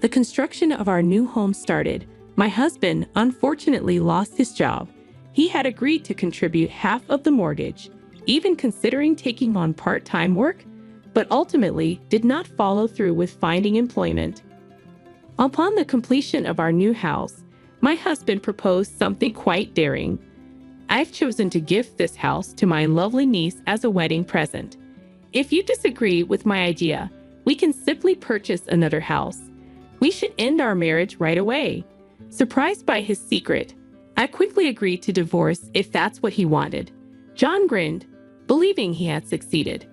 The construction of our new home started. My husband unfortunately lost his job. He had agreed to contribute half of the mortgage, even considering taking on part-time work, but ultimately did not follow through with finding employment. Upon the completion of our new house, my husband proposed something quite daring. I've chosen to gift this house to my lovely niece as a wedding present. If you disagree with my idea, we can simply purchase another house. We should end our marriage right away. Surprised by his secret, I quickly agreed to divorce if that's what he wanted. John grinned, believing he had succeeded.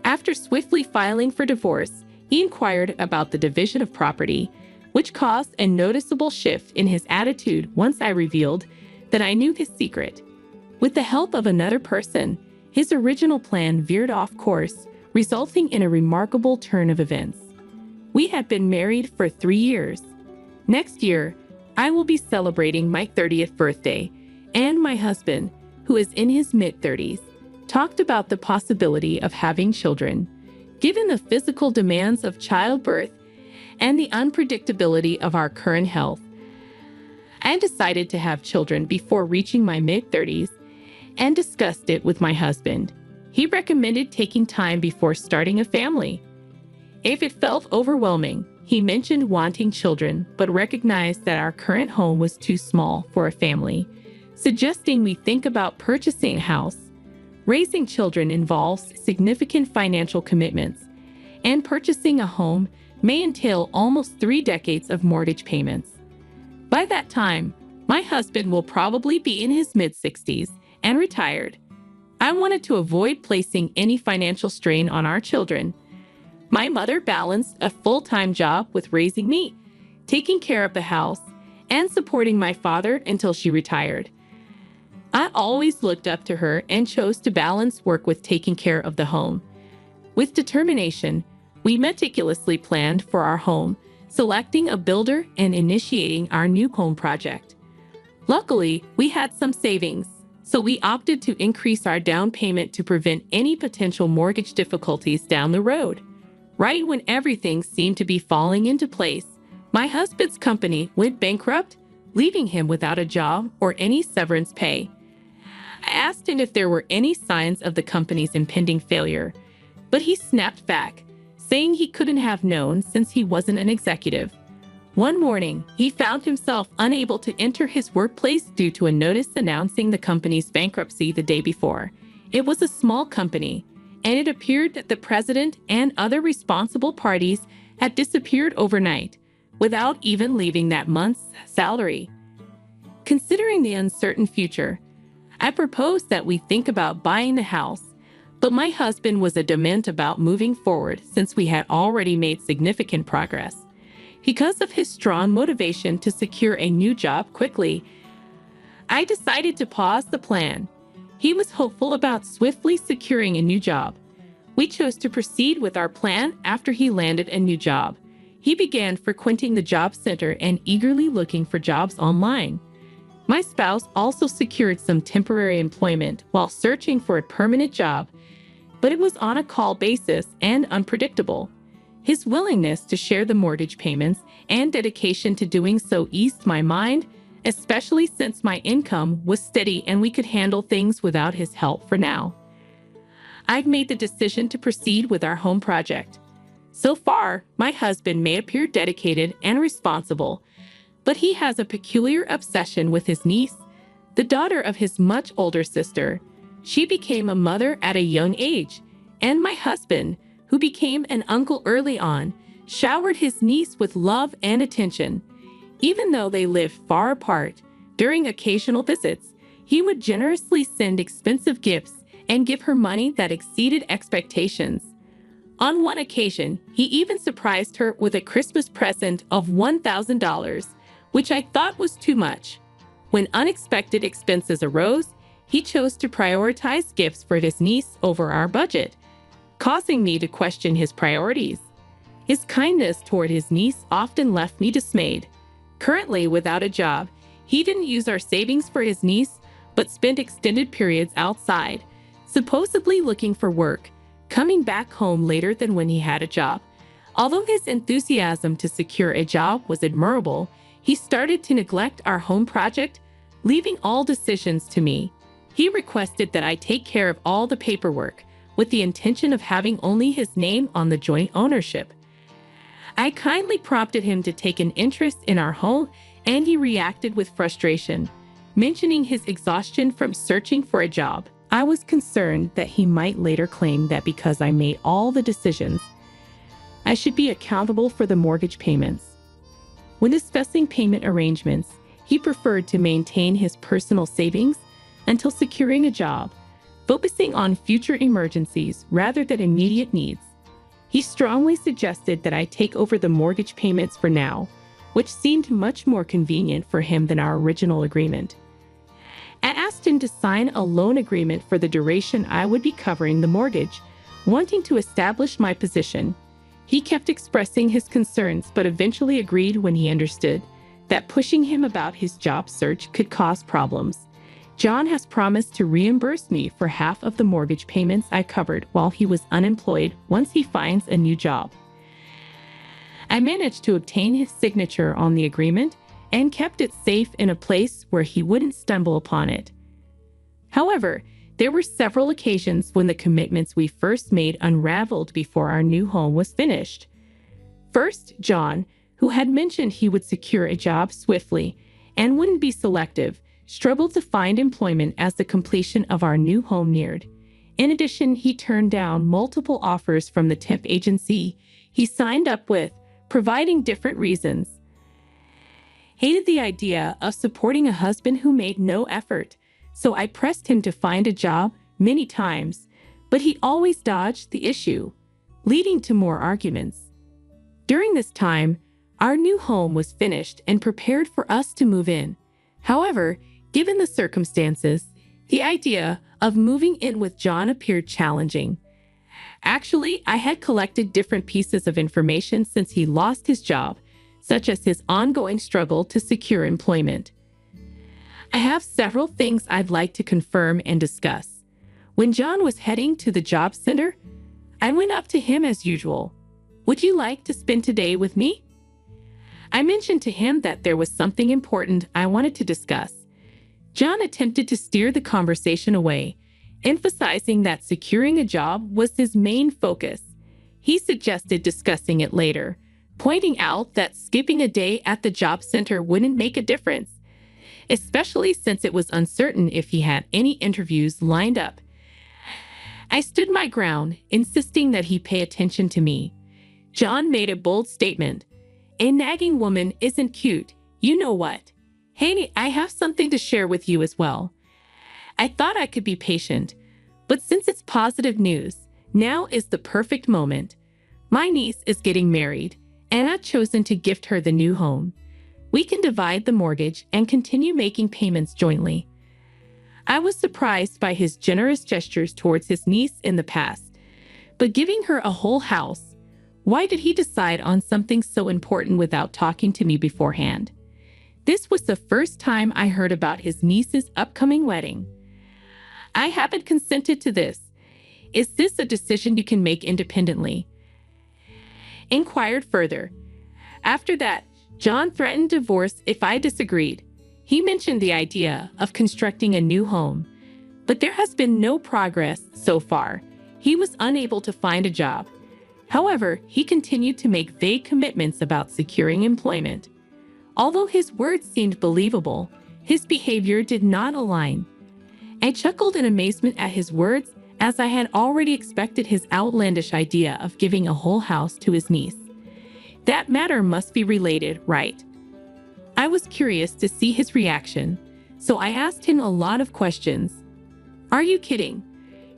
After swiftly filing for divorce, he inquired about the division of property, which caused a noticeable shift in his attitude once I revealed that I knew his secret. With the help of another person, his original plan veered off course, resulting in a remarkable turn of events. We had been married for 3 years. Next year, I will be celebrating my 30th birthday, and my husband, who is in his mid-30s, talked about the possibility of having children. Given the physical demands of childbirth and the unpredictability of our current health, I decided to have children before reaching my mid-30s and discussed it with my husband. He recommended taking time before starting a family. If it felt overwhelming, he mentioned wanting children, but recognized that our current home was too small for a family, suggesting we think about purchasing a house. Raising children involves significant financial commitments, and purchasing a home may entail almost 3 decades of mortgage payments. By that time, my husband will probably be in his mid-60s and retired. I wanted to avoid placing any financial strain on our children. My mother balanced a full-time job with raising me, taking care of the house, and supporting my father until she retired. I always looked up to her and chose to balance work with taking care of the home. With determination, we meticulously planned for our home, selecting a builder and initiating our new home project. Luckily, we had some savings, so we opted to increase our down payment to prevent any potential mortgage difficulties down the road. Right when everything seemed to be falling into place, my husband's company went bankrupt, leaving him without a job or any severance pay. I asked him if there were any signs of the company's impending failure, but he snapped back, saying he couldn't have known since he wasn't an executive. One morning, he found himself unable to enter his workplace due to a notice announcing the company's bankruptcy the day before. It was a small company, and it appeared that the president and other responsible parties had disappeared overnight, without even leaving that month's salary. Considering the uncertain future, I proposed that we think about buying the house, but my husband was adamant about moving forward since we had already made significant progress. Because of his strong motivation to secure a new job quickly, I decided to pause the plan. He was hopeful about swiftly securing a new job. We chose to proceed with our plan after he landed a new job. He began frequenting the job center and eagerly looking for jobs online. My spouse also secured some temporary employment while searching for a permanent job, but it was on a call basis and unpredictable. His willingness to share the mortgage payments and dedication to doing so eased my mind, especially since my income was steady and we could handle things without his help for now. I've made the decision to proceed with our home project. So far, my husband may appear dedicated and responsible, but he has a peculiar obsession with his niece, the daughter of his much older sister. She became a mother at a young age, and my husband, who became an uncle early on, showered his niece with love and attention. Even though they lived far apart, during occasional visits, he would generously send expensive gifts and give her money that exceeded expectations. On one occasion, he even surprised her with a Christmas present of $1,000, which I thought was too much. When unexpected expenses arose, he chose to prioritize gifts for his niece over our budget, causing me to question his priorities. His kindness toward his niece often left me dismayed. Currently without a job, he didn't use our savings for his niece, but spent extended periods outside, supposedly looking for work, coming back home later than when he had a job. Although his enthusiasm to secure a job was admirable, he started to neglect our home project, leaving all decisions to me. He requested that I take care of all the paperwork, with the intention of having only his name on the joint ownership. I kindly prompted him to take an interest in our home, and he reacted with frustration, mentioning his exhaustion from searching for a job. I was concerned that he might later claim that because I made all the decisions, I should be accountable for the mortgage payments. When discussing payment arrangements, he preferred to maintain his personal savings until securing a job, focusing on future emergencies rather than immediate needs. He strongly suggested that I take over the mortgage payments for now, which seemed much more convenient for him than our original agreement. I asked him to sign a loan agreement for the duration I would be covering the mortgage, wanting to establish my position. He kept expressing his concerns, but eventually agreed when he understood that pushing him about his job search could cause problems. John has promised to reimburse me for half of the mortgage payments I covered while he was unemployed once he finds a new job. I managed to obtain his signature on the agreement and kept it safe in a place where he wouldn't stumble upon it. However, there were several occasions when the commitments we first made unraveled before our new home was finished. First, John, who had mentioned he would secure a job swiftly and wouldn't be selective, struggled to find employment as the completion of our new home neared. In addition, he turned down multiple offers from the temp agency he signed up with, providing different reasons. Hated the idea of supporting a husband who made no effort, so I pressed him to find a job many times, but he always dodged the issue, leading to more arguments. During this time, our new home was finished and prepared for us to move in. However, given the circumstances, the idea of moving in with John appeared challenging. Actually, I had collected different pieces of information since he lost his job, such as his ongoing struggle to secure employment. I have several things I'd like to confirm and discuss. When John was heading to the job center, I went up to him as usual. "Would you like to spend today with me?" I mentioned to him that there was something important I wanted to discuss. John attempted to steer the conversation away, emphasizing that securing a job was his main focus. He suggested discussing it later, pointing out that skipping a day at the job center wouldn't make a difference, especially since it was uncertain if he had any interviews lined up. I stood my ground, insisting that he pay attention to me. John made a bold statement. "A nagging woman isn't cute. You know what? Hey, I have something to share with you as well." I thought I could be patient, but since it's positive news, now is the perfect moment. My niece is getting married, and I've chosen to gift her the new home. We can divide the mortgage and continue making payments jointly. I was surprised by his generous gestures towards his niece in the past, but giving her a whole house, why did he decide on something so important without talking to me beforehand? This was the first time I heard about his niece's upcoming wedding. I haven't consented to this. Is this a decision you can make independently? Inquired further. After that, John threatened divorce if I disagreed. He mentioned the idea of constructing a new home, but there has been no progress so far. He was unable to find a job. However, he continued to make vague commitments about securing employment. Although his words seemed believable, his behavior did not align. I chuckled in amazement at his words, as I had already expected his outlandish idea of giving a whole house to his niece. That matter must be related, right? I was curious to see his reaction, so I asked him a lot of questions. "Are you kidding?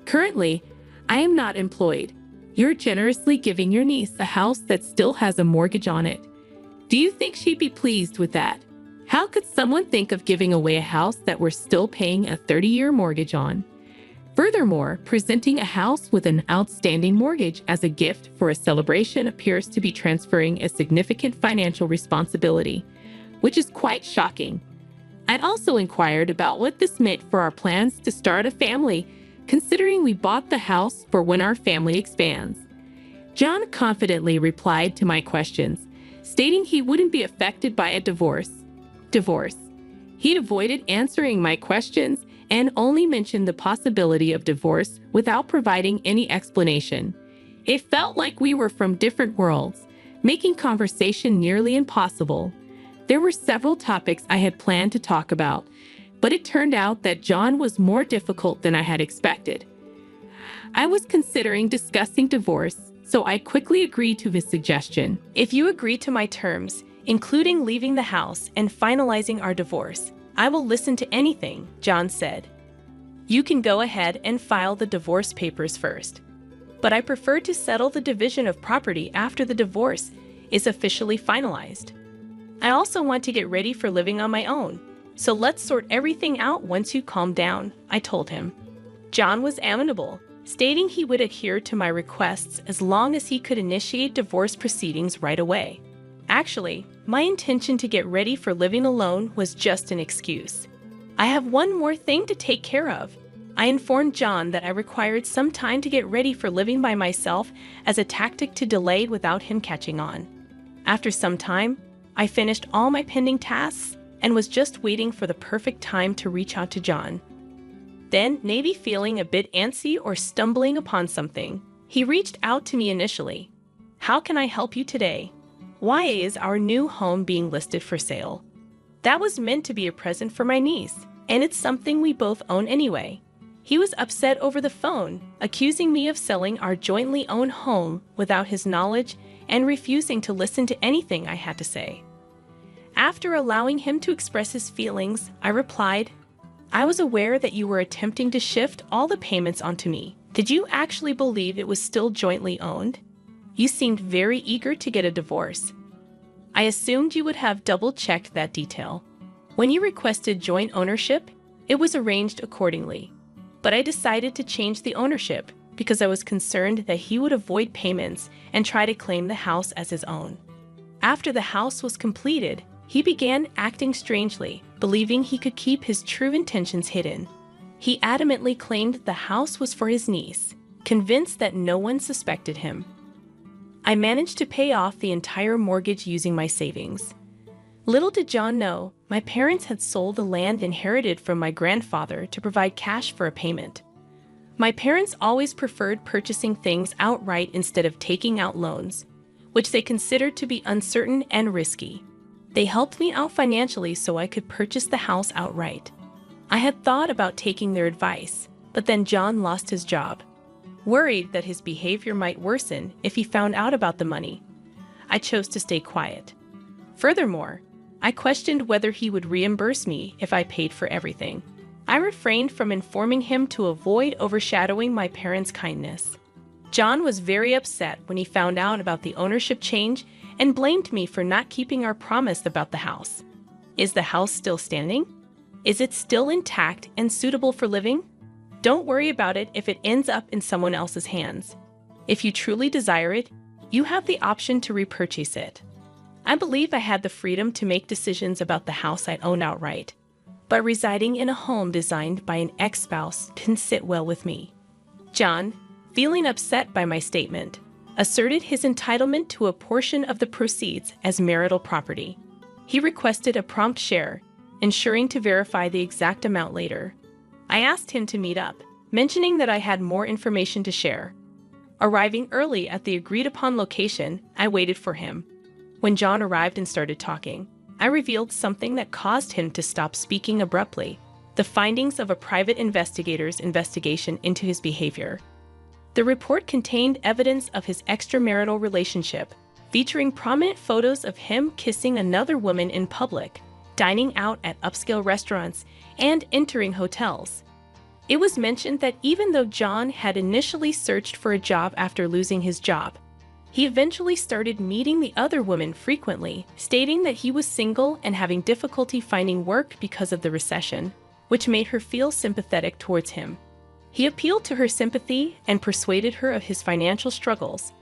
Currently, I am not employed. You're generously giving your niece a house that still has a mortgage on it. Do you think she'd be pleased with that? How could someone think of giving away a house that we're still paying a 30-year mortgage on? Furthermore, presenting a house with an outstanding mortgage as a gift for a celebration appears to be transferring a significant financial responsibility, which is quite shocking. I'd also inquired about what this meant for our plans to start a family, considering we bought the house for when our family expands. John confidently replied to my questions, stating he wouldn't be affected by a divorce. He'd avoided answering my questions and only mentioned the possibility of divorce without providing any explanation. It felt like we were from different worlds, making conversation nearly impossible. There were several topics I had planned to talk about, but it turned out that John was more difficult than I had expected. I was considering discussing divorce, so I quickly agreed to his suggestion. If you agree to my terms, including leaving the house and finalizing our divorce, I will listen to anything, John said. You can go ahead and file the divorce papers first. But I prefer to settle the division of property after the divorce is officially finalized. I also want to get ready for living on my own, so let's sort everything out once you calm down, I told him. John was amenable, stating he would adhere to my requests as long as he could initiate divorce proceedings right away. Actually, my intention to get ready for living alone was just an excuse. I have one more thing to take care of. I informed John that I required some time to get ready for living by myself as a tactic to delay without him catching on. After some time, I finished all my pending tasks and was just waiting for the perfect time to reach out to John. Then, maybe feeling a bit antsy or stumbling upon something, he reached out to me initially. How can I help you today? Why is our new home being listed for sale? That was meant to be a present for my niece, and it's something we both own anyway. He was upset over the phone, accusing me of selling our jointly owned home without his knowledge and refusing to listen to anything I had to say. After allowing him to express his feelings, I replied, I was aware that you were attempting to shift all the payments onto me. Did you actually believe it was still jointly owned? You seemed very eager to get a divorce. I assumed you would have double-checked that detail. When you requested joint ownership, it was arranged accordingly. But I decided to change the ownership because I was concerned that he would avoid payments and try to claim the house as his own. After the house was completed, he began acting strangely, believing he could keep his true intentions hidden. He adamantly claimed the house was for his niece, convinced that no one suspected him. I managed to pay off the entire mortgage using my savings. Little did John know, my parents had sold the land inherited from my grandfather to provide cash for a payment. My parents always preferred purchasing things outright instead of taking out loans, which they considered to be uncertain and risky. They helped me out financially so I could purchase the house outright. I had thought about taking their advice, but then John lost his job. Worried that his behavior might worsen if he found out about the money, I chose to stay quiet. Furthermore, I questioned whether he would reimburse me if I paid for everything. I refrained from informing him to avoid overshadowing my parents' kindness. John was very upset when he found out about the ownership change and blamed me for not keeping our promise about the house. Is the house still standing? Is it still intact and suitable for living? Don't worry about it if it ends up in someone else's hands. If you truly desire it, you have the option to repurchase it. I believe I had the freedom to make decisions about the house I owned outright, but residing in a home designed by an ex-spouse didn't sit well with me. John, feeling upset by my statement, asserted his entitlement to a portion of the proceeds as marital property. He requested a prompt share, ensuring to verify the exact amount later. I asked him to meet up, mentioning that I had more information to share. Arriving early at the agreed-upon location, I waited for him. When John arrived and started talking, I revealed something that caused him to stop speaking abruptly, the findings of a private investigator's investigation into his behavior. The report contained evidence of his extramarital relationship, featuring prominent photos of him kissing another woman in public, dining out at upscale restaurants, and entering hotels. It was mentioned that even though John had initially searched for a job after losing his job, he eventually started meeting the other women frequently, stating that he was single and having difficulty finding work because of the recession, which made her feel sympathetic towards him. He appealed to her sympathy and persuaded her of his financial struggles,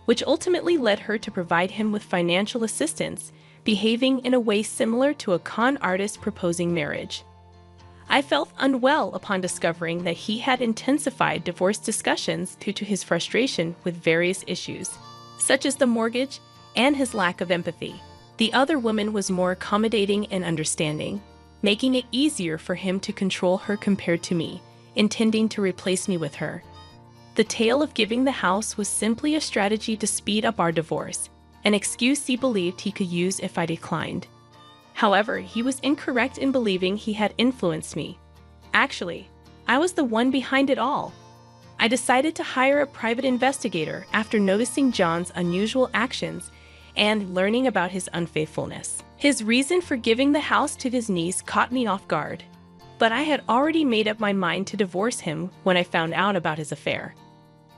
which ultimately led her to provide him with financial assistance, behaving in a way similar to a con artist proposing marriage. I felt unwell upon discovering that he had intensified divorce discussions due to his frustration with various issues, such as the mortgage and his lack of empathy. The other woman was more accommodating and understanding, making it easier for him to control her compared to me, intending to replace me with her. The tale of giving the house was simply a strategy to speed up our divorce, an excuse he believed he could use if I declined. However, he was incorrect in believing he had influenced me. Actually, I was the one behind it all. I decided to hire a private investigator after noticing John's unusual actions and learning about his unfaithfulness. His reason for giving the house to his niece caught me off guard, but I had already made up my mind to divorce him when I found out about his affair.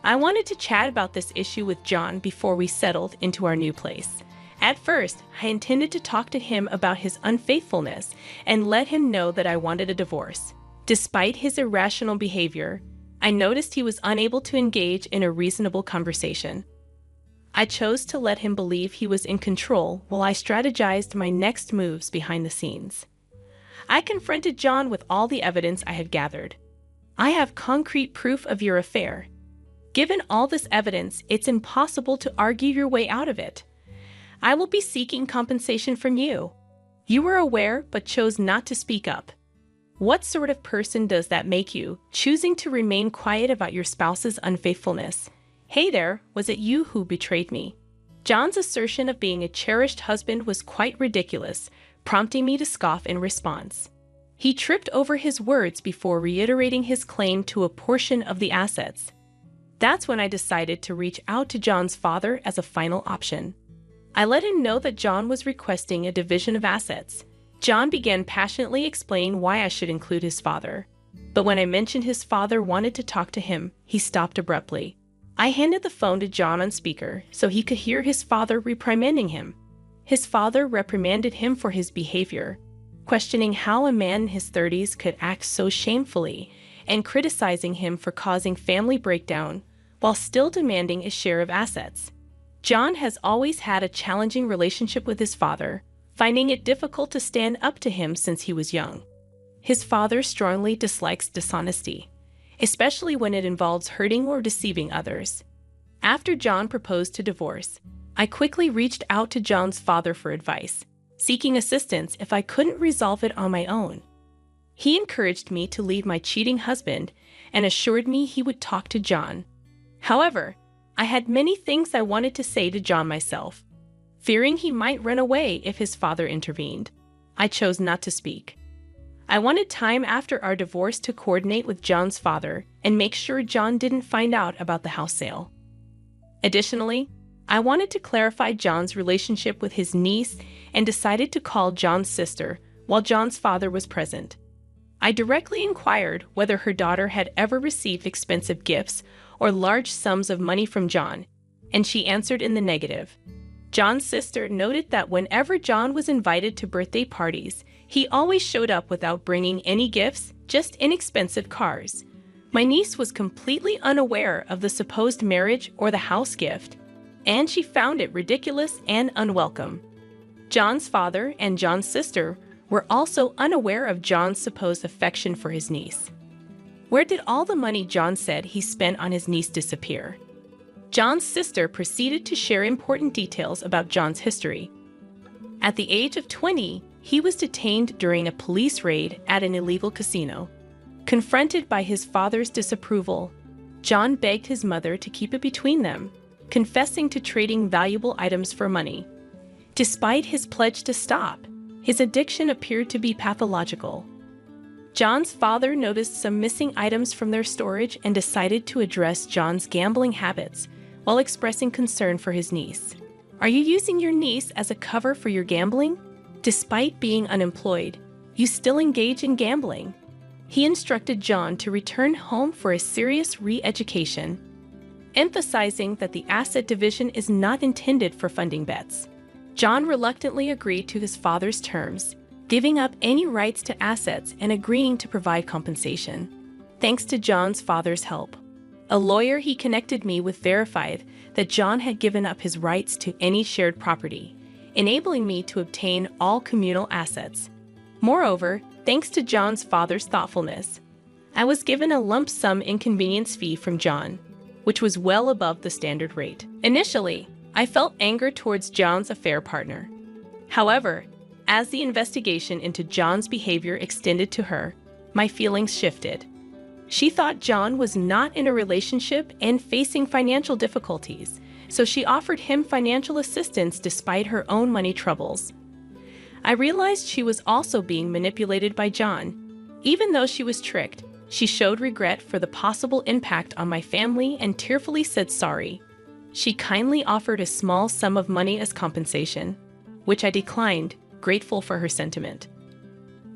I wanted to chat about this issue with John before we settled into our new place. At first, I intended to talk to him about his unfaithfulness and let him know that I wanted a divorce. Despite his irrational behavior, I noticed he was unable to engage in a reasonable conversation. I chose to let him believe he was in control while I strategized my next moves behind the scenes. I confronted John with all the evidence I had gathered. "I have concrete proof of your affair. Given all this evidence, it's impossible to argue your way out of it. I will be seeking compensation from you. You were aware but chose not to speak up. What sort of person does that make you, choosing to remain quiet about your spouse's unfaithfulness? Hey there, was it you who betrayed me?" John's assertion of being a cherished husband was quite ridiculous, prompting me to scoff in response. He tripped over his words before reiterating his claim to a portion of the assets. That's when I decided to reach out to John's father as a final option. I let him know that John was requesting a division of assets. John began passionately explaining why I should include his father. But when I mentioned his father wanted to talk to him, he stopped abruptly. I handed the phone to John on speaker so he could hear his father reprimanding him. His father reprimanded him for his behavior, questioning how a man in his 30s could act so shamefully, and criticizing him for causing family breakdown while still demanding a share of assets. John has always had a challenging relationship with his father, finding it difficult to stand up to him since he was young. His father strongly dislikes dishonesty, especially when it involves hurting or deceiving others. After John proposed to divorce, I quickly reached out to John's father for advice, seeking assistance if I couldn't resolve it on my own. He encouraged me to leave my cheating husband and assured me he would talk to John. However, I had many things I wanted to say to John myself. Fearing he might run away if his father intervened, I chose not to speak. I wanted time after our divorce to coordinate with John's father and make sure John didn't find out about the house sale. Additionally, I wanted to clarify John's relationship with his niece and decided to call John's sister while John's father was present. I directly inquired whether her daughter had ever received expensive gifts or large sums of money from John, and she answered in the negative. John's sister noted that whenever John was invited to birthday parties, he always showed up without bringing any gifts, just inexpensive cars. My niece was completely unaware of the supposed marriage or the house gift, and she found it ridiculous and unwelcome. John's father and John's sister were also unaware of John's supposed affection for his niece. Where did all the money John said he spent on his niece disappear? John's sister proceeded to share important details about John's history. At the age of 20, he was detained during a police raid at an illegal casino. Confronted by his father's disapproval, John begged his mother to keep it between them, confessing to trading valuable items for money. Despite his pledge to stop, his addiction appeared to be pathological. John's father noticed some missing items from their storage and decided to address John's gambling habits while expressing concern for his niece. "Are you using your niece as a cover for your gambling? Despite being unemployed, you still engage in gambling." He instructed John to return home for a serious re-education, emphasizing that the asset division is not intended for funding bets. John reluctantly agreed to his father's terms, giving up any rights to assets and agreeing to provide compensation. Thanks to John's father's help, a lawyer he connected me with verified that John had given up his rights to any shared property, enabling me to obtain all communal assets. Moreover, Thanks to John's father's thoughtfulness, I was given a lump sum inconvenience fee from John, which was well above the standard rate. Initially, I felt anger towards John's affair partner. However, as the investigation into John's behavior extended to her, my feelings shifted. She thought John was not in a relationship and facing financial difficulties, so she offered him financial assistance despite her own money troubles. I realized she was also being manipulated by John. Even though she was tricked, she showed regret for the possible impact on my family and tearfully said sorry. She kindly offered a small sum of money as compensation, which I declined, grateful for her sentiment.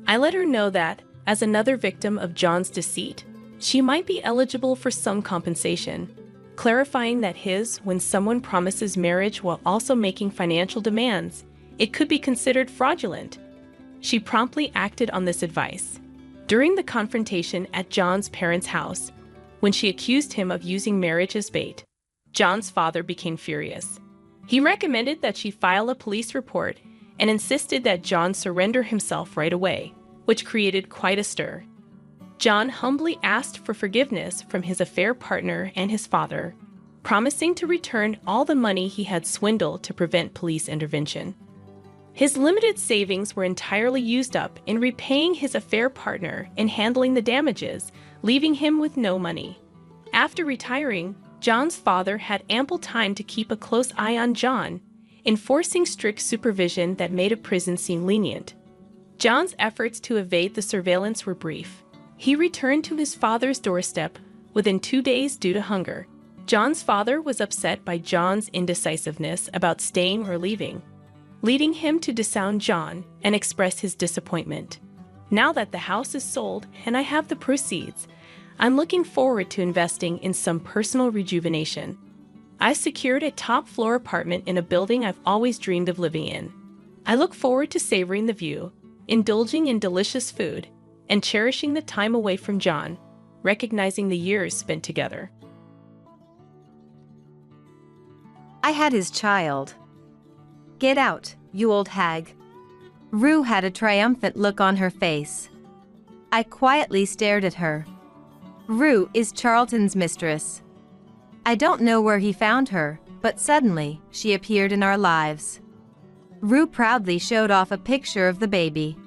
I let her know that, as another victim of John's deceit, she might be eligible for some compensation, clarifying that when someone promises marriage while also making financial demands, it could be considered fraudulent. She promptly acted on this advice. During the confrontation at John's parents' house, when she accused him of using marriage as bait, John's father became furious. He recommended that she file a police report and insisted that John surrender himself right away, which created quite a stir. John humbly asked for forgiveness from his affair partner and his father, promising to return all the money he had swindled to prevent police intervention. His limited savings were entirely used up in repaying his affair partner and handling the damages, leaving him with no money. After retiring, John's father had ample time to keep a close eye on John, enforcing strict supervision that made a prison seem lenient. John's efforts to evade the surveillance were brief. He returned to his father's doorstep within 2 days due to hunger. John's father was upset by John's indecisiveness about staying or leaving, leading him to disown John and express his disappointment. Now that the house is sold and I have the proceeds, I'm looking forward to investing in some personal rejuvenation. I secured a top-floor apartment in a building I've always dreamed of living in. I look forward to savoring the view, indulging in delicious food, and cherishing the time away from John, recognizing the years spent together. I had his child. Get out, you old hag. Rue had a triumphant look on her face. I quietly stared at her. Rue is Charlton's mistress. I don't know where he found her, but suddenly, she appeared in our lives. Rue proudly showed off a picture of the baby.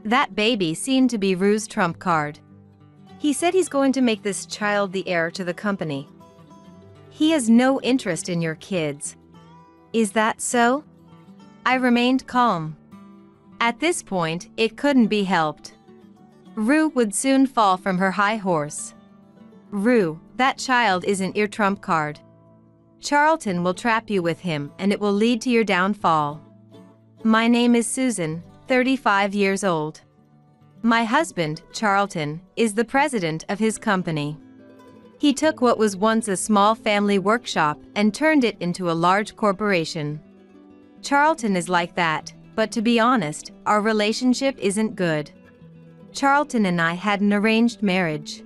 That baby seemed to be Rue's trump card. He said he's going to make this child the heir to the company. He has no interest in your kids. Is that so? I remained calm. At this point, it couldn't be helped. Rue would soon fall from her high horse. Rue, that child isn't your trump card. Charlton will trap you with him and it will lead to your downfall. My name is Susan, 35 years old. My husband, Charlton, is the president of his company. He took what was once a small family workshop and turned it into a large corporation. Charlton is like that, but to be honest, our relationship isn't good. Charlton and I had an arranged marriage.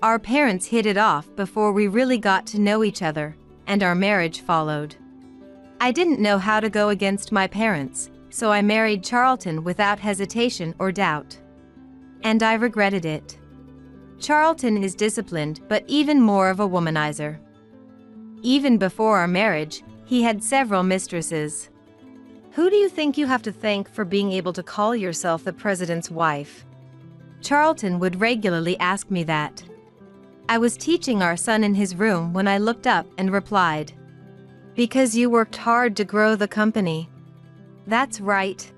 Our parents hit it off before we really got to know each other, and our marriage followed. I didn't know how to go against my parents, so I married Charlton without hesitation or doubt. And I regretted it. Charlton is disciplined but even more of a womanizer. Even before our marriage, he had several mistresses. Who do you think you have to thank for being able to call yourself the president's wife? Charlton would regularly ask me that. I was teaching our son in his room when I looked up and replied, "Because you worked hard to grow the company." That's right.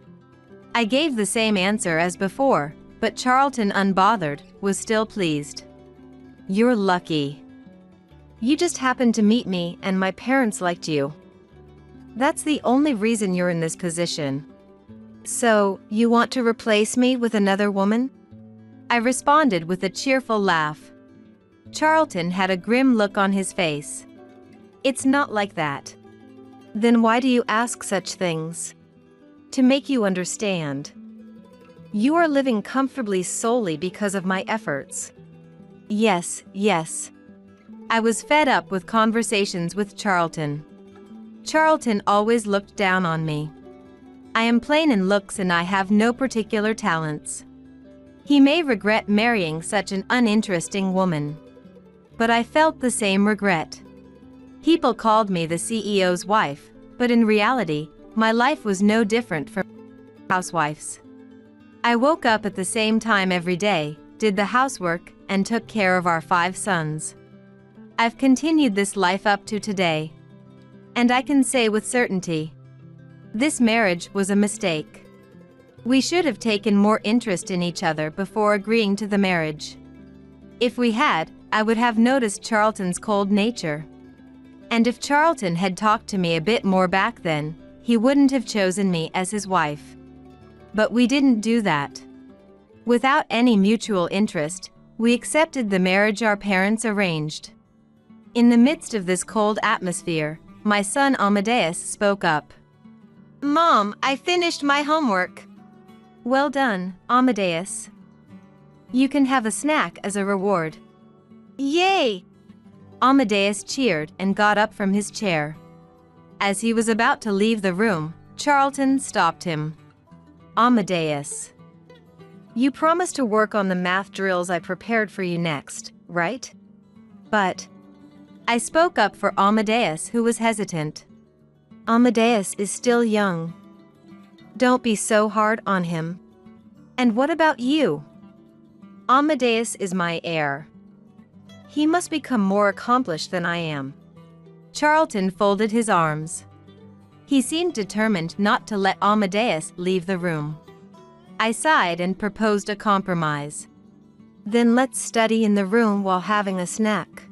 I gave the same answer as before, but Charlton, unbothered, was still pleased. You're lucky. You just happened to meet me and my parents liked you. That's the only reason you're in this position. So, you want to replace me with another woman? I responded with a cheerful laugh. Charlton had a grim look on his face. It's not like that. Then why do you ask such things? To make you understand. You are living comfortably solely because of my efforts. Yes, yes. I was fed up with conversations with Charlton. Charlton always looked down on me. I am plain in looks and I have no particular talents. He may regret marrying such an uninteresting woman. But I felt the same regret. People called me the CEO's wife, but in reality, my life was no different from housewife's. I woke up at the same time every day, did the housework, and took care of our 5 sons. I've continued this life up to today. And I can say with certainty, this marriage was a mistake. We should have taken more interest in each other before agreeing to the marriage. If we had, I would have noticed Charlton's cold nature. And if Charlton had talked to me a bit more back then, he wouldn't have chosen me as his wife. But we didn't do that. Without any mutual interest, we accepted the marriage our parents arranged. In the midst of this cold atmosphere, my son Amadeus spoke up. "Mom, I finished my homework." "Well done, Amadeus. You can have a snack as a reward." "Yay!" Amadeus cheered and got up from his chair. As he was about to leave the room, Charlton stopped him. "Amadeus, you promised to work on the math drills I prepared for you next, right?" "But..." I spoke up for Amadeus, who was hesitant. "Amadeus is still young. Don't be so hard on him. And what about you? Amadeus is my heir. He must become more accomplished than I am." Charlton folded his arms. He seemed determined not to let Amadeus leave the room. I sighed and proposed a compromise. "Then let's study in the room while having a snack.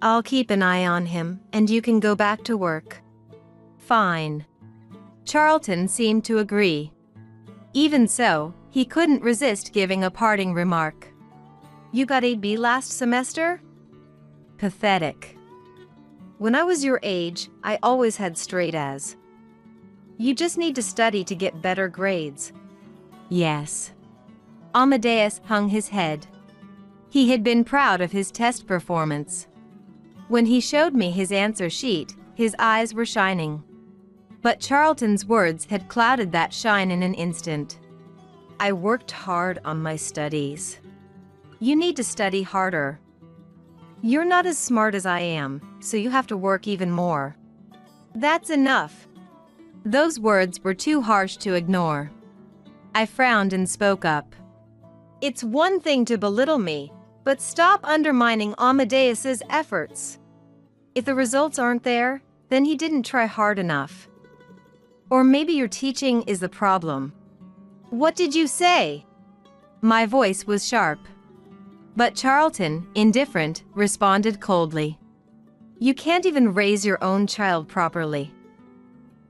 I'll keep an eye on him, and you can go back to work." "Fine." Charlton seemed to agree. Even so, he couldn't resist giving a parting remark. "You got a B last semester? Pathetic. When I was your age, I always had straight A's. You just need to study to get better grades." "Yes." Amadeus hung his head. He had been proud of his test performance. When he showed me his answer sheet, his eyes were shining. But Charlton's words had clouded that shine in an instant. "I worked hard on my studies. You need to study harder. You're not as smart as I am, so you have to work even more." "That's enough." Those words were too harsh to ignore. I frowned and spoke up. "It's one thing to belittle me, but stop undermining Amadeus's efforts. If the results aren't there, then he didn't try hard enough. Or maybe your teaching is the problem." "What did you say?" My voice was sharp. But Charlton, indifferent, responded coldly. "You can't even raise your own child properly.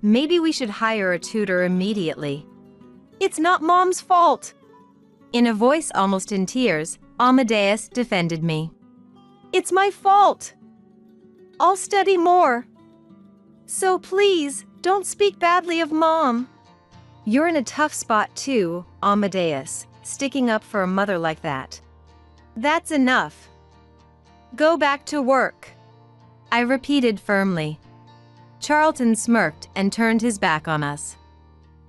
Maybe we should hire a tutor immediately." "It's not Mom's fault." In a voice almost in tears, Amadeus defended me. "It's my fault. I'll study more. So please, don't speak badly of Mom." "You're in a tough spot too, Amadeus, sticking up for a mother like that." "That's enough. Go back to work," I repeated firmly. Charlton smirked and turned his back on us.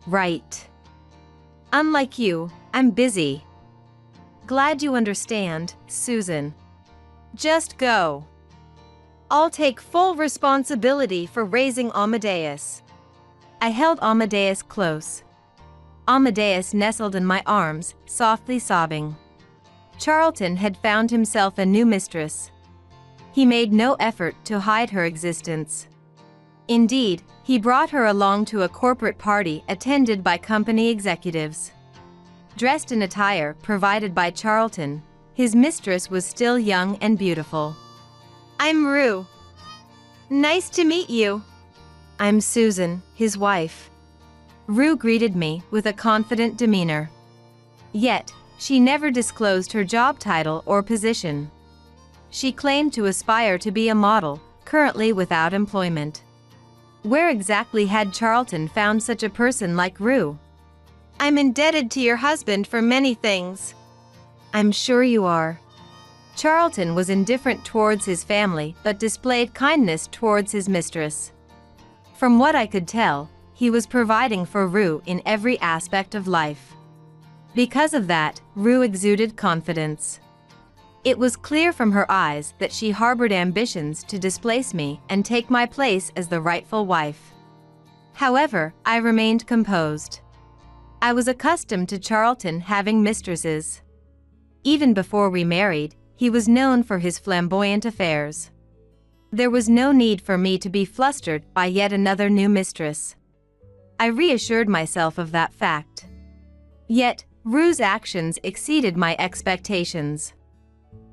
"Right. Unlike you, I'm busy." "Glad you understand, Susan. Just go. I'll take full responsibility for raising Amadeus." I held Amadeus close. Amadeus nestled in my arms, softly sobbing. Charlton had found himself a new mistress. He made no effort to hide her existence. Indeed, he brought her along to a corporate party attended by company executives. Dressed in attire provided by Charlton, his mistress was still young and beautiful. "I'm Rue. Nice to meet you." "I'm Susan, his wife." Rue greeted me with a confident demeanor. Yet, she never disclosed her job title or position. She claimed to aspire to be a model, currently without employment. Where exactly had Charlton found such a person like Rue? "I'm indebted to your husband for many things." "I'm sure you are." Charlton was indifferent towards his family but displayed kindness towards his mistress. From what I could tell, he was providing for Rue in every aspect of life. Because of that, Rue exuded confidence. It was clear from her eyes that she harbored ambitions to displace me and take my place as the rightful wife. However, I remained composed. I was accustomed to Charlton having mistresses. Even before we married, he was known for his flamboyant affairs. There was no need for me to be flustered by yet another new mistress. I reassured myself of that fact. Yet, Rue's actions exceeded my expectations.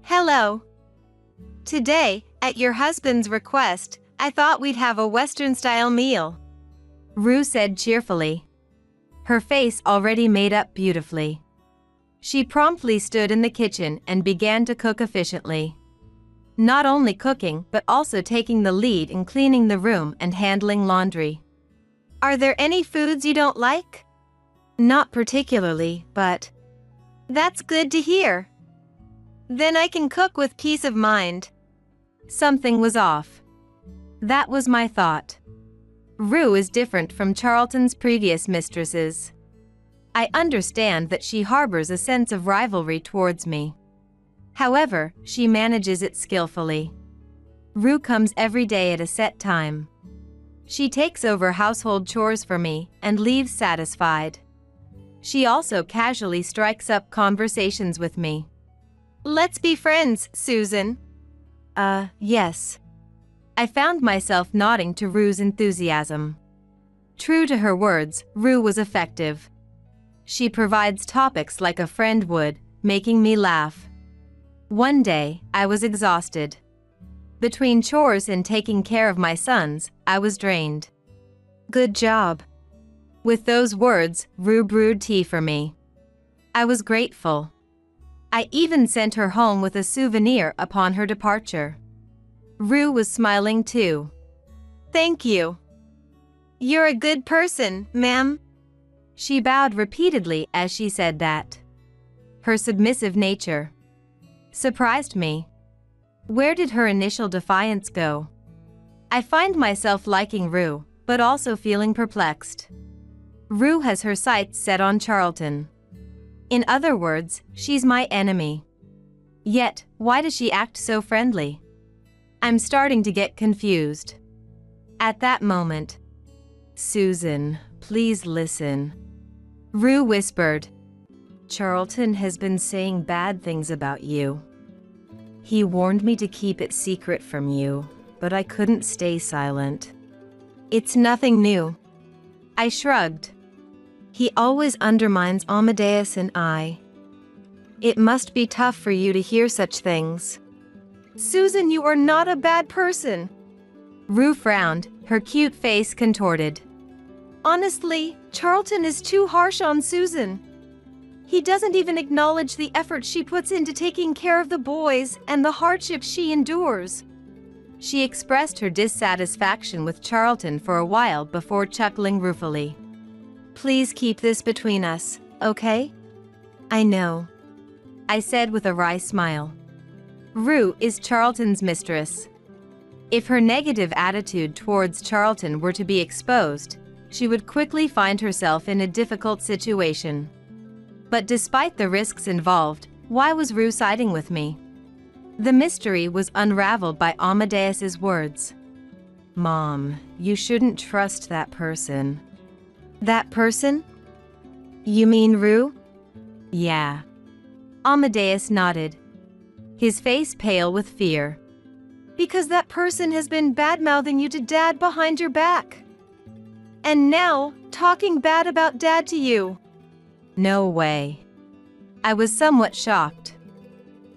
"Hello. Today, at your husband's request, I thought we'd have a Western-style meal," Rue said cheerfully. Her face already made up beautifully. She promptly stood in the kitchen and began to cook efficiently. Not only cooking, but also taking the lead in cleaning the room and handling laundry. "Are there any foods you don't like?" "Not particularly, but..." "That's good to hear. Then I can cook with peace of mind." Something was off. That was my thought. Rue is different from Charlton's previous mistresses. I understand that she harbors a sense of rivalry towards me. However, she manages it skillfully. Rue comes every day at a set time. She takes over household chores for me and leaves satisfied. She also casually strikes up conversations with me. "Let's be friends, Susan." Yes. I found myself nodding to Rue's enthusiasm. True to her words, Rue was effective. She provides topics like a friend would, making me laugh. One day, I was exhausted. Between chores and taking care of my sons, I was drained. "Good job." With those words, Rue brewed tea for me. I was grateful. I even sent her home with a souvenir upon her departure. Rue was smiling too. "Thank you. You're a good person, ma'am." She bowed repeatedly as she said that. Her submissive nature surprised me. Where did her initial defiance go? I find myself liking Rue, but also feeling perplexed. Rue has her sights set on Charlton. In other words, she's my enemy. Yet, why does she act so friendly? I'm starting to get confused. At that moment, "Susan, please listen," Rue whispered. "Charlton has been saying bad things about you. He warned me to keep it secret from you, but I couldn't stay silent." "It's nothing new." I shrugged. "He always undermines Amadeus and I. It must be tough for you to hear such things." "Susan, you are not a bad person." Rue frowned, her cute face contorted. "Honestly, Charlton is too harsh on Susan. He doesn't even acknowledge the effort she puts into taking care of the boys and the hardships she endures." She expressed her dissatisfaction with Charlton for a while before chuckling ruefully. "Please keep this between us, okay?" "I know," I said with a wry smile. Rue is Charlton's mistress. If her negative attitude towards Charlton were to be exposed, she would quickly find herself in a difficult situation. But despite the risks involved, why was Rue siding with me? The mystery was unraveled by Amadeus's words. "Mom, you shouldn't trust that person." "That person? You mean Rue?" "Yeah." Amadeus nodded, his face pale with fear. "Because that person has been bad-mouthing you to Dad behind your back. And now, talking bad about Dad to you." "No way." I was somewhat shocked.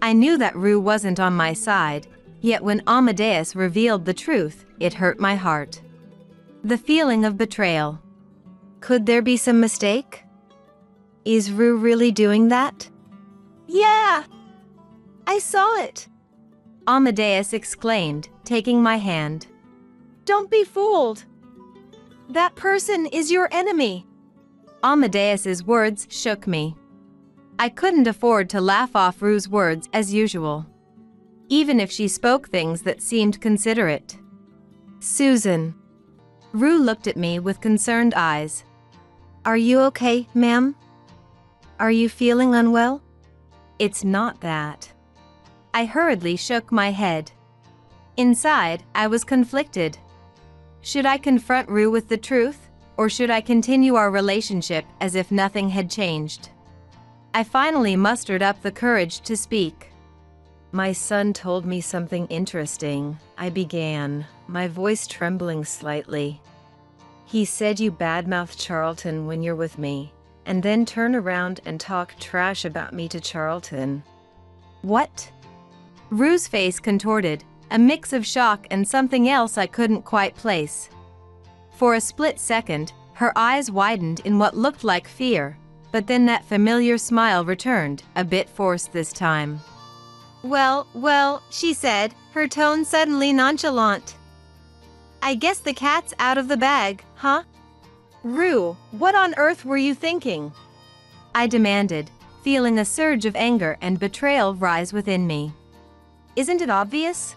I knew that Rue wasn't on my side, yet when Amadeus revealed the truth, it hurt my heart. The feeling of betrayal. Could there be some mistake? Is Rue really doing that? "Yeah! I saw it!" Amadeus exclaimed, taking my hand. "Don't be fooled! That person is your enemy!" Amadeus's words shook me. I couldn't afford to laugh off Rue's words as usual, even if she spoke things that seemed considerate. "Susan, Rue looked at me with concerned eyes. "Are you okay, ma'am? Are you feeling unwell?" "It's not that." I hurriedly shook my head. Inside, I was conflicted. Should I confront Rue with the truth, or should I continue our relationship as if nothing had changed? I finally mustered up the courage to speak. "My son told me something interesting," I began, my voice trembling slightly. "He said you badmouth Charlton when you're with me, and then turn around and talk trash about me to Charlton." "What?" Rue's face contorted, a mix of shock and something else I couldn't quite place. For a split second, her eyes widened in what looked like fear, but then that familiar smile returned, a bit forced this time. Well, she said, her tone suddenly nonchalant. "I guess the cat's out of the bag, huh?" "Rue, what on earth were you thinking?" I demanded, feeling a surge of anger and betrayal rise within me. "Isn't it obvious?"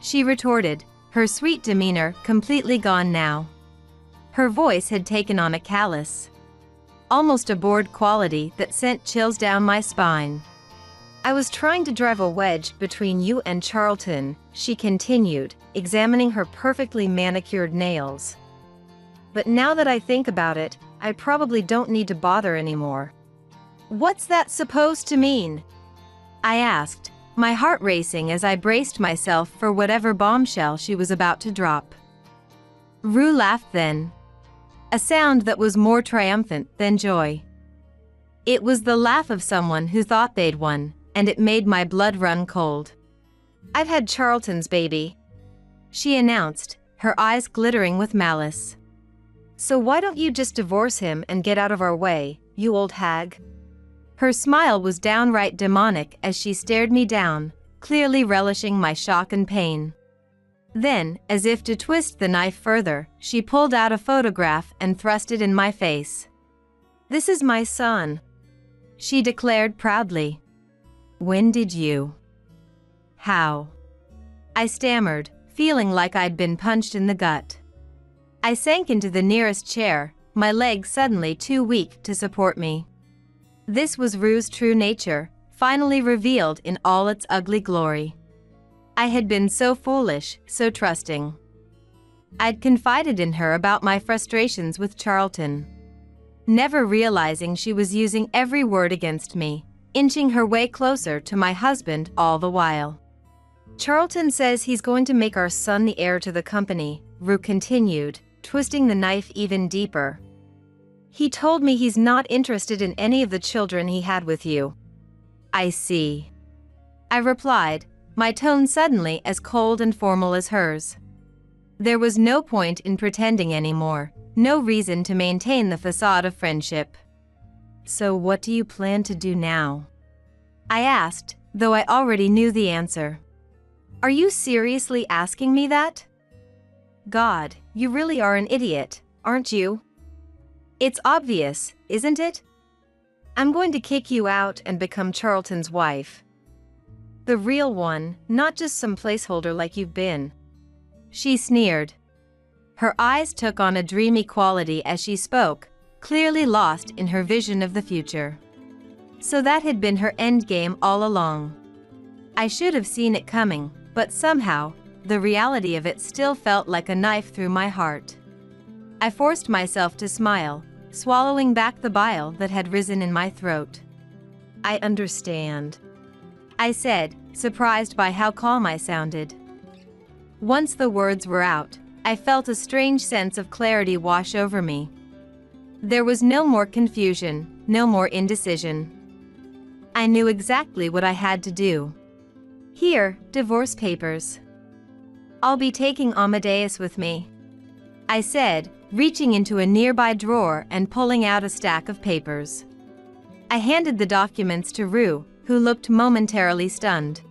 She retorted, her sweet demeanor completely gone now. Her voice had taken on a callous, almost a bored quality that sent chills down my spine. "I was trying to drive a wedge between you and Charlton," she continued, examining her perfectly manicured nails. "But now that I think about it, I probably don't need to bother anymore." "What's that supposed to mean?" I asked, my heart racing as I braced myself for whatever bombshell she was about to drop. Rue laughed then, a sound that was more triumphant than joy. It was the laugh of someone who thought they'd won, and it made my blood run cold. "I've had Charlton's baby," she announced, her eyes glittering with malice. "So why don't you just divorce him and get out of our way, you old hag?" Her smile was downright demonic as she stared me down, clearly relishing my shock and pain. Then, as if to twist the knife further, she pulled out a photograph and thrust it in my face. "This is my son," she declared proudly. "When did you? How?" I stammered, feeling like I'd been punched in the gut. I sank into the nearest chair, my legs suddenly too weak to support me. This was Rue's true nature, finally revealed in all its ugly glory. I had been so foolish, so trusting. I'd confided in her about my frustrations with Charlton, never realizing she was using every word against me, inching her way closer to my husband all the while. "Charlton says he's going to make our son the heir to the company," Rue continued, twisting the knife even deeper. "He told me he's not interested in any of the children he had with you." "I see," I replied, my tone suddenly as cold and formal as hers. There was no point in pretending anymore, no reason to maintain the facade of friendship. "So what do you plan to do now?" I asked, though I already knew the answer. "Are you seriously asking me that? God, you really are an idiot, aren't you? It's obvious, isn't it? I'm going to kick you out and become Charlton's wife. The real one, not just some placeholder like you've been." She sneered. Her eyes took on a dreamy quality as she spoke, clearly lost in her vision of the future. So that had been her endgame all along. I should have seen it coming, but somehow, the reality of it still felt like a knife through my heart. I forced myself to smile, swallowing back the bile that had risen in my throat. "I understand," I said, surprised by how calm I sounded. Once the words were out, I felt a strange sense of clarity wash over me. There was no more confusion, no more indecision. I knew exactly what I had to do. "Here, divorce papers. I'll be taking Amadeus with me," I said, reaching into a nearby drawer and pulling out a stack of papers. I handed the documents to Rue, who looked momentarily stunned.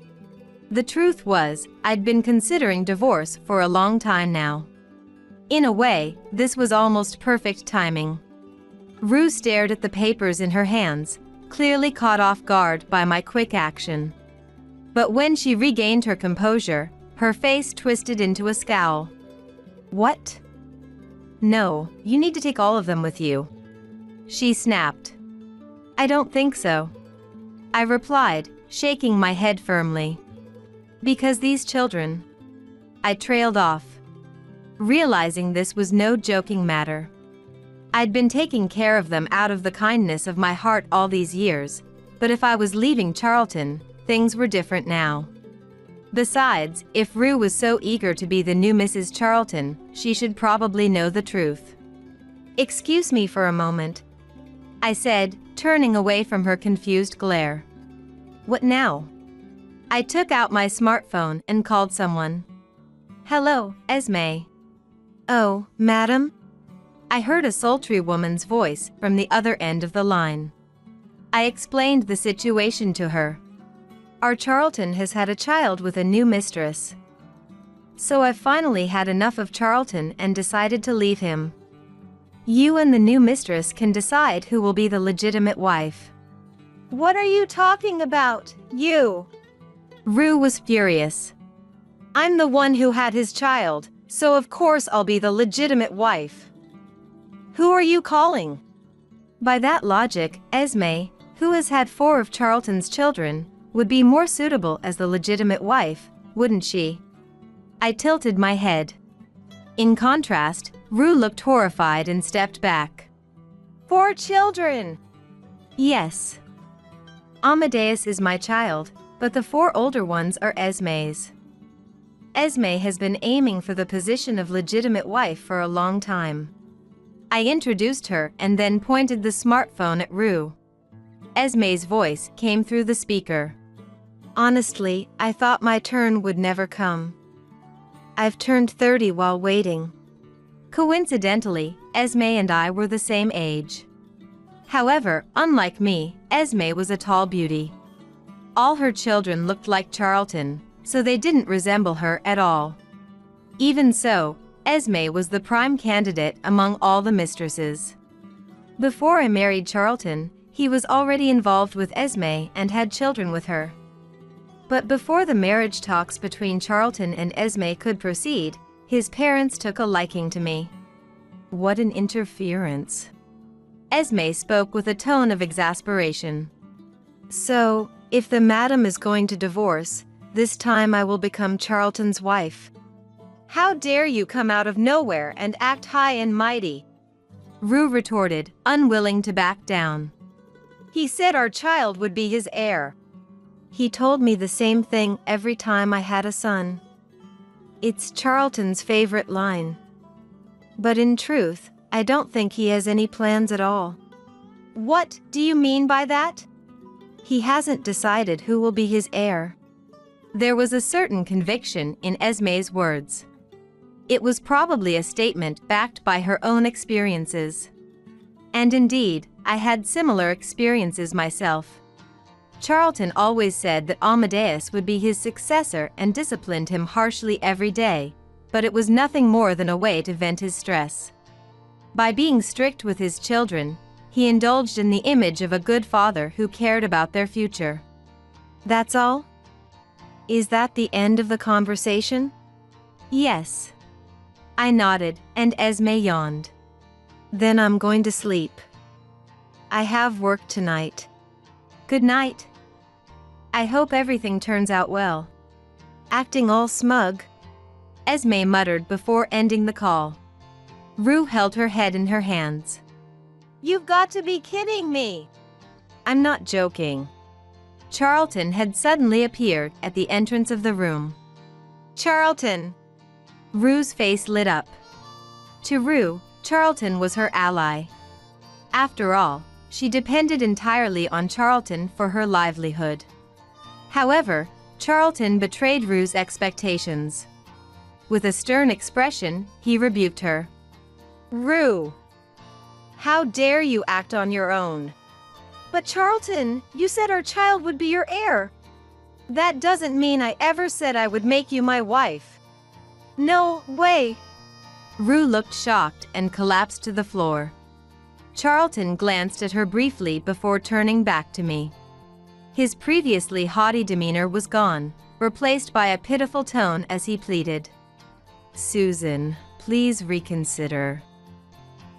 The truth was, I'd been considering divorce for a long time now. In a way, this was almost perfect timing. Rue stared at the papers in her hands, clearly caught off guard by my quick action. But when she regained her composure, her face twisted into a scowl. "What?" No, you need to take all of them with you. She snapped. I don't think so. I replied, shaking my head firmly. Because these children. I trailed off, realizing this was no joking matter. I'd been taking care of them out of the kindness of my heart all these years, but if I was leaving Charlton, things were different now. Besides, if Rue was so eager to be the new Mrs. Charlton, she should probably know the truth. Excuse me for a moment, I said, turning away from her confused glare. What now? I took out my smartphone and called someone. Hello, Esme. Oh, madam? I heard a sultry woman's voice from the other end of the line. I explained the situation to her. Our Charlton has had a child with a new mistress. So I finally had enough of Charlton and decided to leave him. You and the new mistress can decide who will be the legitimate wife. What are you talking about, you? Rue was furious. I'm the one who had his child, so of course I'll be the legitimate wife. Who are you calling? By that logic, Esme, who has had 4 of Charlton's children, would be more suitable as the legitimate wife, wouldn't she? I tilted my head. In contrast, Rue looked horrified and stepped back. 4 children! Yes. Amadeus is my child, but the 4 older ones are Esme's. Esme has been aiming for the position of legitimate wife for a long time. I introduced her and then pointed the smartphone at Rue. Esme's voice came through the speaker. Honestly, I thought my turn would never come. I've turned 30 while waiting. Coincidentally, Esme and I were the same age. However, unlike me, Esme was a tall beauty. All her children looked like Charlton, so they didn't resemble her at all. Even so, Esme was the prime candidate among all the mistresses. Before I married Charlton, he was already involved with Esme and had children with her. But before the marriage talks between Charlton and Esme could proceed, his parents took a liking to me. What an interference. Esme spoke with a tone of exasperation. So, if the madam is going to divorce, this time I will become Charlton's wife. How dare you come out of nowhere and act high and mighty? Rue retorted, unwilling to back down. He said our child would be his heir. He told me the same thing every time I had a son. It's Charlton's favorite line. But in truth, I don't think he has any plans at all. What do you mean by that? He hasn't decided who will be his heir. There was a certain conviction in Esme's words. It was probably a statement backed by her own experiences. And indeed, I had similar experiences myself. Charlton always said that Amadeus would be his successor and disciplined him harshly every day, but it was nothing more than a way to vent his stress. By being strict with his children, he indulged in the image of a good father who cared about their future. That's all? Is that the end of the conversation? Yes. I nodded, and Esme yawned. Then I'm going to sleep. I have work tonight. Good night. I hope everything turns out well. Acting all smug, Esme muttered before ending the call. Rue held her head in her hands. You've got to be kidding me. I'm not joking. Charlton had suddenly appeared at the entrance of the room. Charlton! Rue's face lit up. To Rue, Charlton was her ally. After all, she depended entirely on Charlton for her livelihood. However, Charlton betrayed Rue's expectations. With a stern expression, he rebuked her. Rue! How dare you act on your own? But Charlton, you said our child would be your heir. That doesn't mean I ever said I would make you my wife. No way! Rue looked shocked and collapsed to the floor. Charlton glanced at her briefly before turning back to me. His previously haughty demeanor was gone, replaced by a pitiful tone as he pleaded. Susan, please reconsider.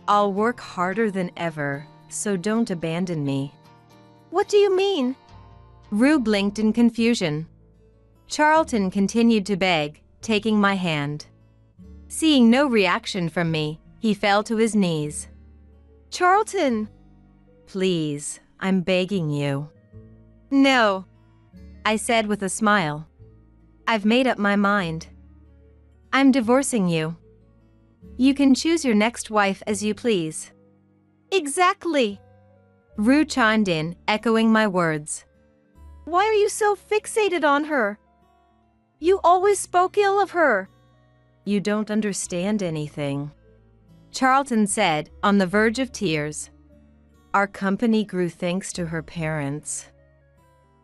I'll work harder than ever, so don't abandon me. What do you mean? Rue blinked in confusion. Charlton continued to beg, taking my hand. Seeing no reaction from me, he fell to his knees. Charlton! Please, I'm begging you. No, I said with a smile. I've made up my mind. I'm divorcing you. You can choose your next wife as you please. Exactly. Rue chimed in, echoing my words. Why are you so fixated on her? You always spoke ill of her. You don't understand anything, Charlton said, on the verge of tears. Our company grew thanks to her parents.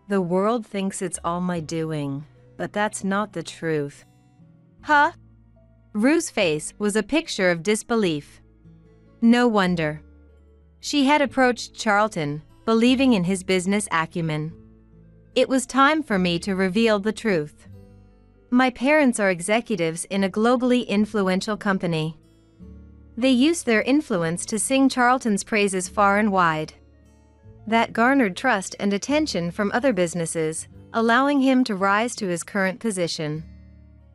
The world thinks it's all my doing, but that's not the truth. Huh? Rue's face was a picture of disbelief. No wonder. She had approached Charlton, believing in his business acumen. It was time for me to reveal the truth. My parents are executives in a globally influential company. They used their influence to sing Charlton's praises far and wide. That garnered trust and attention from other businesses, allowing him to rise to his current position.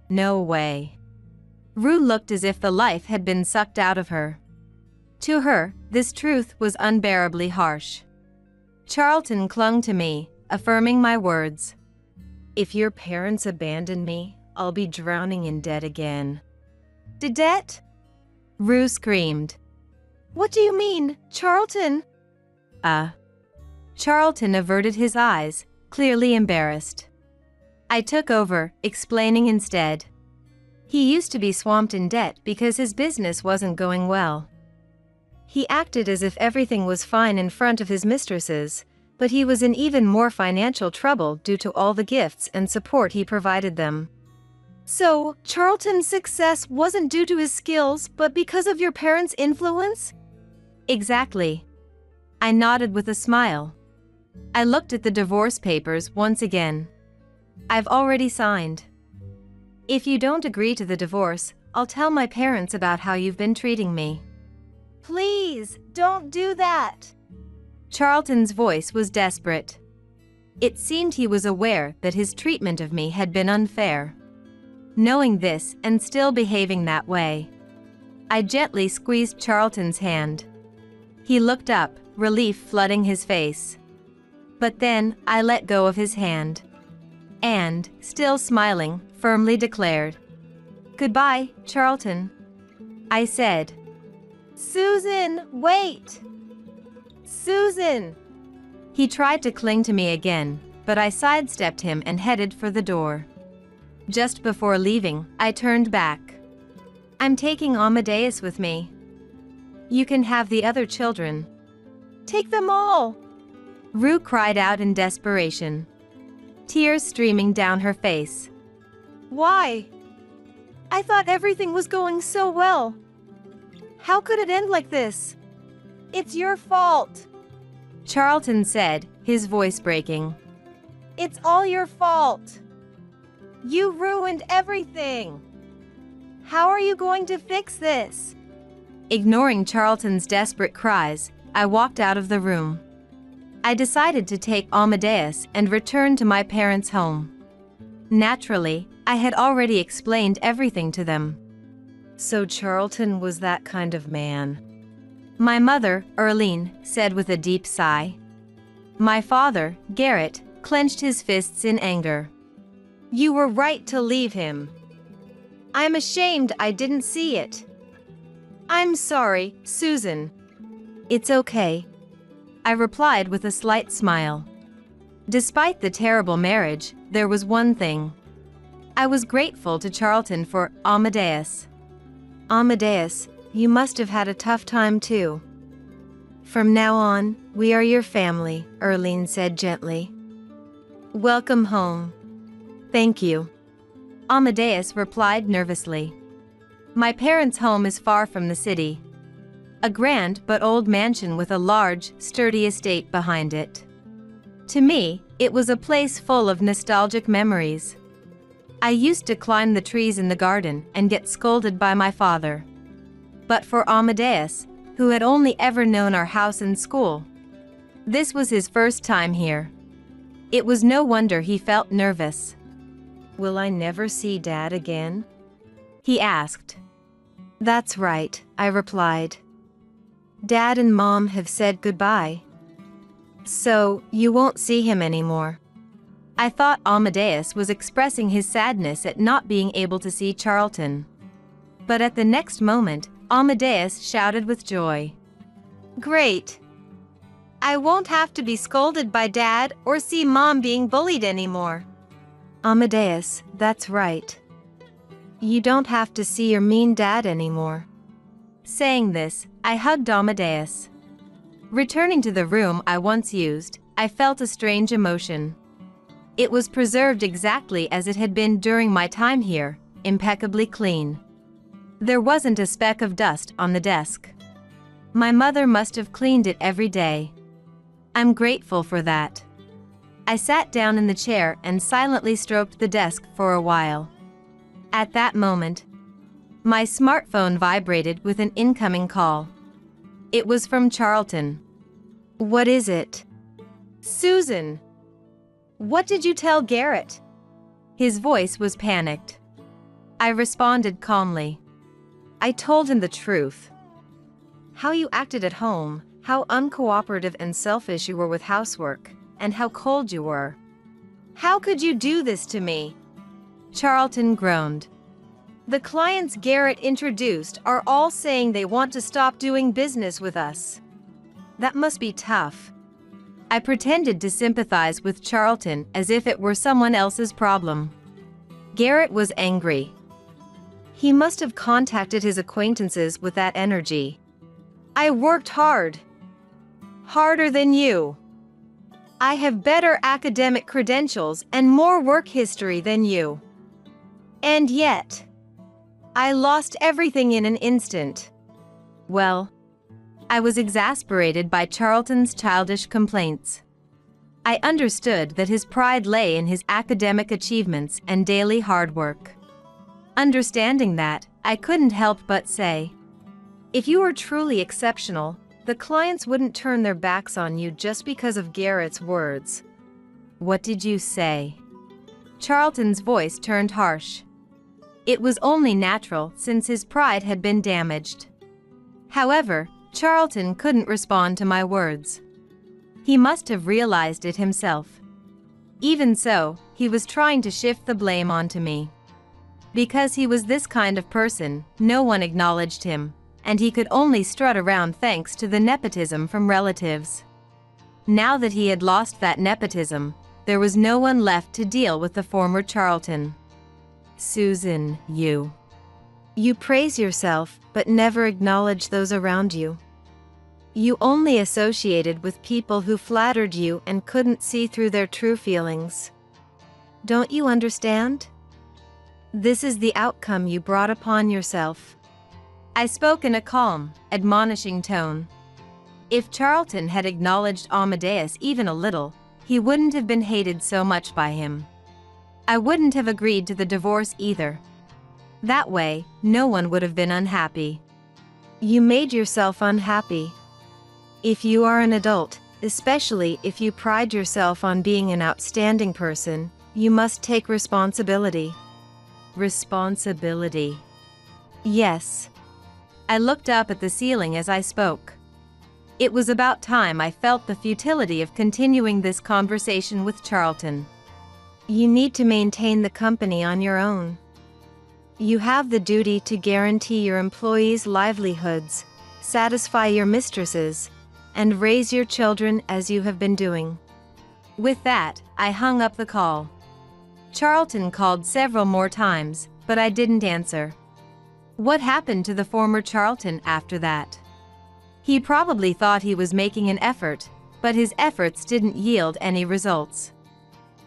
No way. Rue looked as if the life had been sucked out of her. To her, this truth was unbearably harsh. Charlton clung to me, affirming my words. If your parents abandon me, I'll be drowning in debt again. Debt? Rue screamed. What do you mean, Charlton? Charlton averted his eyes, clearly embarrassed. I took over, explaining instead. He used to be swamped in debt because his business wasn't going well. He acted as if everything was fine in front of his mistresses, but he was in even more financial trouble due to all the gifts and support he provided them. So, Charlton's success wasn't due to his skills, but because of your parents' influence? Exactly. I nodded with a smile. I looked at the divorce papers once again. I've already signed. If you don't agree to the divorce, I'll tell my parents about how you've been treating me. Please, don't do that. Charlton's voice was desperate. It seemed he was aware that his treatment of me had been unfair. Knowing this and still behaving that way, I gently squeezed Charlton's hand. He looked up, relief flooding his face. But then I let go of his hand. And, still smiling, firmly declared, Goodbye, Charlton. I said. Susan, wait! Susan! He tried to cling to me again, but I sidestepped him and headed for the door. Just before leaving, I turned back. I'm taking Amadeus with me. You can have the other children. Take them all! Rue cried out in desperation, tears streaming down her face. Why? I thought everything was going so well. How could it end like this? It's your fault, Charlton said, his voice breaking. It's all your fault. You ruined everything. How are you going to fix this? Ignoring Charlton's desperate cries, I walked out of the room. I decided to take Amadeus and return to my parents' home. Naturally, I had already explained everything to them. So Charlton was that kind of man. My mother, Erlene, said with a deep sigh. My father, Garrett, clenched his fists in anger. You were right to leave him. I'm ashamed I didn't see it. I'm sorry, Susan. It's okay, I replied with a slight smile. Despite the terrible marriage, there was one thing. I was grateful to Charlton for Amadeus. Amadeus, you must have had a tough time too. From now on, we are your family, Erlene said gently. Welcome home. Thank you. Amadeus replied nervously. My parents' home is far from the city. A grand but old mansion with a large, sturdy estate behind it. To me, it was a place full of nostalgic memories. I used to climb the trees in the garden and get scolded by my father. But for Amadeus, who had only ever known our house and school. This was his first time here. It was no wonder he felt nervous. "Will I never see Dad again?" he asked. "That's right," I replied. "Dad and Mom have said goodbye. So, you won't see him anymore." I thought Amadeus was expressing his sadness at not being able to see Charlton. But at the next moment, Amadeus shouted with joy. "Great! I won't have to be scolded by Dad or see Mom being bullied anymore." "Amadeus, that's right. You don't have to see your mean dad anymore." Saying this, I hugged Amadeus. Returning to the room I once used, I felt a strange emotion. It was preserved exactly as it had been during my time here, impeccably clean. There wasn't a speck of dust on the desk. My mother must have cleaned it every day. I'm grateful for that. I sat down in the chair and silently stroked the desk for a while. At that moment, my smartphone vibrated with an incoming call. It was from Charlton. "What is it?" "Susan. What did you tell Garrett?" His voice was panicked. I responded calmly. "I told him the truth. How you acted at home, how uncooperative and selfish you were with housework, and how cold you were. How could you do this to me?" Charlton groaned. "The clients Garrett introduced are all saying they want to stop doing business with us. That must be tough." I pretended to sympathize with Charlton as if it were someone else's problem. Garrett was angry. He must have contacted his acquaintances with that energy. "I worked hard. Harder than you. I have better academic credentials and more work history than you. And yet, I lost everything in an instant." Well, I was exasperated by Charlton's childish complaints. I understood that his pride lay in his academic achievements and daily hard work. Understanding that, I couldn't help but say, "If you were truly exceptional, the clients wouldn't turn their backs on you just because of Garrett's words." "What did you say?" Charlton's voice turned harsh. It was only natural since his pride had been damaged. However, Charlton couldn't respond to my words. He must have realized it himself. Even so, he was trying to shift the blame onto me. Because he was this kind of person, no one acknowledged him, and he could only strut around thanks to the nepotism from relatives. Now that he had lost that nepotism, there was no one left to deal with the former Charlton. "Susan, you praise yourself, but never acknowledge those around you. You only associated with people who flattered you and couldn't see through their true feelings. Don't you understand? This is the outcome you brought upon yourself." I spoke in a calm, admonishing tone. If Charlton had acknowledged Amadeus even a little, he wouldn't have been hated so much by him. I wouldn't have agreed to the divorce either. That way, no one would have been unhappy. You made yourself unhappy. If you are an adult, especially if you pride yourself on being an outstanding person, you must take responsibility. Responsibility. Yes. I looked up at the ceiling as I spoke. It was about time I felt the futility of continuing this conversation with Charlton. You need to maintain the company on your own. You have the duty to guarantee your employees' livelihoods, satisfy your mistresses, and raise your children as you have been doing. With that, I hung up the call. Charlton called several more times, but I didn't answer. What happened to the former Charlton after that? He probably thought he was making an effort, but his efforts didn't yield any results.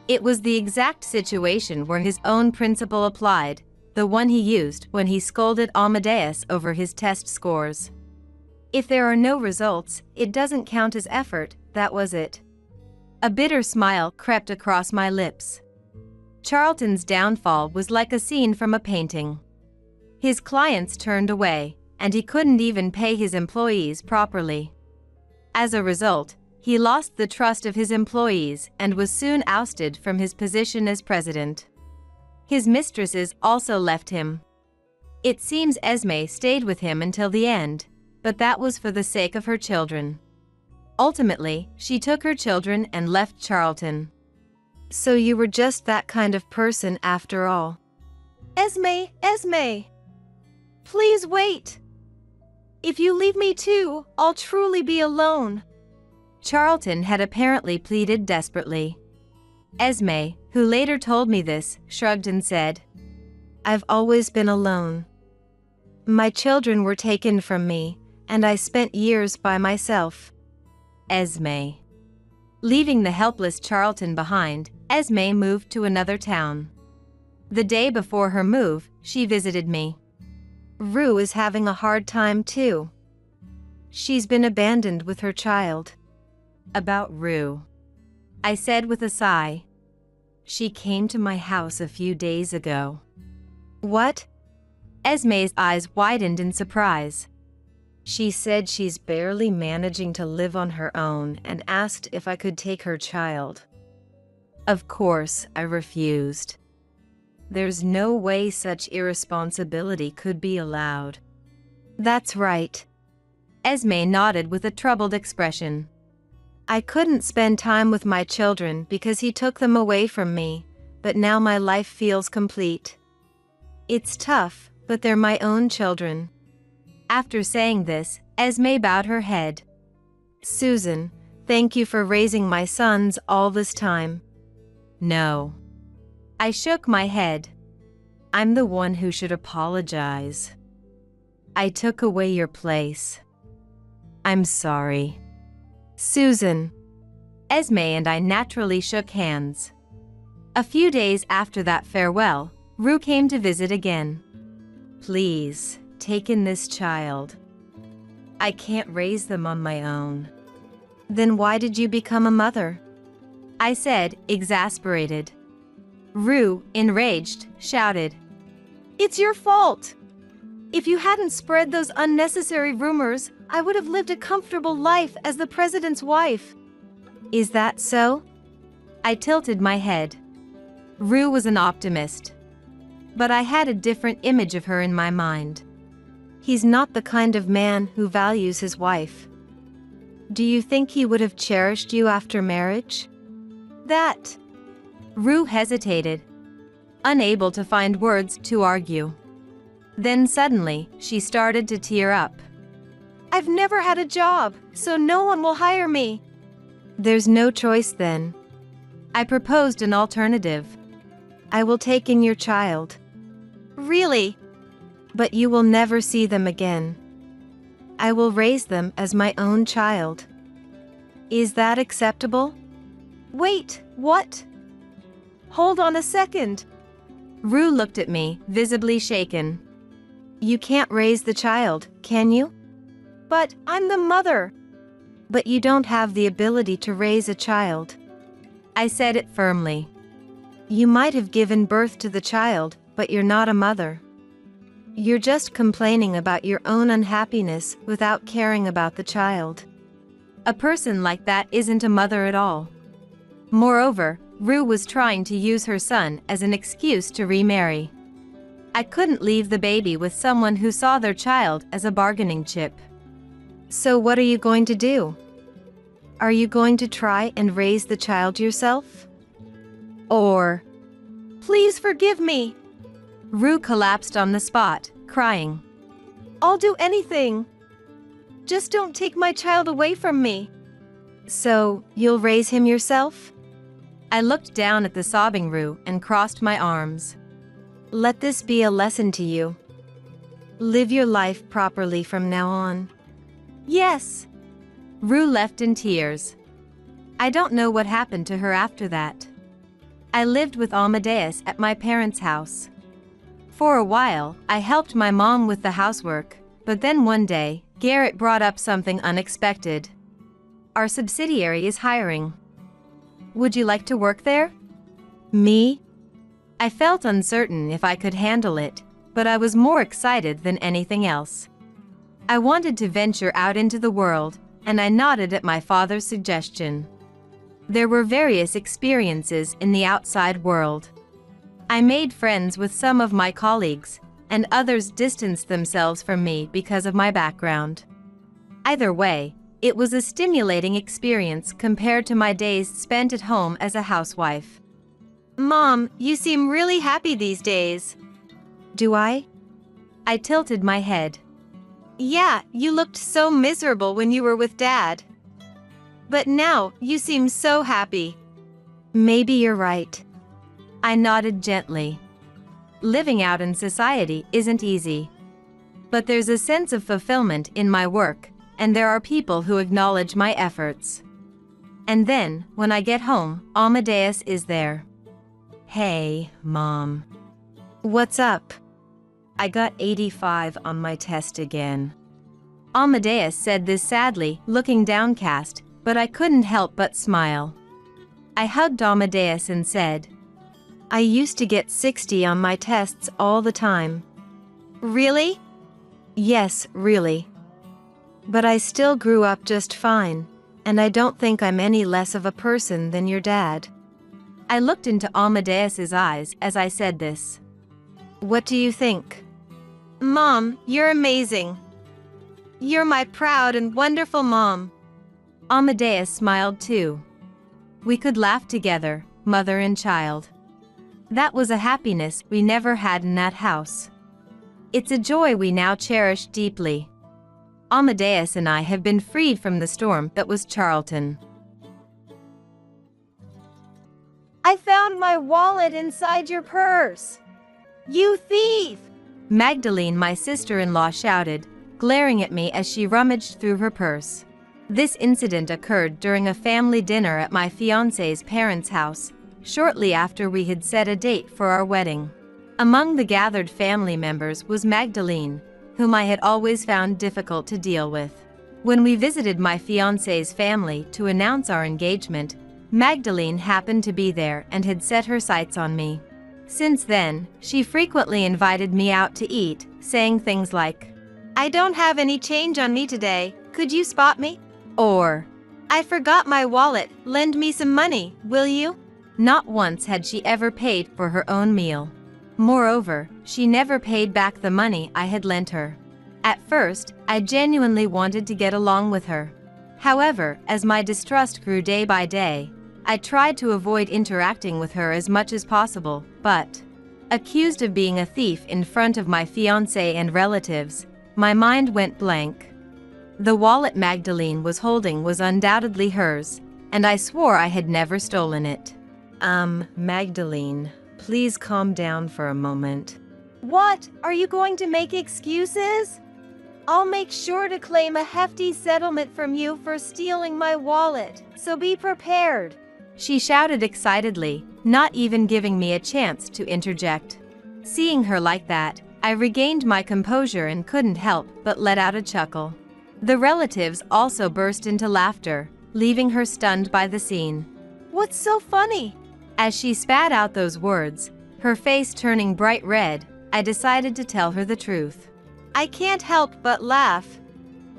It was the exact situation where his own principle applied, the one he used when he scolded Amadeus over his test scores. If there are no results, it doesn't count as effort, that was it. A bitter smile crept across my lips. Charlton's downfall was like a scene from a painting. His clients turned away, and he couldn't even pay his employees properly. As a result, he lost the trust of his employees and was soon ousted from his position as president. His mistresses also left him. It seems Esme stayed with him until the end, but that was for the sake of her children. Ultimately, she took her children and left Charlton. So you were just that kind of person after all. Esme! Please wait! If you leave me too, I'll truly be alone. Charlton had apparently pleaded desperately. Esme, who later told me this, shrugged and said, "I've always been alone. My children were taken from me, and I spent years by myself." Esme. Leaving the helpless Charlton behind, Esme moved to another town. The day before her move, she visited me. "Rue is having a hard time too. She's been abandoned with her child." "About Rue," I said with a sigh. "She came to my house a few days ago." "What?" Esme's eyes widened in surprise. "She said she's barely managing to live on her own and asked if I could take her child. Of course, I refused. There's no way such irresponsibility could be allowed." "That's right." Esme nodded with a troubled expression. "I couldn't spend time with my children because he took them away from me, but now my life feels complete. It's tough, but they're my own children." After saying this, Esme bowed her head. "Susan, thank you for raising my sons all this time." "No." I shook my head. "I'm the one who should apologize. I took away your place. I'm sorry." "Susan." Esme and I naturally shook hands. A few days after that farewell, Rue came to visit again. "Please, take in this child. I can't raise them on my own." "Then why did you become a mother?" I said, exasperated. Rue, enraged, shouted, It's your fault! If you hadn't spread those unnecessary rumors, I would have lived a comfortable life as the president's wife." "Is that so?" I tilted my head. Rue was an optimist. But I had a different image of her in my mind. He's not the kind of man who values his wife. "Do you think he would have cherished you after marriage?" That. Rue hesitated, unable to find words to argue. Then suddenly, she started to tear up. "I've never had a job, so no one will hire me." "There's no choice then." I proposed an alternative. "I will take in your child." "Really?" "But you will never see them again. I will raise them as my own child. Is that acceptable?" "Wait, what? Hold on a second." Rue looked at me, visibly shaken. "You can't raise the child, can you?" "But I'm the mother." "But you don't have the ability to raise a child." I said it firmly. "You might have given birth to the child, but you're not a mother. You're just complaining about your own unhappiness without caring about the child. A person like that isn't a mother at all." Moreover, Rue was trying to use her son as an excuse to remarry. I couldn't leave the baby with someone who saw their child as a bargaining chip. "So what are you going to do? Are you going to try and raise the child yourself? Or—" "Please forgive me." Rue collapsed on the spot, crying. "I'll do anything. Just don't take my child away from me." "So, you'll raise him yourself?" I looked down at the sobbing Rue and crossed my arms. "Let this be a lesson to you. Live your life properly from now on." "Yes." Rue left in tears. I don't know what happened to her after that. I lived with Amadeus at my parents' house. For a while, I helped my mom with the housework, but then one day, Garrett brought up something unexpected. "Our subsidiary is hiring. Would you like to work there?" Me? I felt uncertain if I could handle it, but I was more excited than anything else. I wanted to venture out into the world, and I nodded at my father's suggestion. There were various experiences in the outside world. I made friends with some of my colleagues, and others distanced themselves from me because of my background. Either way, it was a stimulating experience compared to my days spent at home as a housewife. Mom, you seem really happy these days. Do I? I tilted my head. Yeah, you looked so miserable when you were with Dad. But now, you seem so happy. Maybe you're right. I nodded gently. Living out in society isn't easy. But there's a sense of fulfillment in my work, and there are people who acknowledge my efforts. And then, when I get home, Amadeus is there. Hey, Mom. What's up? I got 85 on my test again. Amadeus said this sadly, looking downcast, but I couldn't help but smile. I hugged Amadeus and said, I used to get 60 on my tests all the time. Really? Yes, really. But I still grew up just fine, and I don't think I'm any less of a person than your dad. I looked into Amadeus's eyes as I said this. What do you think? Mom, you're amazing. You're my proud and wonderful mom. Amadeus smiled too. We could laugh together, mother and child. That was a happiness we never had in that house. It's a joy we now cherish deeply. Amadeus and I have been freed from the storm that was Charlton. I found my wallet inside your purse. You thief! Magdalene, my sister-in-law, shouted, glaring at me as she rummaged through her purse. This incident occurred during a family dinner at my fiancé's parents' house, shortly after we had set a date for our wedding. Among the gathered family members was Magdalene, whom I had always found difficult to deal with. When we visited my fiancé's family to announce our engagement, Magdalene happened to be there and had set her sights on me. Since then, she frequently invited me out to eat, saying things like, I don't have any change on me today, could you spot me? Or, I forgot my wallet, lend me some money, will you? Not once had she ever paid for her own meal. Moreover, she never paid back the money I had lent her. At first, I genuinely wanted to get along with her. However, as my distrust grew day by day, I tried to avoid interacting with her as much as possible, but, accused of being a thief in front of my fiancé and relatives, my mind went blank. The wallet Magdalene was holding was undoubtedly hers, and I swore I had never stolen it. Magdalene, please calm down for a moment. What? Are you going to make excuses? I'll make sure to claim a hefty settlement from you for stealing my wallet, so be prepared. She shouted excitedly, not even giving me a chance to interject. Seeing her like that, I regained my composure and couldn't help but let out a chuckle. The relatives also burst into laughter, leaving her stunned by the scene. What's so funny? As she spat out those words, her face turning bright red, I decided to tell her the truth. I can't help but laugh.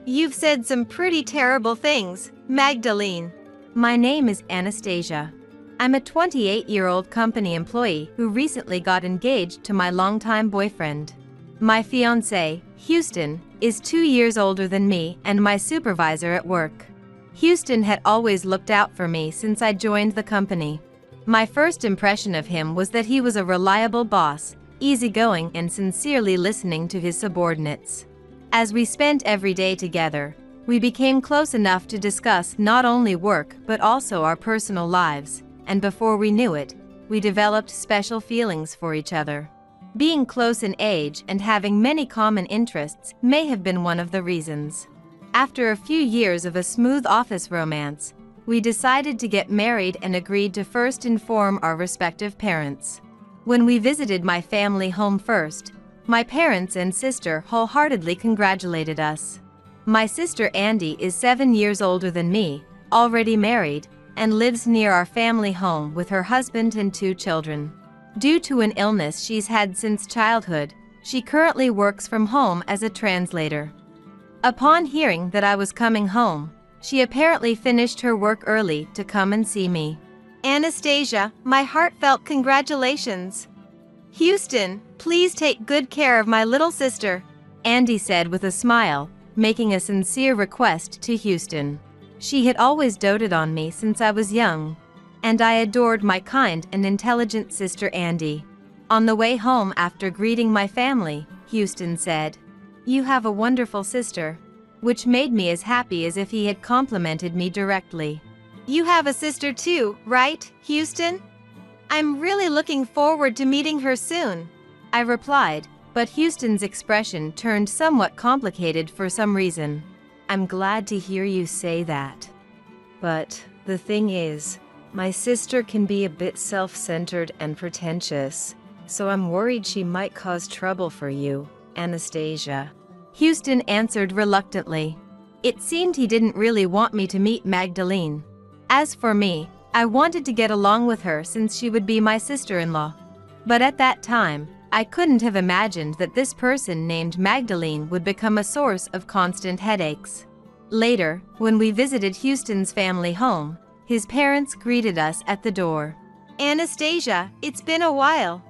You've said some pretty terrible things, Magdalene. My name is Anastasia. I'm a 28-year-old company employee who recently got engaged to my longtime boyfriend. My fiancé, Houston, is 2 years older than me and my supervisor at work. Houston had always looked out for me since I joined the company. My first impression of him was that he was a reliable boss, easygoing and sincerely listening to his subordinates. As we spent every day together, we became close enough to discuss not only work but also our personal lives, and before we knew it, we developed special feelings for each other. Being close in age and having many common interests may have been one of the reasons. After a few years of a smooth office romance, we decided to get married and agreed to first inform our respective parents. When we visited my family home first, my parents and sister wholeheartedly congratulated us. My sister Andy is 7 years older than me, already married, and lives near our family home with her husband and 2 children. Due to an illness she's had since childhood, she currently works from home as a translator. Upon hearing that I was coming home, she apparently finished her work early to come and see me. Anastasia, my heartfelt congratulations. Houston, please take good care of my little sister, Andy said with a smile, making a sincere request to Houston. She had always doted on me since I was young, and I adored my kind and intelligent sister Andy. On the way home after greeting my family, Houston said, "You have a wonderful sister," which made me as happy as if he had complimented me directly. You have a sister too, right, Houston? I'm really looking forward to meeting her soon, I replied, but Houston's expression turned somewhat complicated for some reason. I'm glad to hear you say that. But the thing is, my sister can be a bit self-centered and pretentious, so I'm worried she might cause trouble for you, Anastasia. Houston answered reluctantly. It seemed he didn't really want me to meet Magdalene. As for me, I wanted to get along with her since she would be my sister-in-law. But at that time, I couldn't have imagined that this person named Magdalene would become a source of constant headaches. Later, when we visited Houston's family home, his parents greeted us at the door. Anastasia, it's been a while.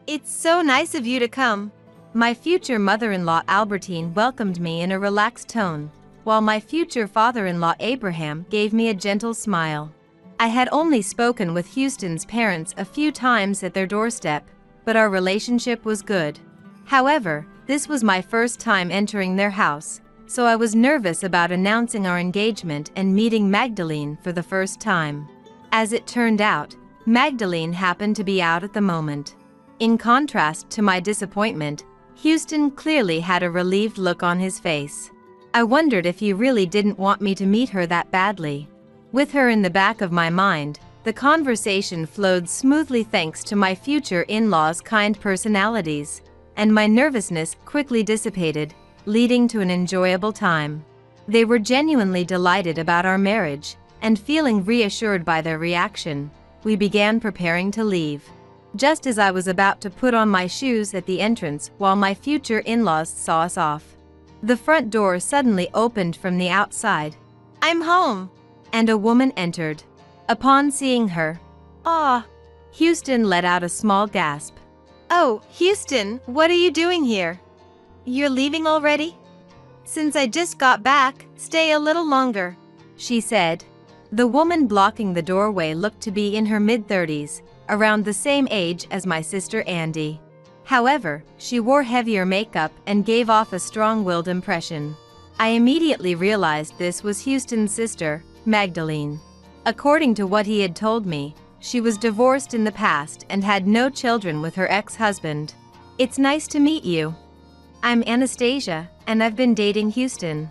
It's so nice of you to come. My future mother-in-law Albertine welcomed me in a relaxed tone, while my future father-in-law Abraham gave me a gentle smile. I had only spoken with Houston's parents a few times at their doorstep, but our relationship was good. However, this was my first time entering their house, so I was nervous about announcing our engagement and meeting Magdalene for the first time. As it turned out, Magdalene happened to be out at the moment. In contrast to my disappointment, Houston clearly had a relieved look on his face. I wondered if he really didn't want me to meet her that badly. With her in the back of my mind, the conversation flowed smoothly thanks to my future in-laws' kind personalities, and my nervousness quickly dissipated, leading to an enjoyable time. They were genuinely delighted about our marriage, and feeling reassured by their reaction, we began preparing to leave. Just as I was about to put on my shoes at the entrance while my future in-laws saw us off, the front door suddenly opened from the outside. I'm home, and a woman entered. Upon seeing her, Houston let out a small gasp. Oh, Houston, what are you doing here? You're leaving already? Since I just got back, stay a little longer, she said. The woman blocking the doorway looked to be in her mid-30s, around the same age as my sister Andy. However, she wore heavier makeup and gave off a strong-willed impression. I immediately realized this was Houston's sister, Magdalene. According to what he had told me, she was divorced in the past and had no children with her ex-husband. It's nice to meet you. I'm Anastasia, and I've been dating Houston.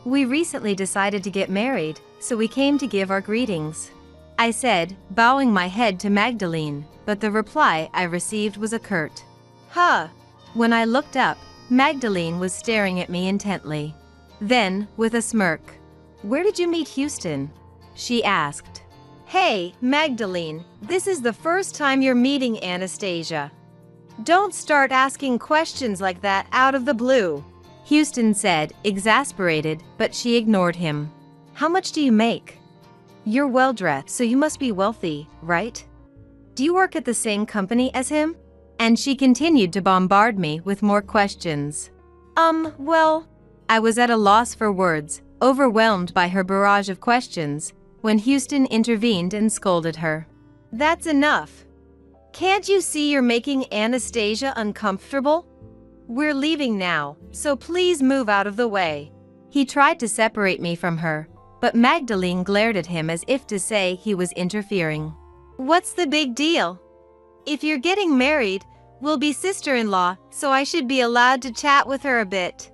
We recently decided to get married, so we came to give our greetings, I said, bowing my head to Magdalene, but the reply I received was a curt, "Huh." When I looked up, Magdalene was staring at me intently. Then, with a smirk, "Where did you meet Houston?" she asked. Hey, Magdalene, this is the first time you're meeting Anastasia. Don't start asking questions like that out of the blue, Houston said, exasperated, but she ignored him. How much do you make? You're well-dressed, so you must be wealthy, right? Do you work at the same company as him? And she continued to bombard me with more questions. Well, I was at a loss for words, overwhelmed by her barrage of questions, when Houston intervened and scolded her. That's enough. Can't you see you're making Anastasia uncomfortable? We're leaving now, so please move out of the way. He tried to separate me from her, but Magdalene glared at him as if to say he was interfering. What's the big deal? If you're getting married, we'll be sister-in-law, so I should be allowed to chat with her a bit.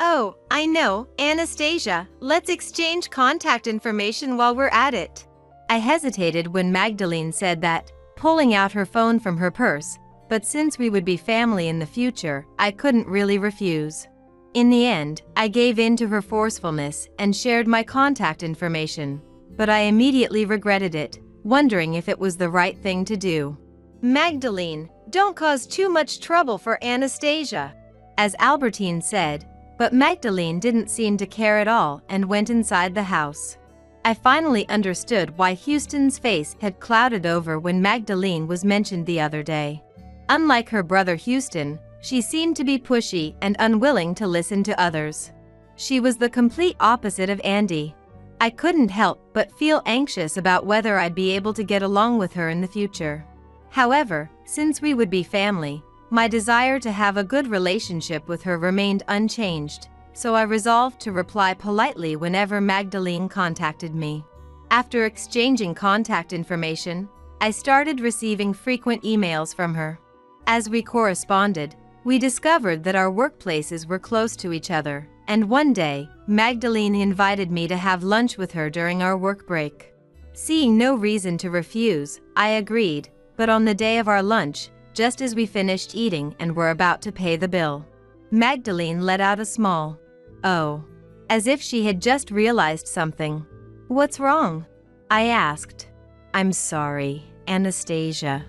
Oh, I know, Anastasia, let's exchange contact information while we're at it. I hesitated when Magdalene said that, pulling out her phone from her purse, but since we would be family in the future, I couldn't really refuse. In the end, I gave in to her forcefulness and shared my contact information, but I immediately regretted it, wondering if it was the right thing to do. Magdalene, don't cause too much trouble for Anastasia. As Albertine said, But Magdalene didn't seem to care at all and went inside the house. I finally understood why Houston's face had clouded over when Magdalene was mentioned the other day. Unlike her brother Houston, she seemed to be pushy and unwilling to listen to others. She was the complete opposite of Andy. I couldn't help but feel anxious about whether I'd be able to get along with her in the future. However, since we would be family, my desire to have a good relationship with her remained unchanged, so I resolved to reply politely whenever Magdalene contacted me. After exchanging contact information, I started receiving frequent emails from her. As we corresponded, we discovered that our workplaces were close to each other, and one day, Magdalene invited me to have lunch with her during our work break. Seeing no reason to refuse, I agreed, but on the day of our lunch, just as we finished eating and were about to pay the bill, Magdalene let out a small "oh," as if she had just realized something. "What's wrong?" I asked. "I'm sorry, Anastasia.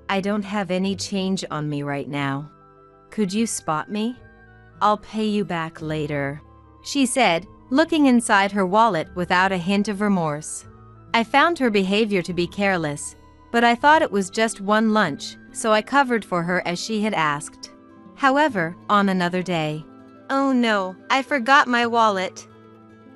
I don't have any change on me right now. Could you spot me? I'll pay you back later," she said, looking inside her wallet without a hint of remorse. I found her behavior to be careless, but I thought it was just one lunch, so I covered for her as she had asked. However, on another day, Oh no, I forgot my wallet.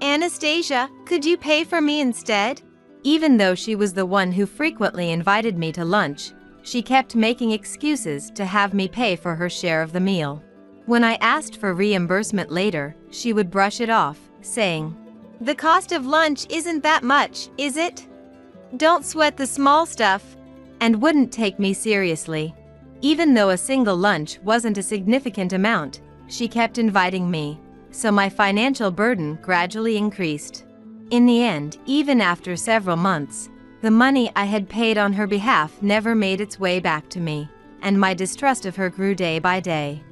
Anastasia, could you pay for me instead? even though she was the one who frequently invited me to lunch, she kept making excuses to have me pay for her share of the meal. When I asked for reimbursement later, she would brush it off, saying, The cost of lunch isn't that much, is it? Don't sweat the small stuff. and wouldn't take me seriously. Even though a single lunch wasn't a significant amount, she kept inviting me, so my financial burden gradually increased. In the end, even after several months, the money I had paid on her behalf never made its way back to me, and my distrust of her grew day by day.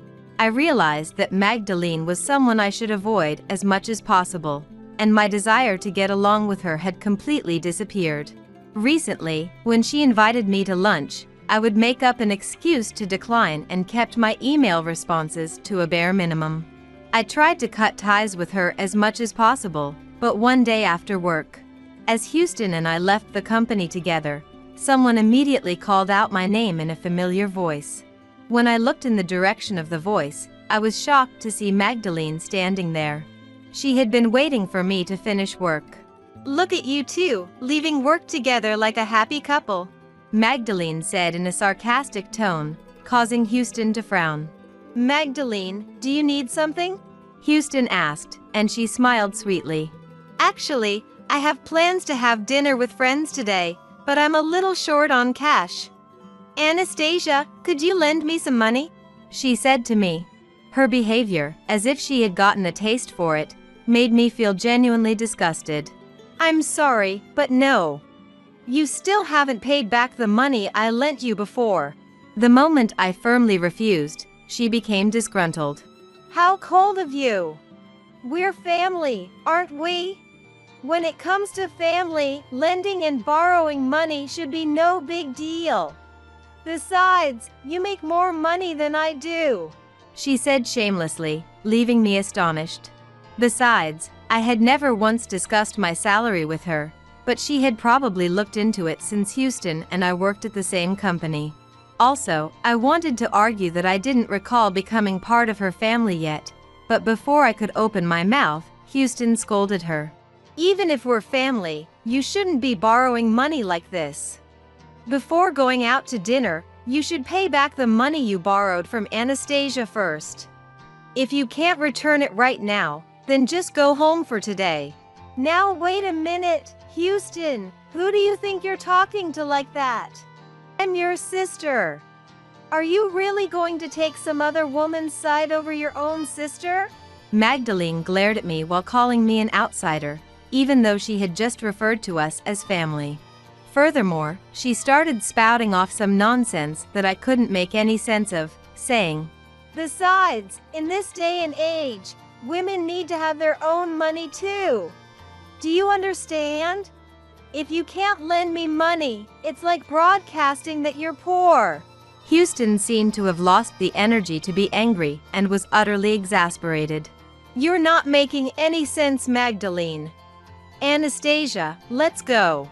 I realized that Magdalene was someone I should avoid as much as possible, and my desire to get along with her had completely disappeared. Recently, when she invited me to lunch, I would make up an excuse to decline and kept my email responses to a bare minimum. I tried to cut ties with her as much as possible, but one day after work, as Houston and I left the company together, someone immediately called out my name in a familiar voice. When I looked in the direction of the voice, I was shocked to see Magdalene standing there. She had been waiting for me to finish work. Look at you two, leaving work together like a happy couple. Magdalene said in a sarcastic tone, causing Houston to frown. Magdalene, do you need something? Houston asked, and she smiled sweetly. Actually, I have plans to have dinner with friends today, but I'm a little short on cash. Anastasia, could you lend me some money? She said to me. Her behavior, as if she had gotten a taste for it, made me feel genuinely disgusted. I'm sorry, but no. You still haven't paid back the money I lent you before. The moment I firmly refused, she became disgruntled. How cold of you! We're family, aren't we? When it comes to family, lending and borrowing money should be no big deal. Besides, you make more money than I do, she said shamelessly, leaving me astonished. Besides, I had never once discussed my salary with her, but she had probably looked into it since Houston and I worked at the same company. Also, I wanted to argue that I didn't recall becoming part of her family yet, but before I could open my mouth, Houston scolded her. Even if we're family, you shouldn't be borrowing money like this. Before going out to dinner, you should pay back the money you borrowed from Anastasia first. If you can't return it right now, then just go home for today. Now wait a minute, Houston, who do you think you're talking to like that? I'm your sister. Are you really going to take some other woman's side over your own sister? Magdalene glared at me while calling me an outsider, even though she had just referred to us as family. Furthermore, she started spouting off some nonsense that I couldn't make any sense of, saying, Besides, in this day and age, women need to have their own money too. Do you understand? If you can't lend me money, it's like broadcasting that you're poor. Houston seemed to have lost the energy to be angry and was utterly exasperated. You're not making any sense, Magdalene. Anastasia, let's go.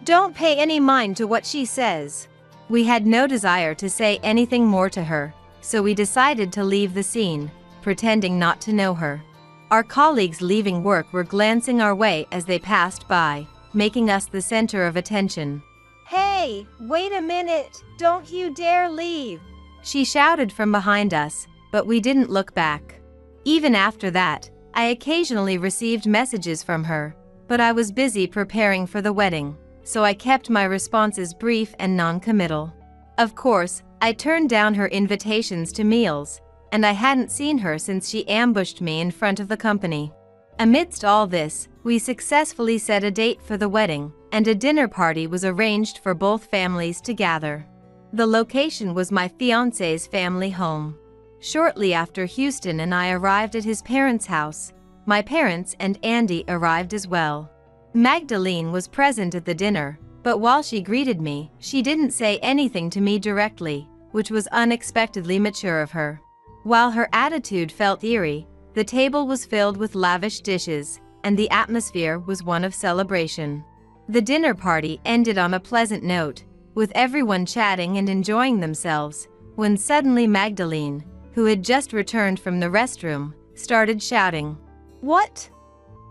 Don't pay any mind to what she says. We had no desire to say anything more to her, so we decided to leave the scene, pretending not to know her. Our colleagues leaving work were glancing our way as they passed by, making us the center of attention. Hey, wait a minute, don't you dare leave. She shouted from behind us, but we didn't look back. Even after that, I occasionally received messages from her, but I was busy preparing for the wedding, so I kept my responses brief and non-committal. Of course, I turned down her invitations to meals, and I hadn't seen her since she ambushed me in front of the company. Amidst all this, we successfully set a date for the wedding, and a dinner party was arranged for both families to gather. The location was my fiancé's family home. Shortly after Houston and I arrived at his parents' house, my parents and Andy arrived as well. Magdalene was present at the dinner, but while she greeted me, she didn't say anything to me directly, which was unexpectedly mature of her. While her attitude felt eerie, the table was filled with lavish dishes, and the atmosphere was one of celebration. The dinner party ended on a pleasant note, with everyone chatting and enjoying themselves, when suddenly Magdalene, who had just returned from the restroom, started shouting. What?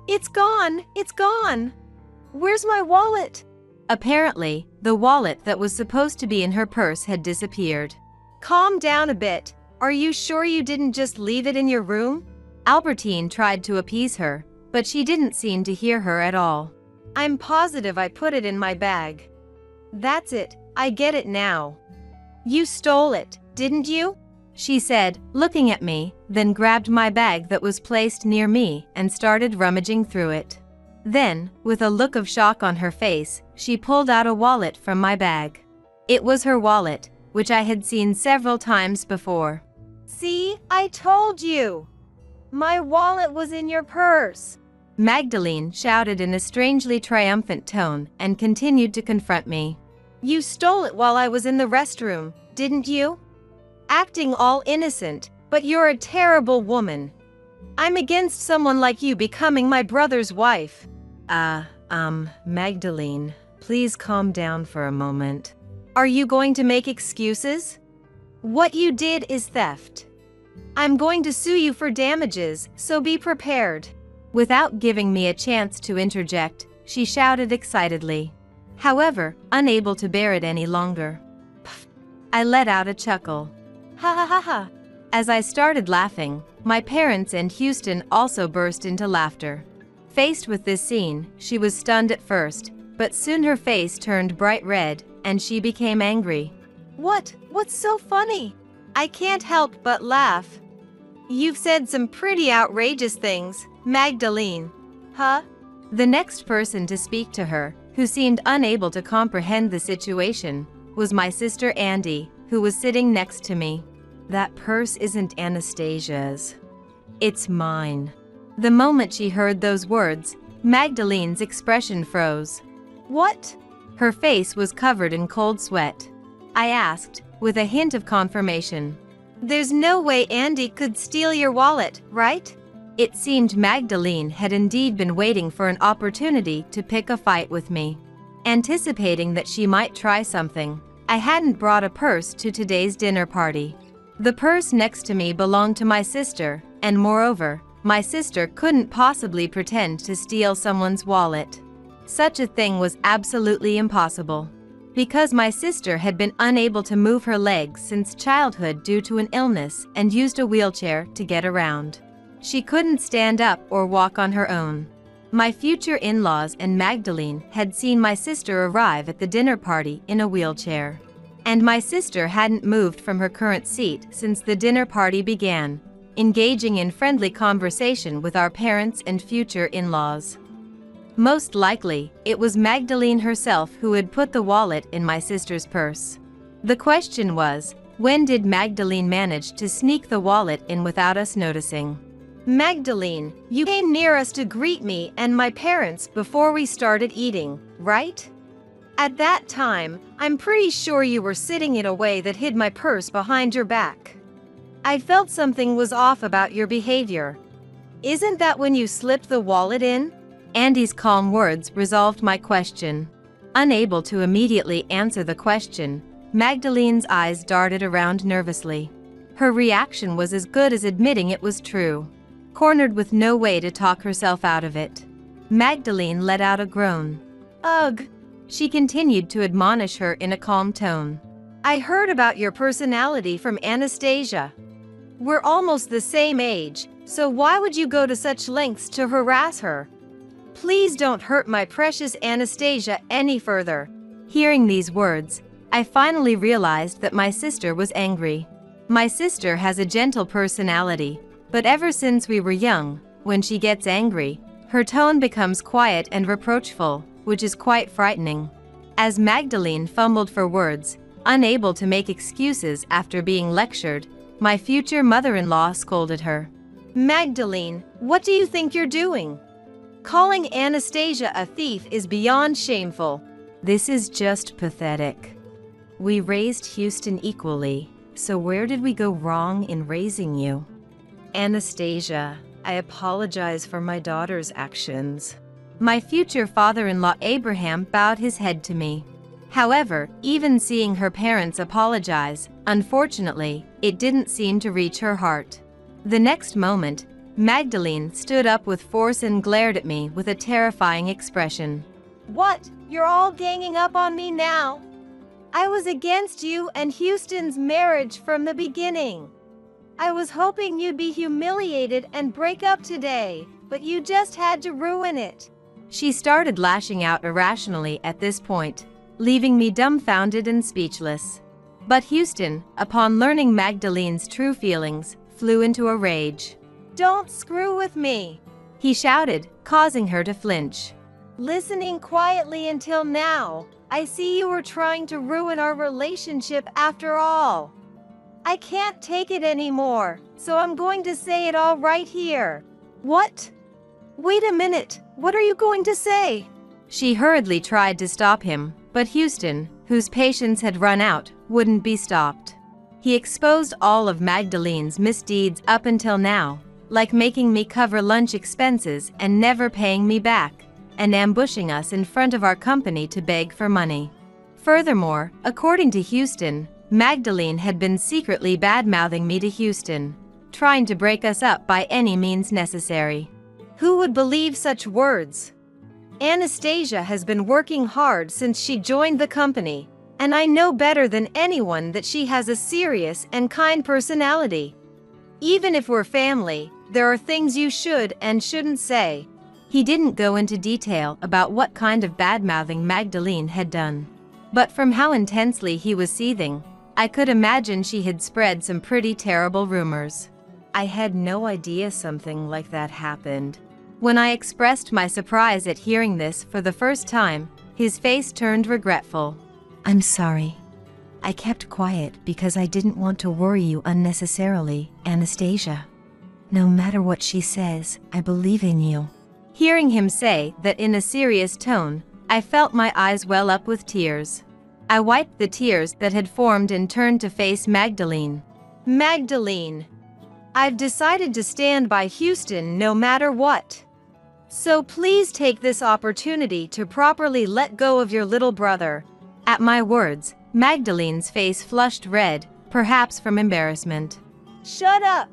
It's gone! It's gone! Where's my wallet? Apparently, the wallet that was supposed to be in her purse had disappeared. Calm down a bit. Are you sure you didn't just leave it in your room? Albertine tried to appease her, but she didn't seem to hear her at all. I'm positive I put it in my bag. That's it, I get it now. You stole it, didn't you? She said, looking at me, then grabbed my bag that was placed near me and started rummaging through it. Then, with a look of shock on her face, she pulled out a wallet from my bag. It was her wallet, which I had seen several times before. See, I told you! My wallet was in your purse! Magdalene shouted in a strangely triumphant tone and continued to confront me. You stole it while I was in the restroom, didn't you? Acting all innocent, but you're a terrible woman. I'm against someone like you becoming my brother's wife. Magdalene, please calm down for a moment. Are you going to make excuses? What you did is theft. I'm going to sue you for damages, so be prepared. Without giving me a chance to interject, she shouted excitedly. However, unable to bear it any longer, I let out a chuckle. Ha ha ha ha. As I started laughing, my parents and Houston also burst into laughter. Faced with this scene, she was stunned at first, but soon her face turned bright red, and she became angry. What's so funny? I can't help but laugh. You've said some pretty outrageous things, Magdalene. Huh? The next person to speak to her, who seemed unable to comprehend the situation, was my sister Andy, who was sitting next to me. That purse isn't Anastasia's. It's mine. The moment she heard those words, Magdalene's expression froze. What? Her face was covered in cold sweat. I asked, with a hint of confirmation. There's no way Andy could steal your wallet, right? It seemed Magdalene had indeed been waiting for an opportunity to pick a fight with me. Anticipating that she might try something, I hadn't brought a purse to today's dinner party. The purse next to me belonged to my sister, and moreover, my sister couldn't possibly pretend to steal someone's wallet. Such a thing was absolutely impossible. Because my sister had been unable to move her legs since childhood due to an illness and used a wheelchair to get around. She couldn't stand up or walk on her own. My future in-laws and Magdalene had seen my sister arrive at the dinner party in a wheelchair. And my sister hadn't moved from her current seat since the dinner party began, engaging in friendly conversation with our parents and future in-laws. Most likely, it was Magdalene herself who had put the wallet in my sister's purse. The question was, when did Magdalene manage to sneak the wallet in without us noticing? Magdalene, you came near us to greet me and my parents before we started eating, right? At that time, I'm pretty sure you were sitting in a way that hid my purse behind your back. I felt something was off about your behavior. Isn't that when you slipped the wallet in? Andy's calm words resolved my question. Unable to immediately answer the question, Magdalene's eyes darted around nervously. Her reaction was as good as admitting it was true. Cornered with no way to talk herself out of it, Magdalene let out a groan. Ugh! She continued to admonish her in a calm tone. I heard about your personality from Anastasia. We're almost the same age, so why would you go to such lengths to harass her? Please don't hurt my precious Anastasia any further. Hearing these words, I finally realized that my sister was angry. My sister has a gentle personality, but ever since we were young, when she gets angry, her tone becomes quiet and reproachful, which is quite frightening. As Magdalene fumbled for words, unable to make excuses after being lectured, my future mother-in-law scolded her. Magdalene, what do you think you're doing? Calling Anastasia a thief is beyond shameful. This is just pathetic. We raised Houston equally, so where did we go wrong in raising you? Anastasia, I apologize for my daughter's actions. My future father-in-law Abraham bowed his head to me. However, even seeing her parents apologize, unfortunately, it didn't seem to reach her heart. The next moment, Magdalene stood up with force and glared at me with a terrifying expression. What? You're all ganging up on me now? I was against you and Houston's marriage from the beginning. I was hoping you'd be humiliated and break up today, but you just had to ruin it. She started lashing out irrationally at this point, leaving me dumbfounded and speechless. But Houston, upon learning Magdalene's true feelings, flew into a rage. Don't screw with me, he shouted, causing her to flinch. Listening quietly until now, I see you were trying to ruin our relationship after all. I can't take it anymore, so I'm going to say it all right here. What? Wait a minute, what are you going to say? She hurriedly tried to stop him, but Houston, whose patience had run out, wouldn't be stopped. He exposed all of Magdalene's misdeeds up until now, like making me cover lunch expenses and never paying me back, and ambushing us in front of our company to beg for money. Furthermore, according to Houston, Magdalene had been secretly bad-mouthing me to Houston, trying to break us up by any means necessary. Who would believe such words? Anastasia has been working hard since she joined the company, and I know better than anyone that she has a serious and kind personality. Even if we're family, there are things you should and shouldn't say. He didn't go into detail about what kind of bad-mouthing Magdalene had done. But from how intensely he was seething, I could imagine she had spread some pretty terrible rumors. I had no idea something like that happened. When I expressed my surprise at hearing this for the first time, his face turned regretful. I'm sorry. I kept quiet because I didn't want to worry you unnecessarily, Anastasia. No matter what she says, I believe in you. Hearing him say that in a serious tone, I felt my eyes well up with tears. I wiped the tears that had formed and turned to face Magdalene. Magdalene, I've decided to stand by Houston no matter what. So please take this opportunity to properly let go of your little brother. At my words, Magdalene's face flushed red, perhaps from embarrassment. Shut up!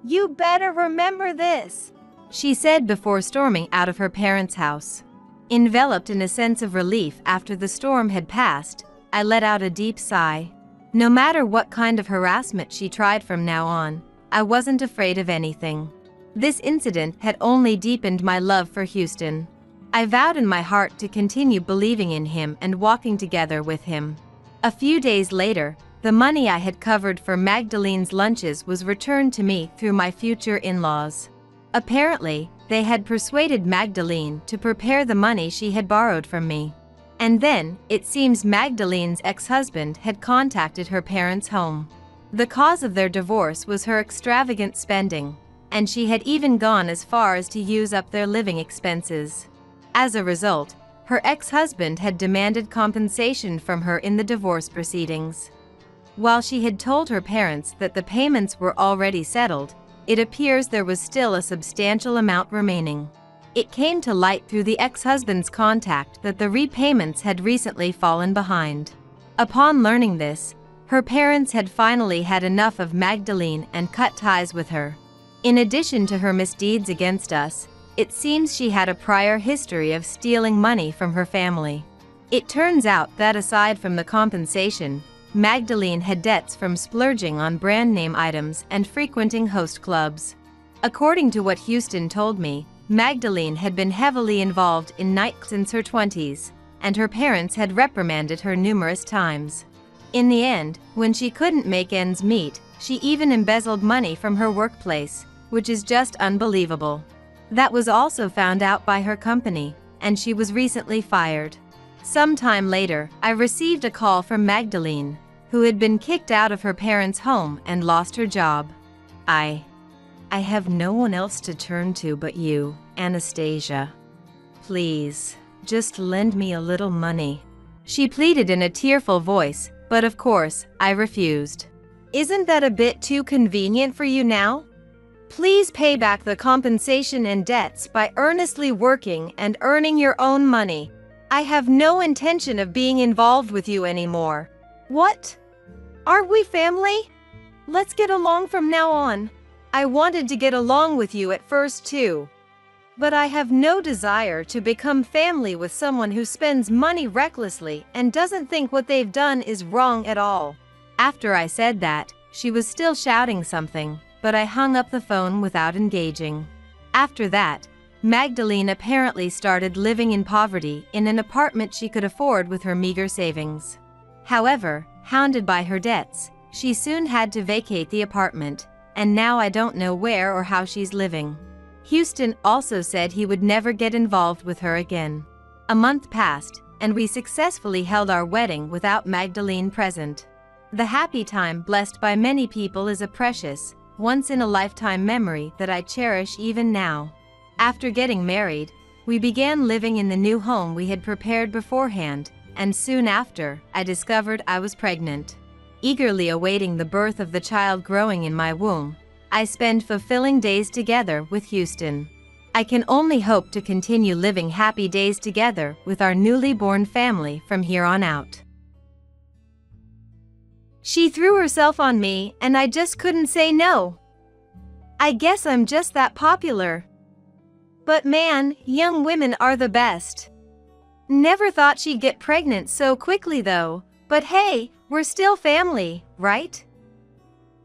You better remember this, she said before storming out of her parents' house. Enveloped in a sense of relief after the storm had passed, I let out a deep sigh. No matter what kind of harassment she tried from now on, I wasn't afraid of anything. This incident had only deepened my love for Houston. I vowed in my heart to continue believing in him and walking together with him. A few days later, the money I had covered for Magdalene's lunches was returned to me through my future in-laws. Apparently, they had persuaded Magdalene to prepare the money she had borrowed from me. And then, it seems Magdalene's ex-husband had contacted her parents' home. The cause of their divorce was her extravagant spending, and she had even gone as far as to use up their living expenses. As a result, her ex-husband had demanded compensation from her in the divorce proceedings. While she had told her parents that the payments were already settled, it appears there was still a substantial amount remaining. It came to light through the ex-husband's contact that the repayments had recently fallen behind. Upon learning this, her parents had finally had enough of Magdalene and cut ties with her. In addition to her misdeeds against us, it seems she had a prior history of stealing money from her family. It turns out that aside from the compensation, Magdalene had debts from splurging on brand name items and frequenting host clubs. According to what Houston told me, Magdalene had been heavily involved in nightclubs since her 20s, and her parents had reprimanded her numerous times. In the end, when she couldn't make ends meet, she even embezzled money from her workplace, which is just unbelievable. That was also found out by her company, and she was recently fired. Sometime later, I received a call from Magdalene, who had been kicked out of her parents' home and lost her job. I have no one else to turn to but you, Anastasia. Please, just lend me a little money. She pleaded in a tearful voice, but of course, I refused. Isn't that a bit too convenient for you now? Please pay back the compensation and debts by earnestly working and earning your own money. I have no intention of being involved with you anymore. What? Aren't we family? Let's get along from now on. I wanted to get along with you at first too. But I have no desire to become family with someone who spends money recklessly and doesn't think what they've done is wrong at all. After I said that, she was still shouting something, but I hung up the phone without engaging. After that, Magdalene apparently started living in poverty in an apartment she could afford with her meager savings. However, hounded by her debts, she soon had to vacate the apartment, and now I don't know where or how she's living. Houston also said he would never get involved with her again. A month passed, and we successfully held our wedding without Magdalene present. The happy time blessed by many people is a precious, once-in-a-lifetime memory that I cherish even now. After getting married, we began living in the new home we had prepared beforehand, and soon after, I discovered I was pregnant. Eagerly awaiting the birth of the child growing in my womb, I spend fulfilling days together with Houston. I can only hope to continue living happy days together with our newly born family from here on out. She threw herself on me, and I just couldn't say no. I guess I'm just that popular. But man, young women are the best. Never thought she'd get pregnant so quickly though, but hey, we're still family, right?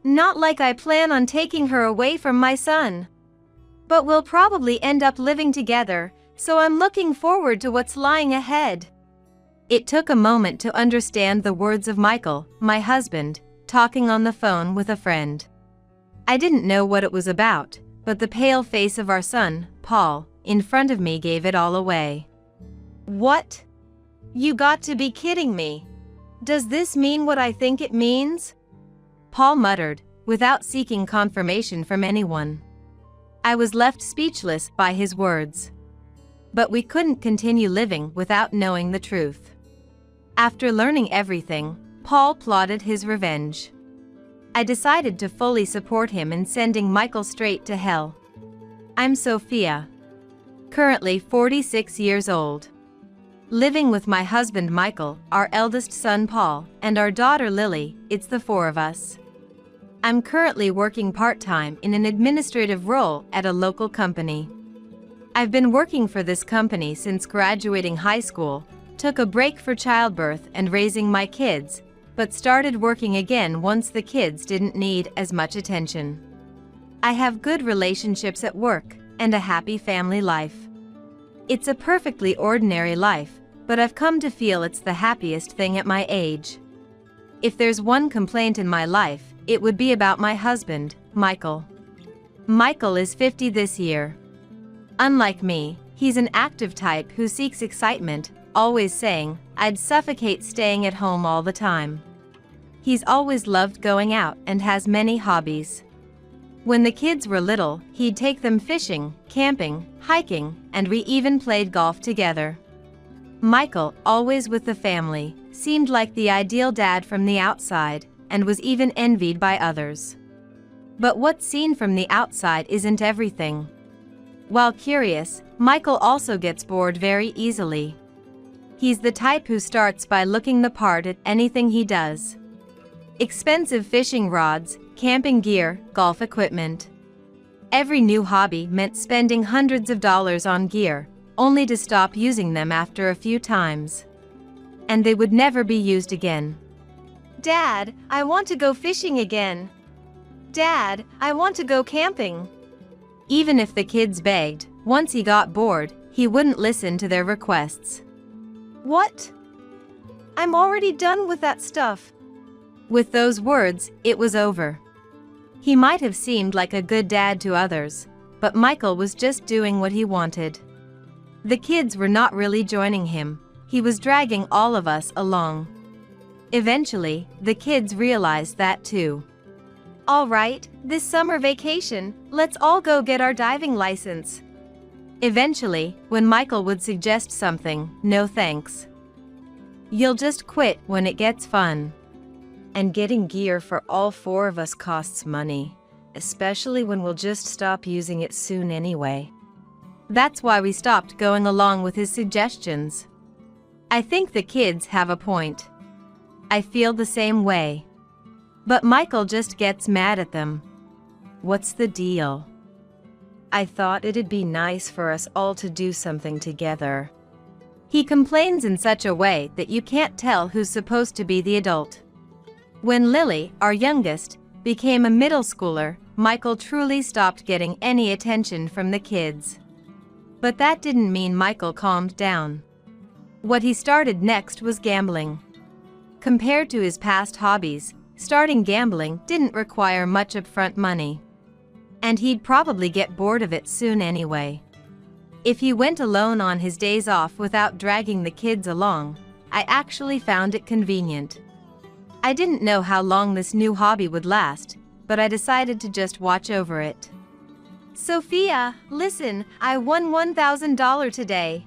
Not like I plan on taking her away from my son. But we'll probably end up living together, so I'm looking forward to what's lying ahead. It took a moment to understand the words of Michael, my husband, talking on the phone with a friend. I didn't know what it was about, but the pale face of our son, Paul, in front of me gave it all away. What? You got to be kidding me. Does this mean what I think it means? Paul muttered, without seeking confirmation from anyone. I was left speechless by his words. But we couldn't continue living without knowing the truth. After learning everything, Paul plotted his revenge. I decided to fully support him in sending Michael straight to hell. I'm Sophia, currently 46 years old. Living with my husband Michael, our eldest son Paul, and our daughter Lily, it's the four of us. I'm currently working part-time in an administrative role at a local company. I've been working for this company since graduating high school, took a break for childbirth and raising my kids, but started working again once the kids didn't need as much attention. I have good relationships at work and a happy family life. It's a perfectly ordinary life, but I've come to feel it's the happiest thing at my age. If there's one complaint in my life, it would be about my husband, Michael. Michael is 50 this year. Unlike me, he's an active type who seeks excitement, always saying, "I'd suffocate staying at home all the time." He's always loved going out and has many hobbies. When the kids were little, he'd take them fishing, camping, hiking, and we even played golf together. Michael, always with the family, seemed like the ideal dad from the outside, and was even envied by others. But what's seen from the outside isn't everything. While curious, Michael also gets bored very easily. He's the type who starts by looking the part at anything he does. Expensive fishing rods, camping gear, golf equipment. Every new hobby meant spending hundreds of dollars on gear, only to stop using them after a few times. And they would never be used again. Dad, I want to go fishing again. Dad, I want to go camping. Even if the kids begged, once he got bored, he wouldn't listen to their requests. What? I'm already done with that stuff. With those words, it was over. He might have seemed like a good dad to others, but Michael was just doing what he wanted. The kids were not really joining him. He was dragging all of us along. Eventually, the kids realized that too. All right, this summer vacation, let's all go get our diving license. Eventually, when Michael would suggest something, no thanks. You'll just quit when it gets fun. And getting gear for all four of us costs money, especially when we'll just stop using it soon anyway. That's why we stopped going along with his suggestions. I think the kids have a point. I feel the same way. But Michael just gets mad at them. What's the deal? I thought it'd be nice for us all to do something together. He complains in such a way that you can't tell who's supposed to be the adult. When Lily, our youngest, became a middle schooler, Michael truly stopped getting any attention from the kids. But that didn't mean Michael calmed down. What he started next was gambling. Compared to his past hobbies, starting gambling didn't require much upfront money. And he'd probably get bored of it soon anyway. If he went alone on his days off without dragging the kids along, I actually found it convenient. I didn't know how long this new hobby would last, but I decided to just watch over it. Sophia, listen, I won $1,000 today.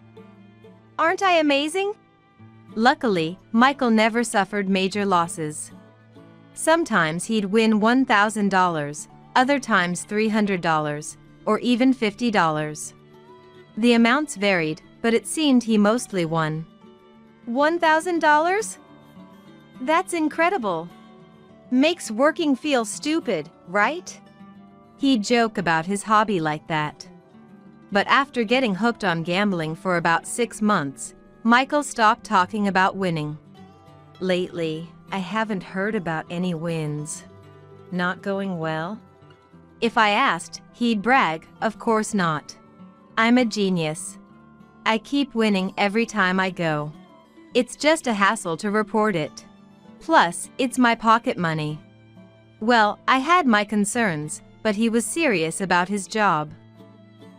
Aren't I amazing? Luckily, Michael never suffered major losses. Sometimes he'd win $1,000, other times $300, or even $50. The amounts varied, but it seemed he mostly won. $1,000? That's incredible. Makes working feel stupid, right? He'd joke about his hobby like that. But after getting hooked on gambling for about 6 months, Michael stopped talking about winning. Lately, I haven't heard about any wins. Not going well? If I asked, he'd brag, of course not. I'm a genius. I keep winning every time I go. It's just a hassle to report it. Plus, it's my pocket money. Well, I had my concerns, but he was serious about his job.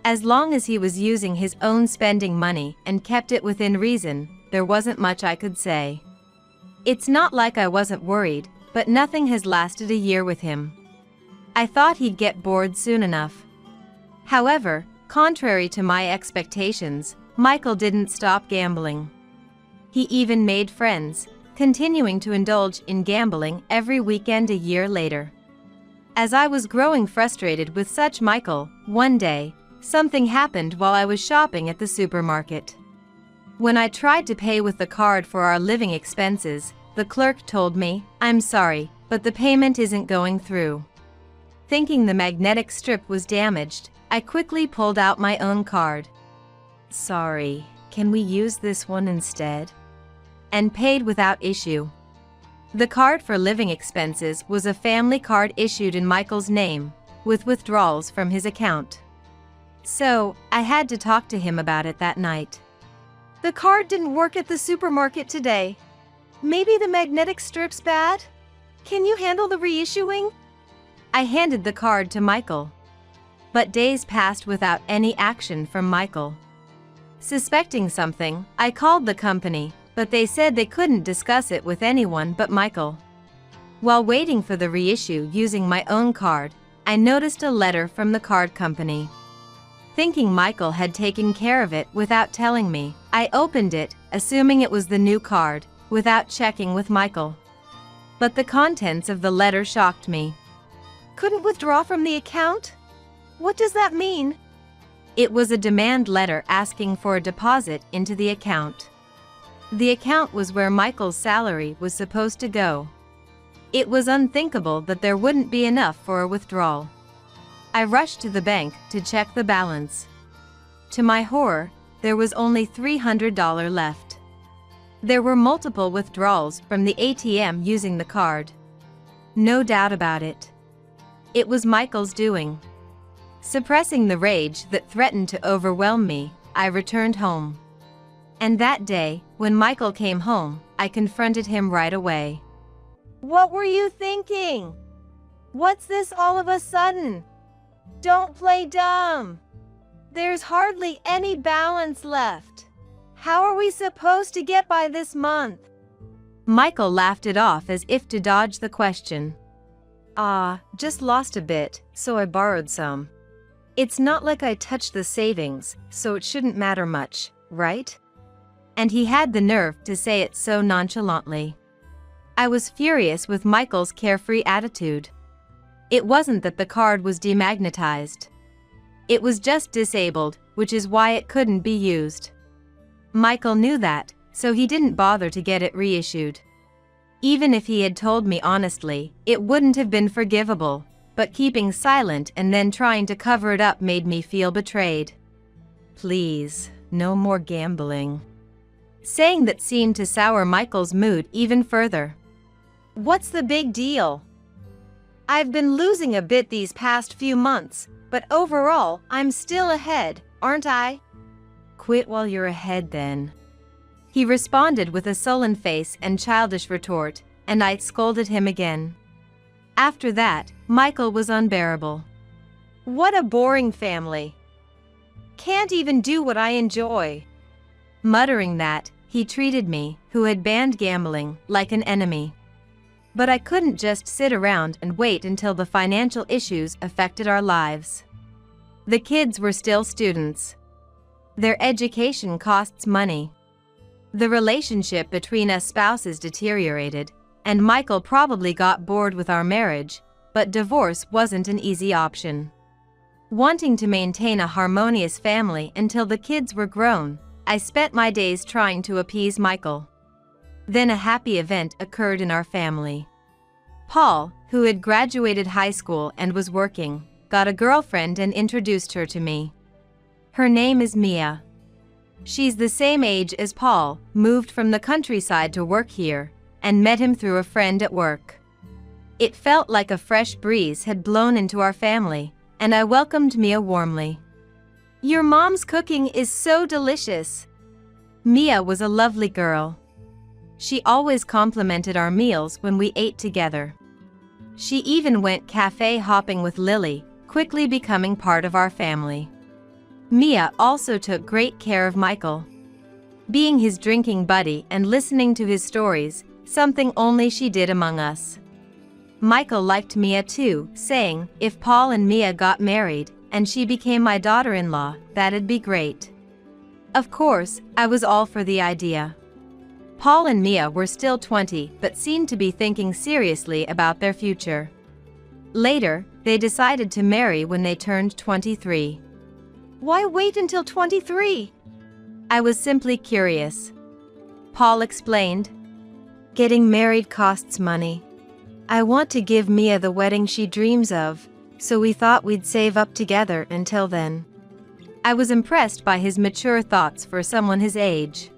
As long as he was using his own spending money and kept it within reason, there wasn't much I could say. It's not like I wasn't worried, but nothing has lasted a year with him. I thought he'd get bored soon enough. However, contrary to my expectations, Michael didn't stop gambling. He even made friends, continuing to indulge in gambling every weekend a year later. As I was growing frustrated with such Michael, one day, something happened while I was shopping at the supermarket. When I tried to pay with the card for our living expenses, the clerk told me, "I'm sorry, but the payment isn't going through." Thinking the magnetic strip was damaged, I quickly pulled out my own card. "Sorry, can we use this one instead?" And paid without issue. The card for living expenses was a family card issued in Michael's name, with withdrawals from his account. So, I had to talk to him about it that night. "The card didn't work at the supermarket today. Maybe the magnetic strip's bad? Can you handle the reissuing?" I handed the card to Michael. But days passed without any action from Michael. Suspecting something, I called the company, but they said they couldn't discuss it with anyone but Michael. While waiting for the reissue using my own card, I noticed a letter from the card company. Thinking Michael had taken care of it without telling me, I opened it, assuming it was the new card, without checking with Michael. But the contents of the letter shocked me. Couldn't withdraw from the account? What does that mean? It was a demand letter asking for a deposit into the account. The account was where Michael's salary was supposed to go. It was unthinkable that there wouldn't be enough for a withdrawal. I rushed to the bank to check the balance. To my horror, there was only $300 left. There were multiple withdrawals from the ATM using the card. No doubt about it. It was Michael's doing. Suppressing the rage that threatened to overwhelm me, I returned home. And that day, when Michael came home, I confronted him right away. What were you thinking? What's this all of a sudden? Don't play dumb. There's hardly any balance left. How are we supposed to get by this month? Michael laughed it off as if to dodge the question. Just lost a bit, so I borrowed some. It's not like I touched the savings, so it shouldn't matter much, right? And he had the nerve to say it so nonchalantly. I was furious with Michael's carefree attitude. It wasn't that the card was demagnetized. It was just disabled, which is why it couldn't be used. Michael knew that, so he didn't bother to get it reissued. Even if he had told me honestly, it wouldn't have been forgivable, but keeping silent and then trying to cover it up made me feel betrayed. Please, no more gambling. Saying that seemed to sour Michael's mood even further. What's the big deal? I've been losing a bit these past few months, but overall, I'm still ahead, aren't I? Quit while you're ahead then. He responded with a sullen face and childish retort, and I scolded him again. After that, Michael was unbearable. What a boring family. Can't even do what I enjoy. Muttering that, he treated me, who had banned gambling, like an enemy. But I couldn't just sit around and wait until the financial issues affected our lives. The kids were still students. Their education costs money. The relationship between us spouses deteriorated, and Michael probably got bored with our marriage, but divorce wasn't an easy option. Wanting to maintain a harmonious family until the kids were grown, I spent my days trying to appease Michael. Then a happy event occurred in our family. Paul, who had graduated high school and was working, got a girlfriend and introduced her to me. Her name is Mia. She's the same age as Paul, moved from the countryside to work here, and met him through a friend at work. It felt like a fresh breeze had blown into our family, and I welcomed Mia warmly. Your mom's cooking is so delicious. Mia was a lovely girl. She always complimented our meals when we ate together. She even went cafe hopping with Lily, quickly becoming part of our family. Mia also took great care of Michael. Being his drinking buddy and listening to his stories, something only she did among us. Michael liked Mia too, saying, if Paul and Mia got married, and she became my daughter-in-law, that'd be great. Of course, I was all for the idea. Paul and Mia were still 20 but seemed to be thinking seriously about their future. Later, they decided to marry when they turned 23. Why wait until 23? I was simply curious. Paul explained. Getting married costs money. I want to give Mia the wedding she dreams of, so we thought we'd save up together until then. I was impressed by his mature thoughts for someone his age.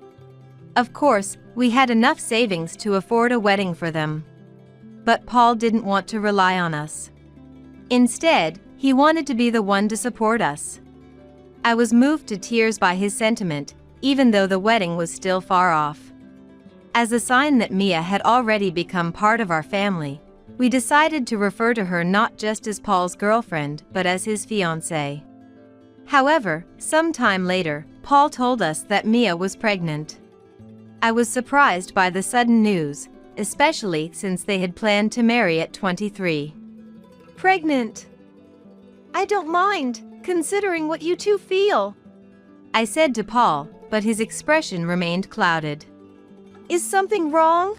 Of course, we had enough savings to afford a wedding for them. But Paul didn't want to rely on us. Instead, he wanted to be the one to support us. I was moved to tears by his sentiment, even though the wedding was still far off. As a sign that Mia had already become part of our family, we decided to refer to her not just as Paul's girlfriend but as his fiancée. However, some time later, Paul told us that Mia was pregnant. I was surprised by the sudden news, especially since they had planned to marry at 23. Pregnant? I don't mind, considering what you two feel, I said to Paul, but his expression remained clouded. Is something wrong?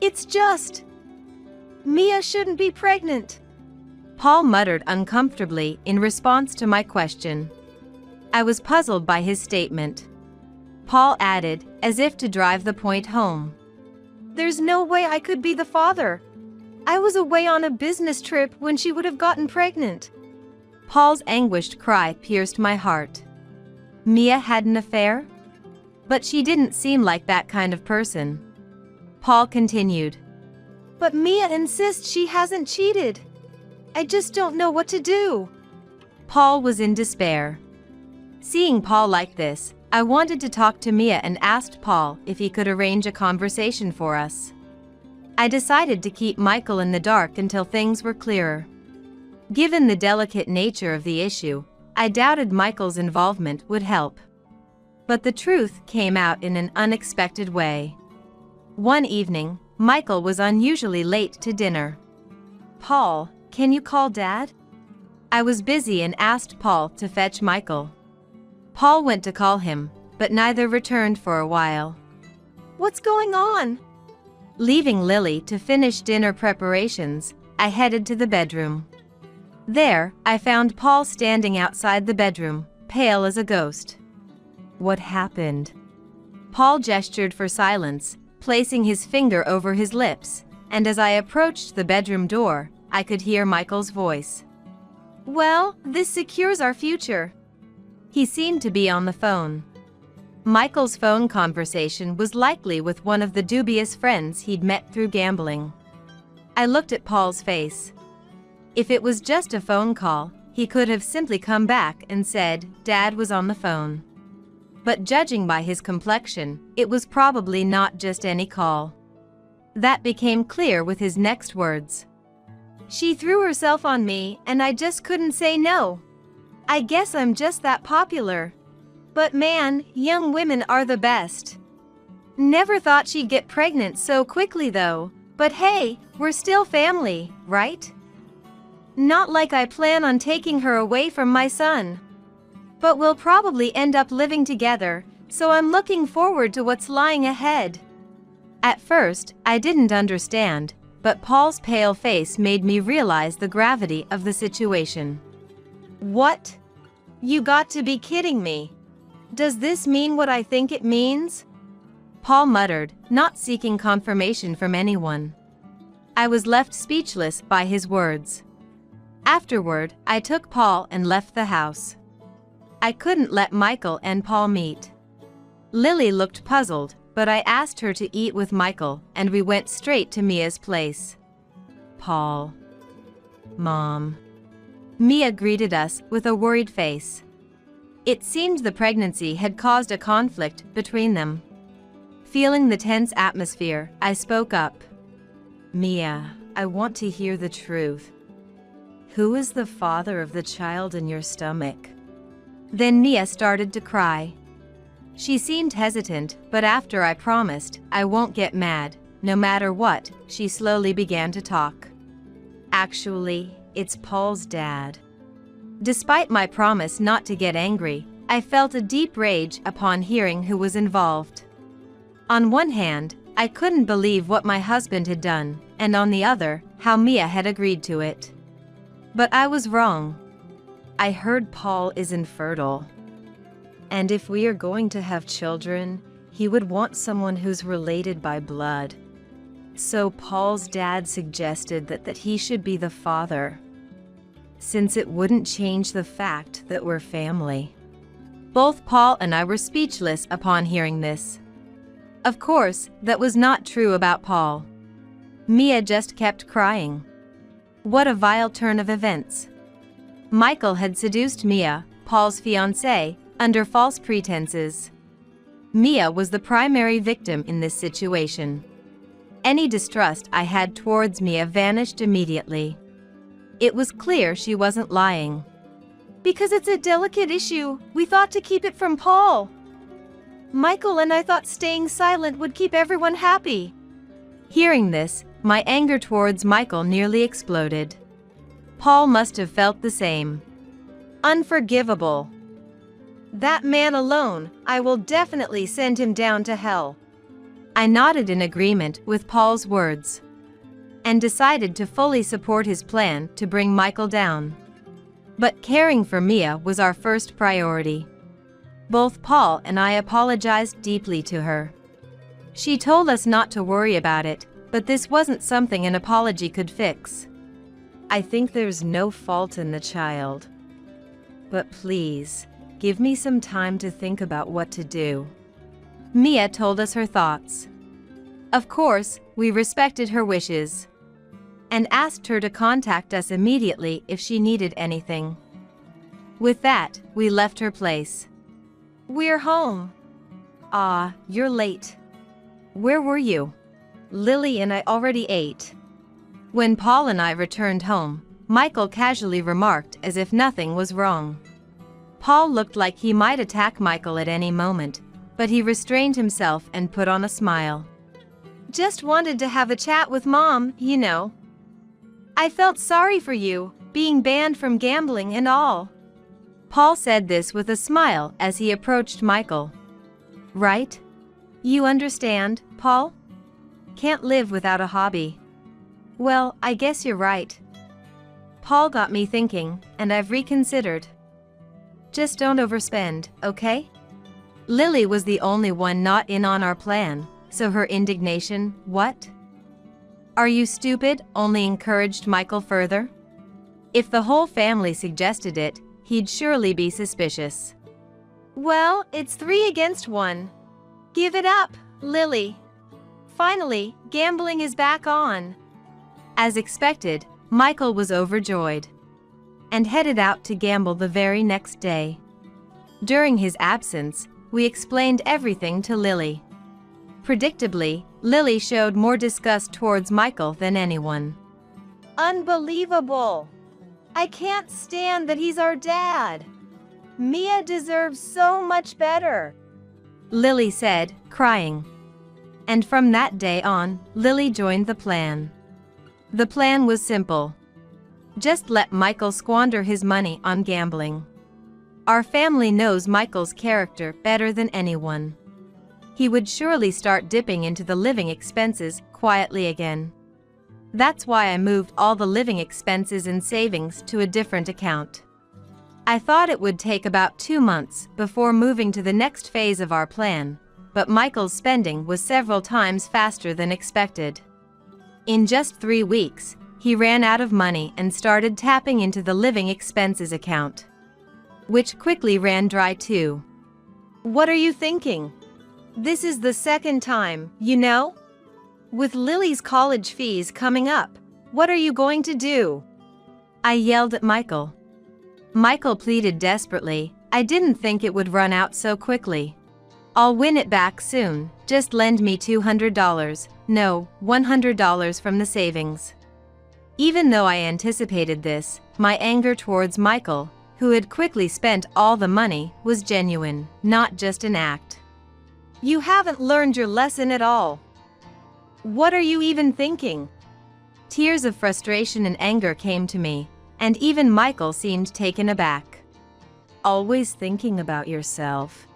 It's just... Mia shouldn't be pregnant. Paul muttered uncomfortably in response to my question. I was puzzled by his statement. Paul added, as if to drive the point home. There's no way I could be the father. I was away on a business trip when she would have gotten pregnant. Paul's anguished cry pierced my heart. Mia had an affair? But she didn't seem like that kind of person. Paul continued. But Mia insists she hasn't cheated. I just don't know what to do. Paul was in despair. Seeing Paul like this, I wanted to talk to Mia and asked Paul if he could arrange a conversation for us. I decided to keep Michael in the dark until things were clearer. Given the delicate nature of the issue, I doubted Michael's involvement would help. But the truth came out in an unexpected way. One evening, Michael was unusually late to dinner. "Paul, can you call Dad?" I was busy and asked Paul to fetch Michael. Paul went to call him, but neither returned for a while. What's going on? Leaving Lily to finish dinner preparations, I headed to the bedroom. There, I found Paul standing outside the bedroom, pale as a ghost. What happened? Paul gestured for silence, placing his finger over his lips, and as I approached the bedroom door, I could hear Michael's voice. Well, this secures our future. He seemed to be on the phone. Michael's phone conversation was likely with one of the dubious friends he'd met through gambling. I looked at Paul's face. If it was just a phone call, he could have simply come back and said, "Dad was on the phone." But judging by his complexion, it was probably not just any call. That became clear with his next words. She threw herself on me and I just couldn't say no. I guess I'm just that popular. But man, young women are the best. Never thought she'd get pregnant so quickly though, but hey, we're still family, right? Not like I plan on taking her away from my son. But we'll probably end up living together, so I'm looking forward to what's lying ahead. At first, I didn't understand, but Paul's pale face made me realize the gravity of the situation. What? You got to be kidding me. Does this mean what I think it means? Paul muttered, not seeking confirmation from anyone. I was left speechless by his words. Afterward, I took Paul and left the house. I couldn't let Michael and Paul meet. Lily looked puzzled, but I asked her to eat with Michael, and we went straight to Mia's place. Paul. Mom. Mia greeted us with a worried face. It seemed the pregnancy had caused a conflict between them. Feeling the tense atmosphere, I spoke up. Mia, I want to hear the truth. Who is the father of the child in your stomach? Then Mia started to cry. She seemed hesitant, but after I promised I won't get mad, no matter what, she slowly began to talk. Actually, it's Paul's dad. Despite my promise not to get angry, I felt a deep rage upon hearing who was involved. On one hand, I couldn't believe what my husband had done, and on the other, how Mia had agreed to it. But I was wrong. I heard Paul is infertile. And if we are going to have children, he would want someone who's related by blood. So Paul's dad suggested that he should be the father, since it wouldn't change the fact that we're family. Both Paul and I were speechless upon hearing this. Of course, that was not true about Paul. Mia just kept crying. What a vile turn of events. Michael had seduced Mia, Paul's fiancée, under false pretenses. Mia was the primary victim in this situation. Any distrust I had towards Mia vanished immediately. It was clear she wasn't lying. Because it's a delicate issue, we thought to keep it from Paul. Michael and I thought staying silent would keep everyone happy. Hearing this, my anger towards Michael nearly exploded. Paul must have felt the same. Unforgivable. That man alone, I will definitely send him down to hell. I nodded in agreement with Paul's words. and decided to fully support his plan to bring Michael down. But caring for Mia was our first priority. Both Paul and I apologized deeply to her. She told us not to worry about it, but this wasn't something an apology could fix. I think there's no fault in the child. But please, give me some time to think about what to do. Mia told us her thoughts. Of course, we respected her wishes and asked her to contact us immediately if she needed anything. With that, we left her place. We're home. Ah, you're late. Where were you? Lily and I already ate. When Paul and I returned home, Michael casually remarked as if nothing was wrong. Paul looked like he might attack Michael at any moment, but he restrained himself and put on a smile. Just wanted to have a chat with Mom, you know. I felt sorry for you, being banned from gambling and all. Paul said this with a smile as he approached Michael. Right? You understand, Paul? Can't live without a hobby. Well, I guess you're right. Paul got me thinking, and I've reconsidered. Just don't overspend, okay? Lily was the only one not in on our plan, so her indignation, what? Are you stupid? Only encouraged Michael further. If the whole family suggested it, he'd surely be suspicious. Well, it's 3 against 1. Give it up, Lily. Finally, gambling is back on. As expected, Michael was overjoyed and headed out to gamble the very next day. During his absence, we explained everything to Lily. Predictably, Lily showed more disgust towards Michael than anyone. Unbelievable! I can't stand that he's our dad. Mia deserves so much better, Lily said, crying. And from that day on, Lily joined the plan. The plan was simple. Just let Michael squander his money on gambling. Our family knows Michael's character better than anyone. He would surely start dipping into the living expenses quietly again. That's why I moved all the living expenses and savings to a different account. I thought it would take about 2 months before moving to the next phase of our plan, but Michael's spending was several times faster than expected. In just 3 weeks, he ran out of money and started tapping into the living expenses account, which quickly ran dry too. What are you thinking? This is the second time, you know? With Lily's college fees coming up, what are you going to do? I yelled at Michael. Michael pleaded desperately, I didn't think it would run out so quickly. I'll win it back soon, just lend me $200, no, $100 from the savings. Even though I anticipated this, my anger towards Michael, who had quickly spent all the money, was genuine, not just an act. You haven't learned your lesson at all. What are you even thinking? Tears of frustration and anger came to me, and even Michael seemed taken aback. Always thinking about yourself.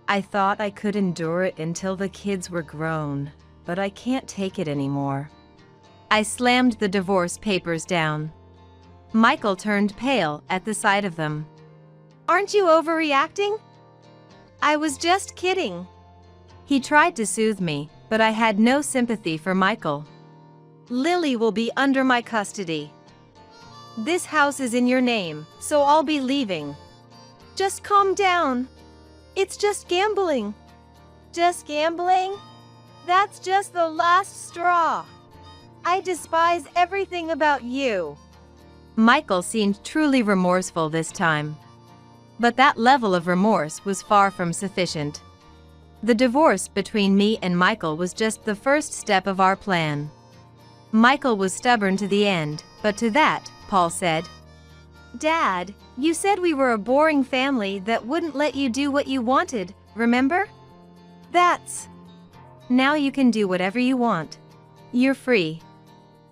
I thought I could endure it until the kids were grown, but I can't take it anymore. I slammed the divorce papers down. Michael turned pale at the sight of them. Aren't you overreacting? I was just kidding. He tried to soothe me, but I had no sympathy for Michael. Lily will be under my custody. This house is in your name, so I'll be leaving. Just calm down. It's just gambling. Just gambling? That's just the last straw. I despise everything about you. Michael seemed truly remorseful this time. But that level of remorse was far from sufficient. The divorce between me and Michael was just the first step of our plan. Michael was stubborn to the end, but to that, Paul said, Dad, you said we were a boring family that wouldn't let you do what you wanted, remember? Now you can do whatever you want. You're free.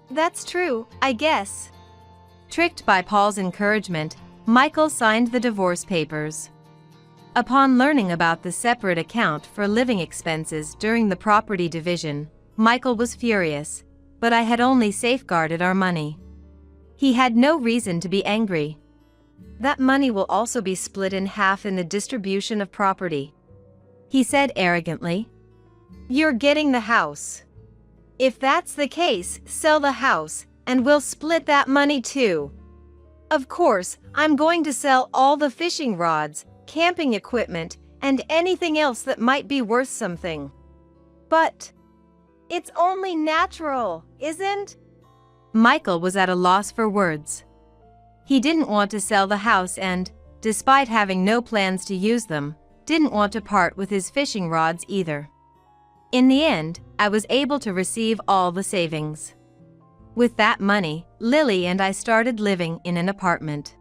That's true, I guess. Tricked by Paul's encouragement, Michael signed the divorce papers. Upon learning about the separate account for living expenses during the property division, Michael was furious, but I had only safeguarded our money. He had no reason to be angry. That money will also be split in half in the distribution of property, he said arrogantly. You're getting the house. If that's the case, sell the house, and we'll split that money too. Of course, I'm going to sell all the fishing rods, camping equipment, and anything else that might be worth something. But it's only natural, isn't? Michael was at a loss for words. He didn't want to sell the house and, despite having no plans to use them, didn't want to part with his fishing rods either. In the end, I was able to receive all the savings. With that money, Lily and I started living in an apartment.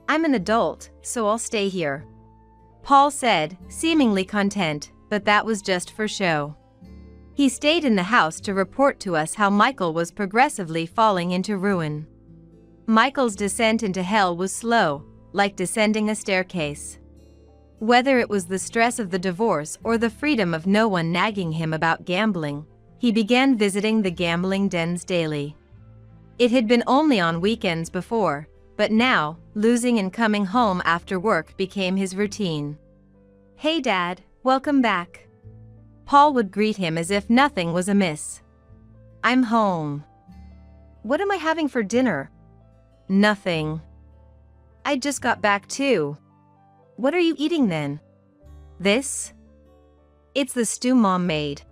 I'm an adult, so I'll stay here, Paul said, seemingly content, but that was just for show. He stayed in the house to report to us how Michael was progressively falling into ruin. Michael's descent into hell was slow, like descending a staircase. Whether it was the stress of the divorce or the freedom of no one nagging him about gambling, he began visiting the gambling dens daily. It had been only on weekends before, but now, losing and coming home after work became his routine. "Hey Dad, welcome back." Paul would greet him as if nothing was amiss. "I'm home." "What am I having for dinner?" "Nothing." "I just got back too." "What are you eating then?" "This? It's the stew Mom made."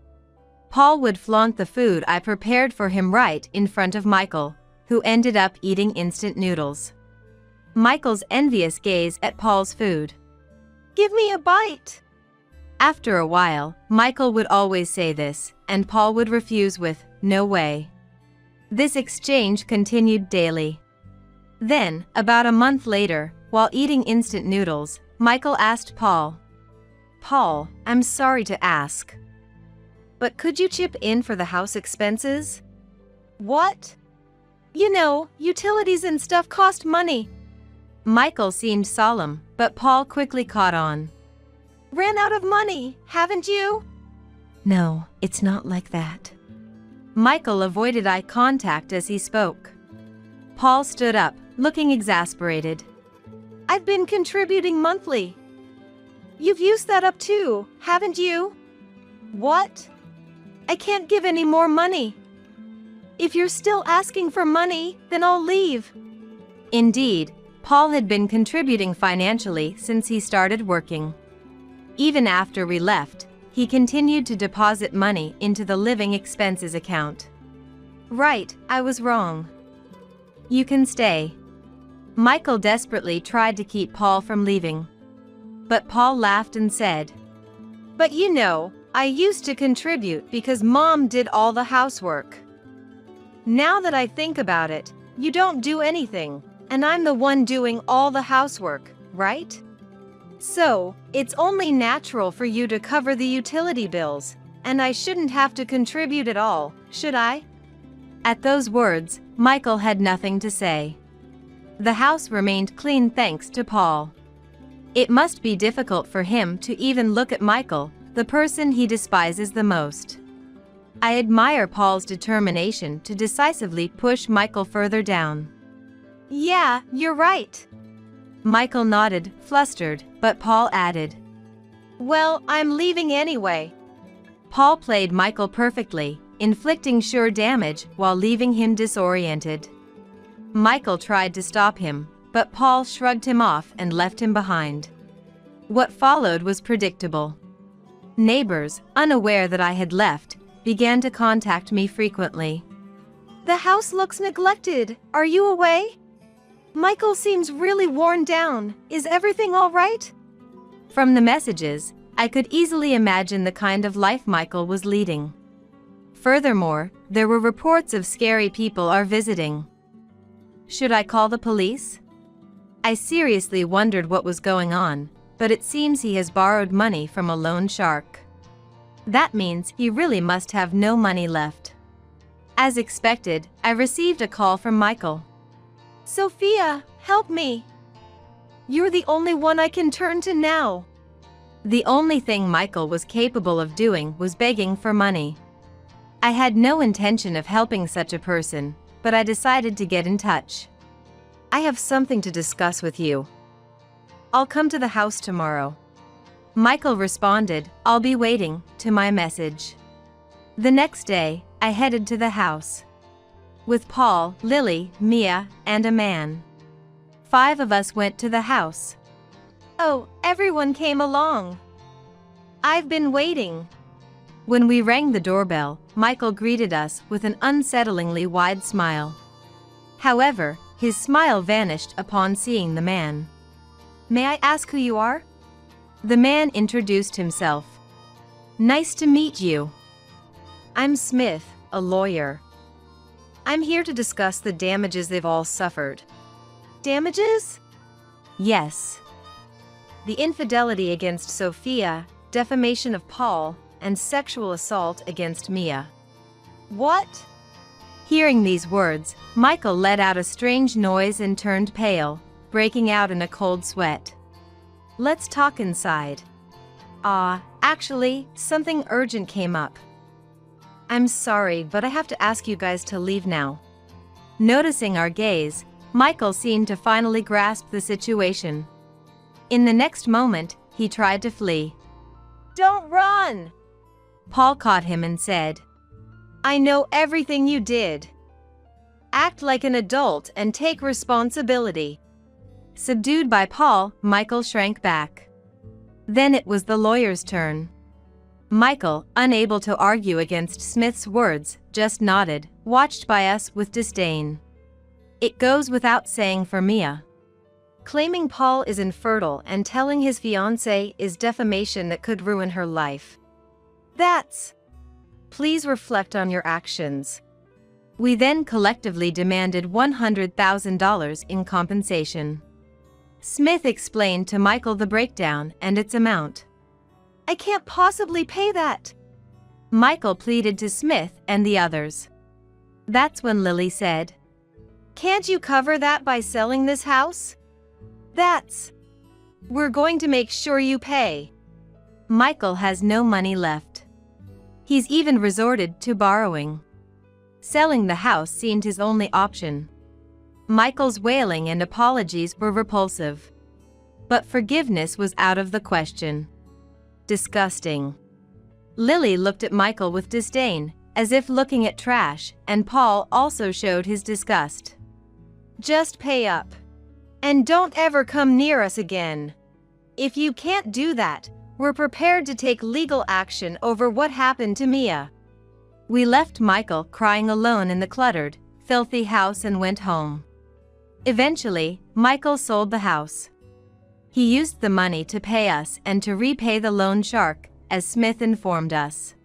Paul would flaunt the food I prepared for him right in front of Michael, who ended up eating instant noodles. Michael's envious gaze at Paul's food. "Give me a bite." After a while, Michael would always say this, and Paul would refuse with, "No way." This exchange continued daily. Then, about a month later, while eating instant noodles, Michael asked Paul, "Paul, I'm sorry to ask, but could you chip in for the house expenses?" "What?" "You know, utilities and stuff cost money." Michael seemed solemn, but Paul quickly caught on. "Ran out of money, haven't you?" "No, it's not like that." Michael avoided eye contact as he spoke. Paul stood up, looking exasperated. "I've been contributing monthly. You've used that up too, haven't you?" "What?" "I can't give any more money. If you're still asking for money, then I'll leave." Indeed, Paul had been contributing financially since he started working. Even after we left, he continued to deposit money into the living expenses account. "Right, I was wrong. You can stay." Michael desperately tried to keep Paul from leaving. But Paul laughed and said, "But you know, I used to contribute because Mom did all the housework. Now that I think about it, you don't do anything, and I'm the one doing all the housework, right? So, it's only natural for you to cover the utility bills, and I shouldn't have to contribute at all, should I?" At those words, Michael had nothing to say. The house remained clean thanks to Paul. It must be difficult for him to even look at Michael, the person he despises the most. I admire Paul's determination to decisively push Michael further down. "Yeah, you're right." Michael nodded, flustered, but Paul added, "Well, I'm leaving anyway." Paul played Michael perfectly, inflicting sure damage while leaving him disoriented. Michael tried to stop him, but Paul shrugged him off and left him behind. What followed was predictable. Neighbors, unaware that I had left, began to contact me frequently. "The house looks neglected. Are you away? Michael seems really worn down. Is everything all right?" From the messages, I could easily imagine the kind of life Michael was leading. Furthermore, there were reports of scary people are visiting. Should I call the police? I seriously wondered what was going on, but it seems he has borrowed money from a loan shark. That means he really must have no money left. As expected, I received a call from Michael. "Sophia, help me. You're the only one I can turn to now." The only thing Michael was capable of doing was begging for money. I had no intention of helping such a person, but I decided to get in touch. I have something to discuss with you. I'll come to the house tomorrow. Michael responded, "I'll be waiting," to my message. The next day, I headed to the house. With Paul, Lily, Mia, and a man. 5 of us went to the house. Oh, everyone came along. I've been waiting. When we rang the doorbell, Michael greeted us with an unsettlingly wide smile. However, his smile vanished upon seeing the man. "May I ask who you are?" The man introduced himself. "Nice to meet you. I'm Smith, a lawyer. I'm here to discuss the damages they've all suffered." Damages? Yes. The infidelity against Sophia, defamation of Paul, and sexual assault against Mia. What? Hearing these words, Michael let out a strange noise and turned pale, breaking out in a cold sweat. "Let's talk inside." Actually, something urgent came up. "I'm sorry, but I have to ask you guys to leave now." Noticing our gaze, Michael seemed to finally grasp the situation. In the next moment, he tried to flee. Don't run! Paul caught him and said, "I know everything you did. Act like an adult and take responsibility." Subdued by Paul, Michael shrank back. Then it was the lawyer's turn. Michael, unable to argue against Smith's words, just nodded, watched by us with disdain. It goes without saying for Mia. Claiming Paul is infertile and telling his fiancé is defamation that could ruin her life. Please reflect on your actions. We then collectively demanded $100,000 in compensation. Smith explained to Michael the breakdown and its amount. "I can't possibly pay that," Michael pleaded to Smith and the others. That's when Lily said, "Can't you cover that by selling this house?" "We're going to make sure you pay." Michael has no money left. He's even resorted to borrowing. Selling the house seemed his only option. Michael's wailing and apologies were repulsive. But forgiveness was out of the question. Disgusting. Lily looked at Michael with disdain, as if looking at trash, and Paul also showed his disgust. "Just pay up. And don't ever come near us again. If you can't do that, we're prepared to take legal action over what happened to Mia." We left Michael crying alone in the cluttered, filthy house and went home. Eventually, Michael sold the house. He used the money to pay us and to repay the loan shark, as Smith informed us.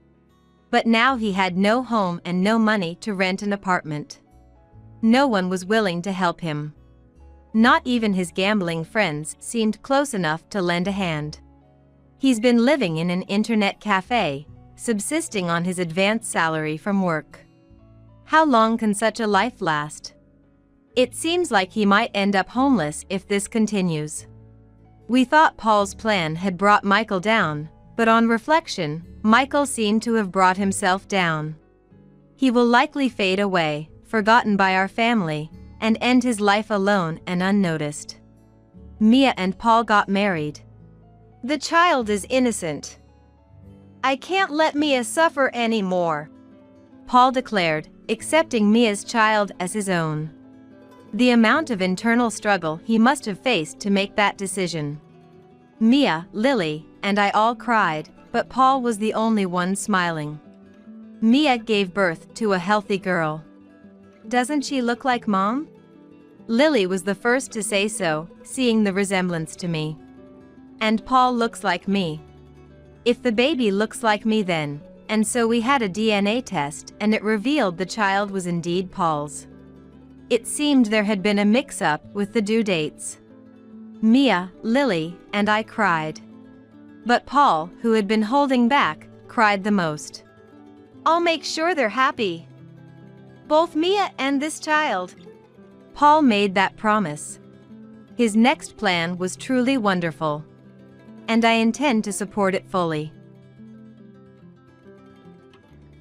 But now he had no home and no money to rent an apartment. No one was willing to help him. Not even his gambling friends seemed close enough to lend a hand. He's been living in an internet cafe, subsisting on his advance salary from work. How long can such a life last? It seems like he might end up homeless if this continues. We thought Paul's plan had brought Michael down, but on reflection, Michael seemed to have brought himself down. He will likely fade away, forgotten by our family, and end his life alone and unnoticed. Mia and Paul got married. "The child is innocent. I can't let Mia suffer anymore," Paul declared, accepting Mia's child as his own. The amount of internal struggle he must have faced to make that decision. Mia, Lily, and I all cried, but Paul was the only one smiling. Mia gave birth to a healthy girl. "Doesn't she look like Mom?" Lily was the first to say so, seeing the resemblance to me. "And Paul looks like me. If the baby looks like me then," and so we had a DNA test and it revealed the child was indeed Paul's. It seemed there had been a mix-up with the due dates. Mia, Lily, and I cried. But Paul, who had been holding back, cried the most. "I'll make sure they're happy. Both Mia and this child." Paul made that promise. His next plan was truly wonderful. And I intend to support it fully.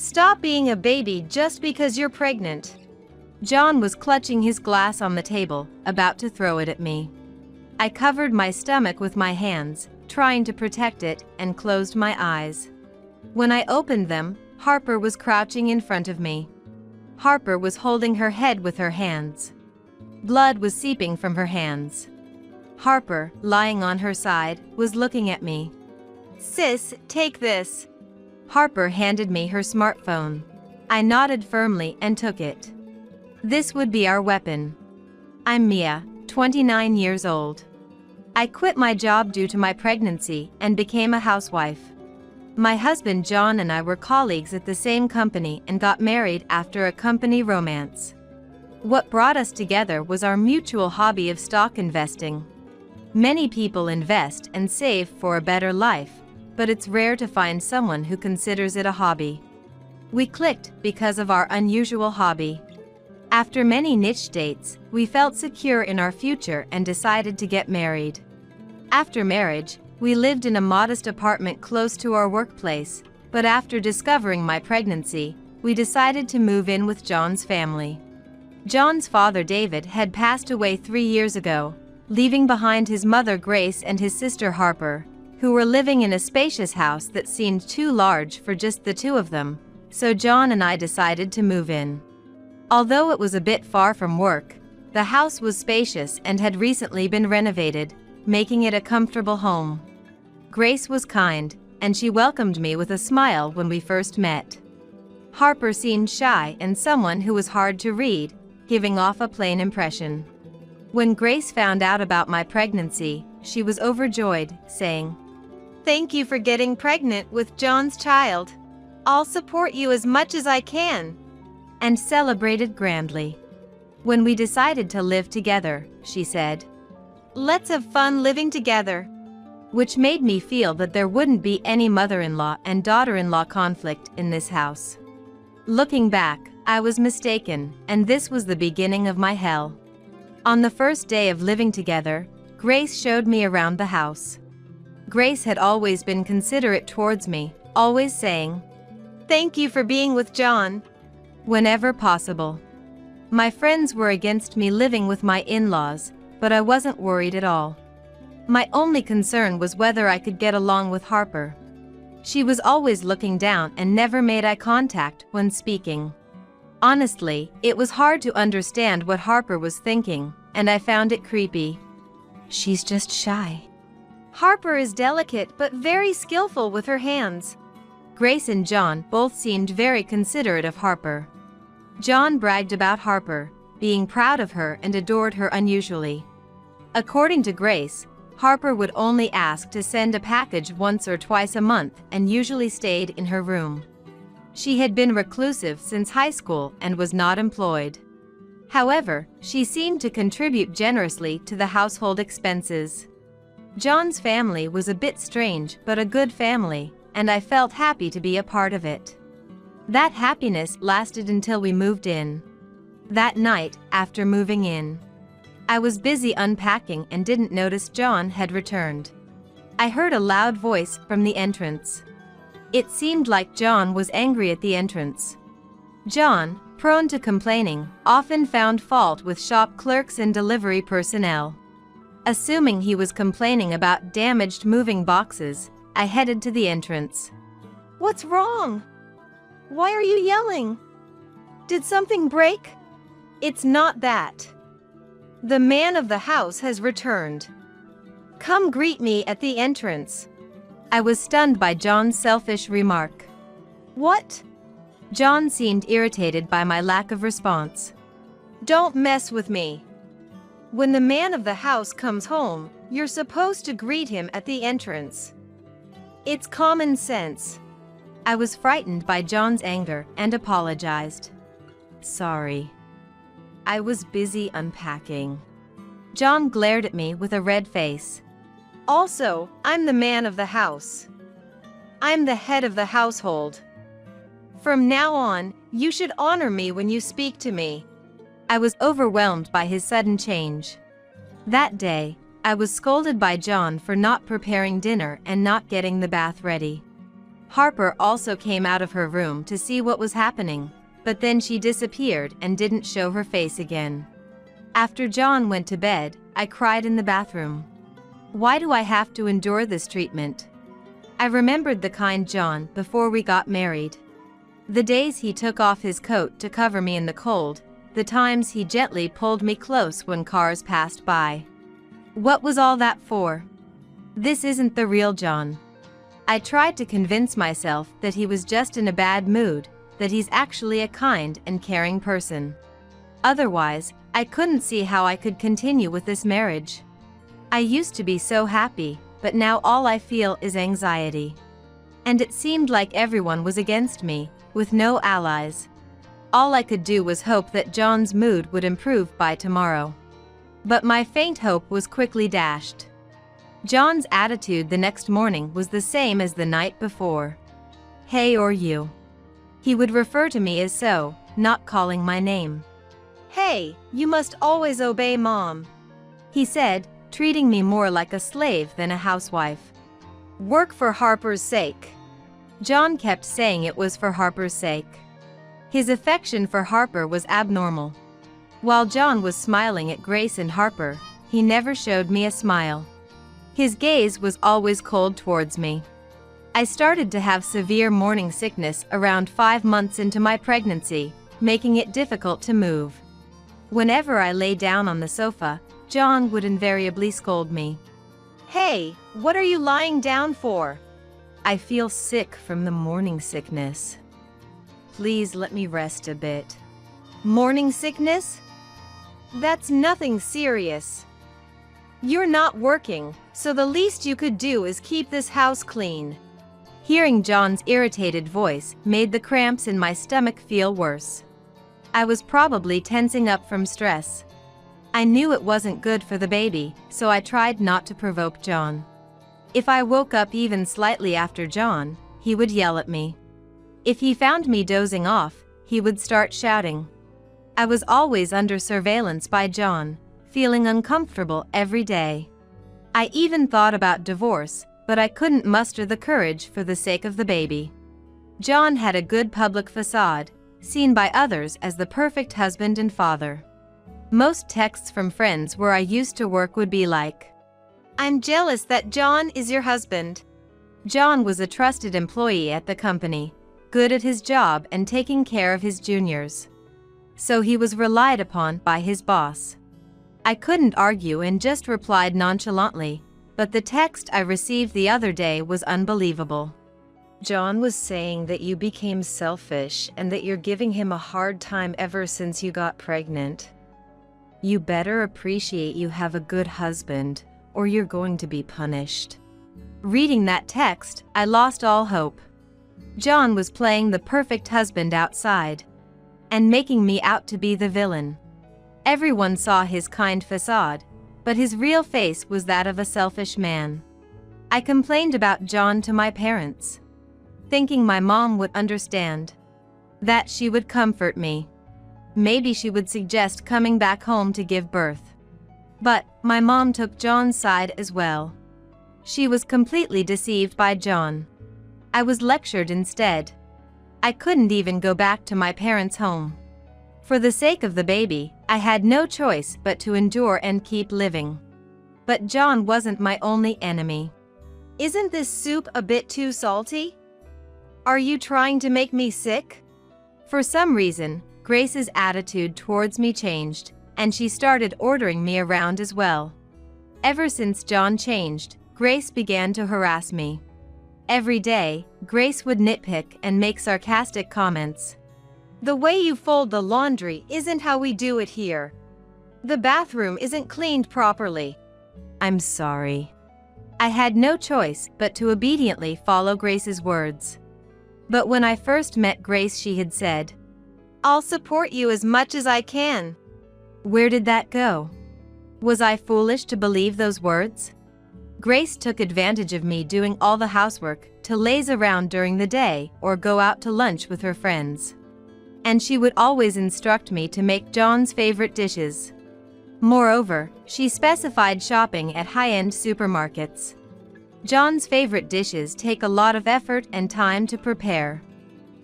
Stop being a baby just because you're pregnant. John was clutching his glass on the table, about to throw it at me. I covered my stomach with my hands, trying to protect it, and closed my eyes. When I opened them, Harper was crouching in front of me. Harper was holding her head with her hands. Blood was seeping from her hands. Harper, lying on her side, was looking at me. Sis, take this. Harper handed me her smartphone. I nodded firmly and took it. This would be our weapon. I'm Mia, 29 years old. I quit my job due to my pregnancy and became a housewife. My husband John and I were colleagues at the same company and got married after a company romance. What brought us together was our mutual hobby of stock investing. Many people invest and save for a better life, but it's rare to find someone who considers it a hobby. We clicked because of our unusual hobby. After many niche dates, we felt secure in our future and decided to get married. After marriage, we lived in a modest apartment close to our workplace, but after discovering my pregnancy, we decided to move in with John's family. John's father David had passed away 3 years ago, leaving behind his mother Grace and his sister Harper, who were living in a spacious house that seemed too large for just the two of them, so John and I decided to move in. Although it was a bit far from work, the house was spacious and had recently been renovated, making it a comfortable home. Grace was kind, and she welcomed me with a smile when we first met. Harper seemed shy and someone who was hard to read, giving off a plain impression. When Grace found out about my pregnancy, she was overjoyed, saying, Thank you for getting pregnant with John's child. I'll support you as much as I can. And celebrated grandly. When we decided to live together, she said, Let's have fun living together. Which made me feel that there wouldn't be any mother-in-law and daughter-in-law conflict in this house. Looking back, I was mistaken, and this was the beginning of my hell. On the first day of living together, Grace showed me around the house. Grace had always been considerate towards me, always saying, Thank you for being with John. Whenever possible. My friends were against me living with my in-laws, but I wasn't worried at all. My only concern was whether I could get along with Harper. She was always looking down and never made eye contact when speaking. Honestly, it was hard to understand what Harper was thinking, and I found it creepy. She's just shy. Harper is delicate but very skillful with her hands. Grace and John both seemed very considerate of Harper. John bragged about Harper, being proud of her and adored her unusually. According to Grace, Harper would only ask to send a package once or twice a month and usually stayed in her room. She had been reclusive since high school and was not employed. However, she seemed to contribute generously to the household expenses. John's family was a bit strange but a good family, and I felt happy to be a part of it. That happiness lasted until we moved in. That night, after moving in, I was busy unpacking and didn't notice John had returned. I heard a loud voice from the entrance. It seemed like John was angry at the entrance. John, prone to complaining, often found fault with shop clerks and delivery personnel. Assuming he was complaining about damaged moving boxes, I headed to the entrance. What's wrong? Why are you yelling? Did something break? It's not that. The man of the house has returned. Come greet me at the entrance. I was stunned by John's selfish remark. What? John seemed irritated by my lack of response. Don't mess with me. When the man of the house comes home, you're supposed to greet him at the entrance. It's common sense. I was frightened by John's anger and apologized. Sorry. I was busy unpacking. John glared at me with a red face. Also, I'm the man of the house. I'm the head of the household. From now on, you should honor me when you speak to me. I was overwhelmed by his sudden change. That day, I was scolded by John for not preparing dinner and not getting the bath ready. Harper also came out of her room to see what was happening, but then she disappeared and didn't show her face again. After John went to bed, I cried in the bathroom. Why do I have to endure this treatment? I remembered the kind John before we got married. The days he took off his coat to cover me in the cold, the times he gently pulled me close when cars passed by. What was all that for? This isn't the real John. I tried to convince myself that he was just in a bad mood, that he's actually a kind and caring person. Otherwise, I couldn't see how I could continue with this marriage. I used to be so happy, but now all I feel is anxiety. And it seemed like everyone was against me, with no allies. All I could do was hope that John's mood would improve by tomorrow. But my faint hope was quickly dashed. John's attitude the next morning was the same as the night before. Hey, or you. He would refer to me as so, not calling my name. Hey, you must always obey Mom, he said, treating me more like a slave than a housewife. Work for Harper's sake. John kept saying it was for Harper's sake. His affection for Harper was abnormal. While John was smiling at Grace and Harper, he never showed me a smile. His gaze was always cold towards me. I started to have severe morning sickness around 5 months into my pregnancy, making it difficult to move. Whenever I lay down on the sofa, John would invariably scold me. Hey, what are you lying down for? I feel sick from the morning sickness. Please let me rest a bit. Morning sickness? That's nothing serious. You're not working, so the least you could do is keep this house clean. Hearing John's irritated voice made the cramps in my stomach feel worse. I was probably tensing up from stress. I knew it wasn't good for the baby, so I tried not to provoke John. If I woke up even slightly after John, he would yell at me. If he found me dozing off, he would start shouting. I was always under surveillance by John, feeling uncomfortable every day. I even thought about divorce, but I couldn't muster the courage for the sake of the baby. John had a good public facade, seen by others as the perfect husband and father. Most texts from friends where I used to work would be like, I'm jealous that John is your husband. John was a trusted employee at the company, good at his job and taking care of his juniors. So he was relied upon by his boss. I couldn't argue and just replied nonchalantly, but the text I received the other day was unbelievable. John was saying that you became selfish and that you're giving him a hard time ever since you got pregnant. You better appreciate you have a good husband, or you're going to be punished. Reading that text, I lost all hope. John was playing the perfect husband outside, and making me out to be the villain. Everyone saw his kind facade, but his real face was that of a selfish man. I complained about John to my parents, thinking my mom would understand, that she would comfort me. Maybe she would suggest coming back home to give birth. But my mom took John's side as well. She was completely deceived by John. I was lectured instead. I couldn't even go back to my parents' home. For the sake of the baby, I had no choice but to endure and keep living. But John wasn't my only enemy. Isn't this soup a bit too salty? Are you trying to make me sick? For some reason, Grace's attitude towards me changed, and she started ordering me around as well. Ever since John changed, Grace began to harass me. Every day, Grace would nitpick and make sarcastic comments. The way you fold the laundry isn't how we do it here. The bathroom isn't cleaned properly. I'm sorry. I had no choice but to obediently follow Grace's words. But when I first met Grace, she had said, I'll support you as much as I can. Where did that go? Was I foolish to believe those words? Grace took advantage of me doing all the housework to laze around during the day or go out to lunch with her friends. And she would always instruct me to make John's favorite dishes. Moreover, she specified shopping at high-end supermarkets. John's favorite dishes take a lot of effort and time to prepare.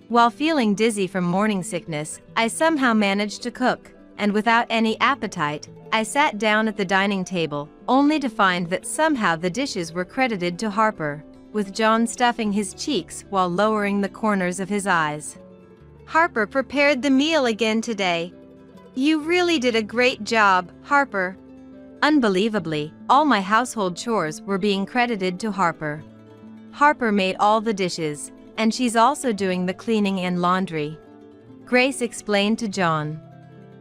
While feeling dizzy from morning sickness, I somehow managed to cook, and without any appetite, I sat down at the dining table, only to find that somehow the dishes were credited to Harper, with John stuffing his cheeks while lowering the corners of his eyes. Harper prepared the meal again today. You really did a great job, Harper. Unbelievably, all my household chores were being credited to Harper. Harper made all the dishes, and she's also doing the cleaning and laundry, Grace explained to John.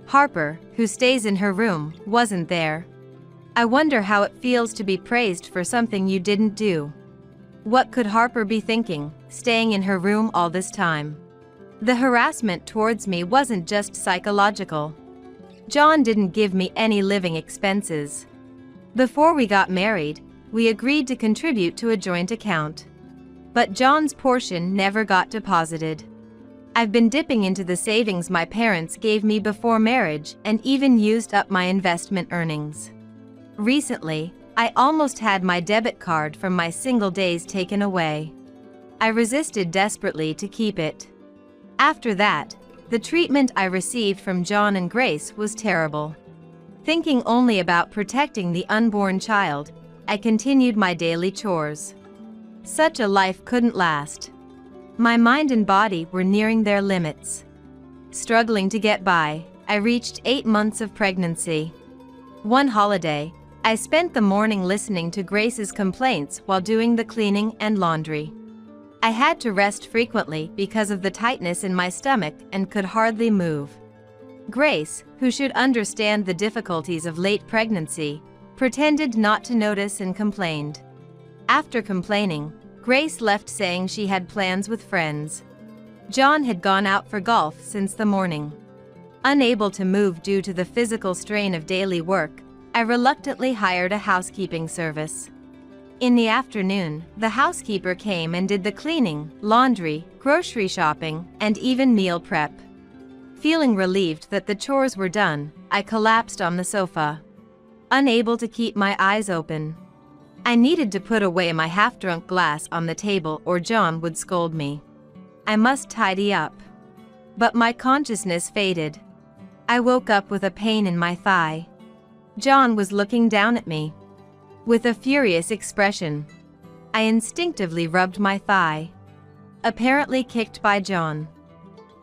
Harper, who stays in her room, wasn't there. I wonder how it feels to be praised for something you didn't do. What could Harper be thinking, staying in her room all this time? The harassment towards me wasn't just psychological. John didn't give me any living expenses. Before we got married, we agreed to contribute to a joint account. But John's portion never got deposited. I've been dipping into the savings my parents gave me before marriage and even used up my investment earnings. Recently, I almost had my debit card from my single days taken away. I resisted desperately to keep it. After that, the treatment I received from John and Grace was terrible. Thinking only about protecting the unborn child, I continued my daily chores. Such a life couldn't last. My mind and body were nearing their limits. Struggling to get by, I reached 8 months of pregnancy. One holiday, I spent the morning listening to Grace's complaints while doing the cleaning and laundry. I had to rest frequently because of the tightness in my stomach and could hardly move. Grace, who should understand the difficulties of late pregnancy, pretended not to notice and complained. After complaining, Grace left saying she had plans with friends. John had gone out for golf since the morning. Unable to move due to the physical strain of daily work, I reluctantly hired a housekeeping service. In the afternoon, the housekeeper came and did the cleaning, laundry, grocery shopping, and even meal prep. Feeling relieved that the chores were done, I collapsed on the sofa, unable to keep my eyes open. I needed to put away my half-drunk glass on the table or John would scold me. I must tidy up. But my consciousness faded. I woke up with a pain in my thigh. John was looking down at me with a furious expression. I instinctively rubbed my thigh, apparently kicked by John.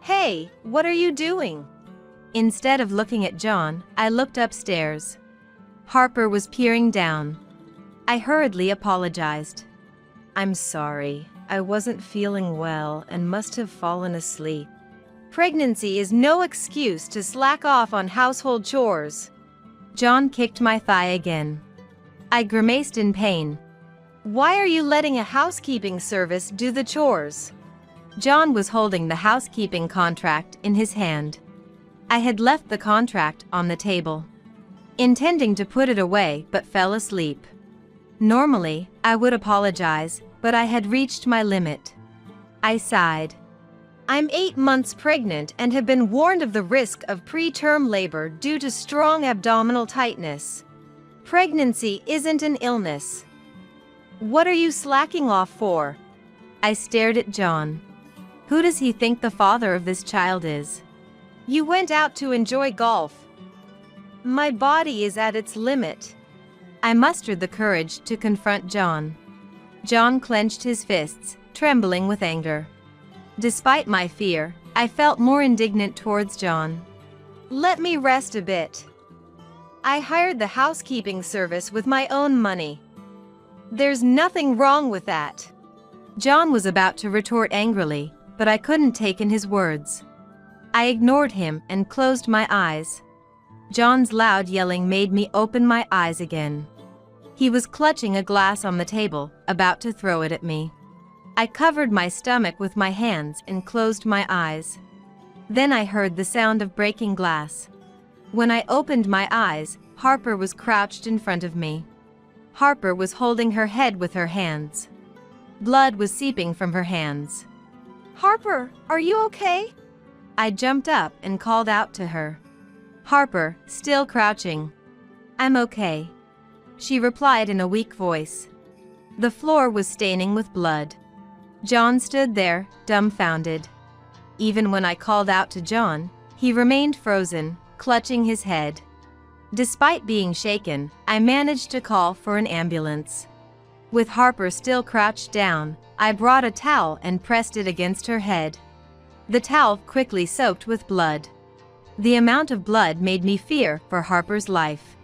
Hey, what are you doing? Instead of looking at John, I looked upstairs. Harper was peering down. I hurriedly apologized. I'm sorry, I wasn't feeling well and must have fallen asleep. Pregnancy is no excuse to slack off on household chores. John kicked my thigh again. I grimaced in pain. Why are you letting a housekeeping service do the chores? John was holding the housekeeping contract in his hand. I had left the contract on the table, intending to put it away but fell asleep. Normally, I would apologize, but I had reached my limit. I sighed. I'm 8 months pregnant and have been warned of the risk of preterm labor due to strong abdominal tightness. Pregnancy isn't an illness. What are you slacking off for? I stared at John. Who does he think the father of this child is? You went out to enjoy golf. My body is at its limit. I mustered the courage to confront John. John clenched his fists, trembling with anger. Despite my fear, I felt more indignant towards John. Let me rest a bit. I hired the housekeeping service with my own money. There's nothing wrong with that. John was about to retort angrily, but I couldn't take in his words. I ignored him and closed my eyes. John's loud yelling made me open my eyes again. He was clutching a glass on the table, about to throw it at me. I covered my stomach with my hands and closed my eyes. Then I heard the sound of breaking glass. When I opened my eyes, Harper was crouched in front of me. Harper was holding her head with her hands. Blood was seeping from her hands. Harper, are you okay? I jumped up and called out to her. Harper, still crouching. I'm okay, she replied in a weak voice. The floor was staining with blood. John stood there, dumbfounded. Even when I called out to John, he remained frozen, clutching his head. Despite being shaken, I managed to call for an ambulance. With Harper still crouched down, I brought a towel and pressed it against her head. The towel quickly soaked with blood. The amount of blood made me fear for Harper's life.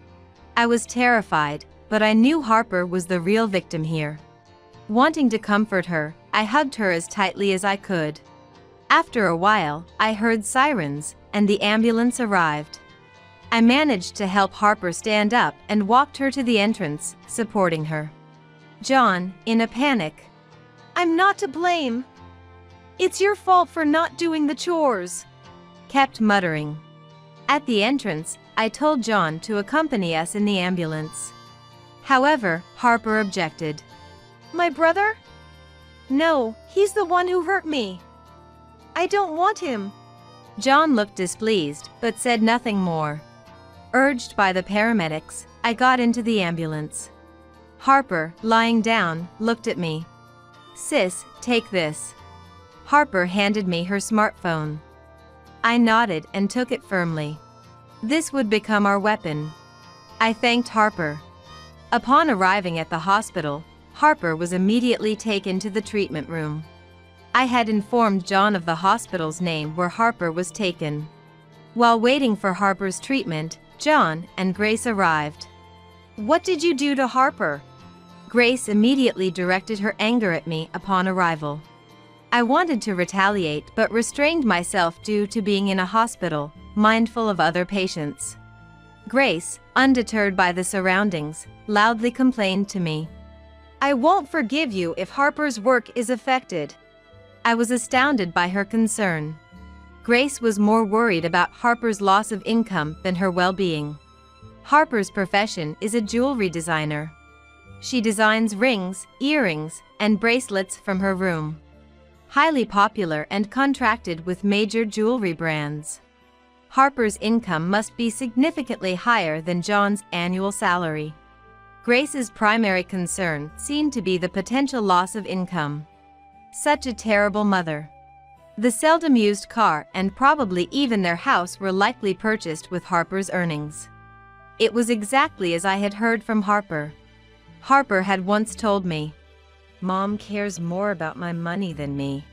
I was terrified, but I knew Harper was the real victim here. Wanting to comfort her, I hugged her as tightly as I could. After a while, I heard sirens, and the ambulance arrived. I managed to help Harper stand up and walked her to the entrance, supporting her. John, in a panic, I'm not to blame. It's your fault for not doing the chores, kept muttering. At the entrance, I told John to accompany us in the ambulance. However, Harper objected. My brother? No, he's the one who hurt me. I don't want him. John looked displeased, but said nothing more. Urged by the paramedics, I got into the ambulance. Harper, lying down, looked at me. Sis, take this. Harper handed me her smartphone. I nodded and took it firmly. This would become our weapon. I thanked Harper. Upon arriving at the hospital, Harper was immediately taken to the treatment room. I had informed John of the hospital's name where Harper was taken. While waiting for Harper's treatment, John and Grace arrived. What did you do to Harper? Grace immediately directed her anger at me upon arrival. I wanted to retaliate but restrained myself due to being in a hospital, mindful of other patients. Grace, undeterred by the surroundings, loudly complained to me. I won't forgive you if Harper's work is affected. I was astounded by her concern. Grace was more worried about Harper's loss of income than her well-being. Harper's profession is a jewelry designer. She designs rings, earrings, and bracelets from her room. Highly popular and contracted with major jewelry brands. Harper's income must be significantly higher than John's annual salary. Grace's primary concern seemed to be the potential loss of income. Such a terrible mother. The seldom used car and probably even their house were likely purchased with Harper's earnings. It was exactly as I had heard from Harper. Harper had once told me, "Mom cares more about my money than me."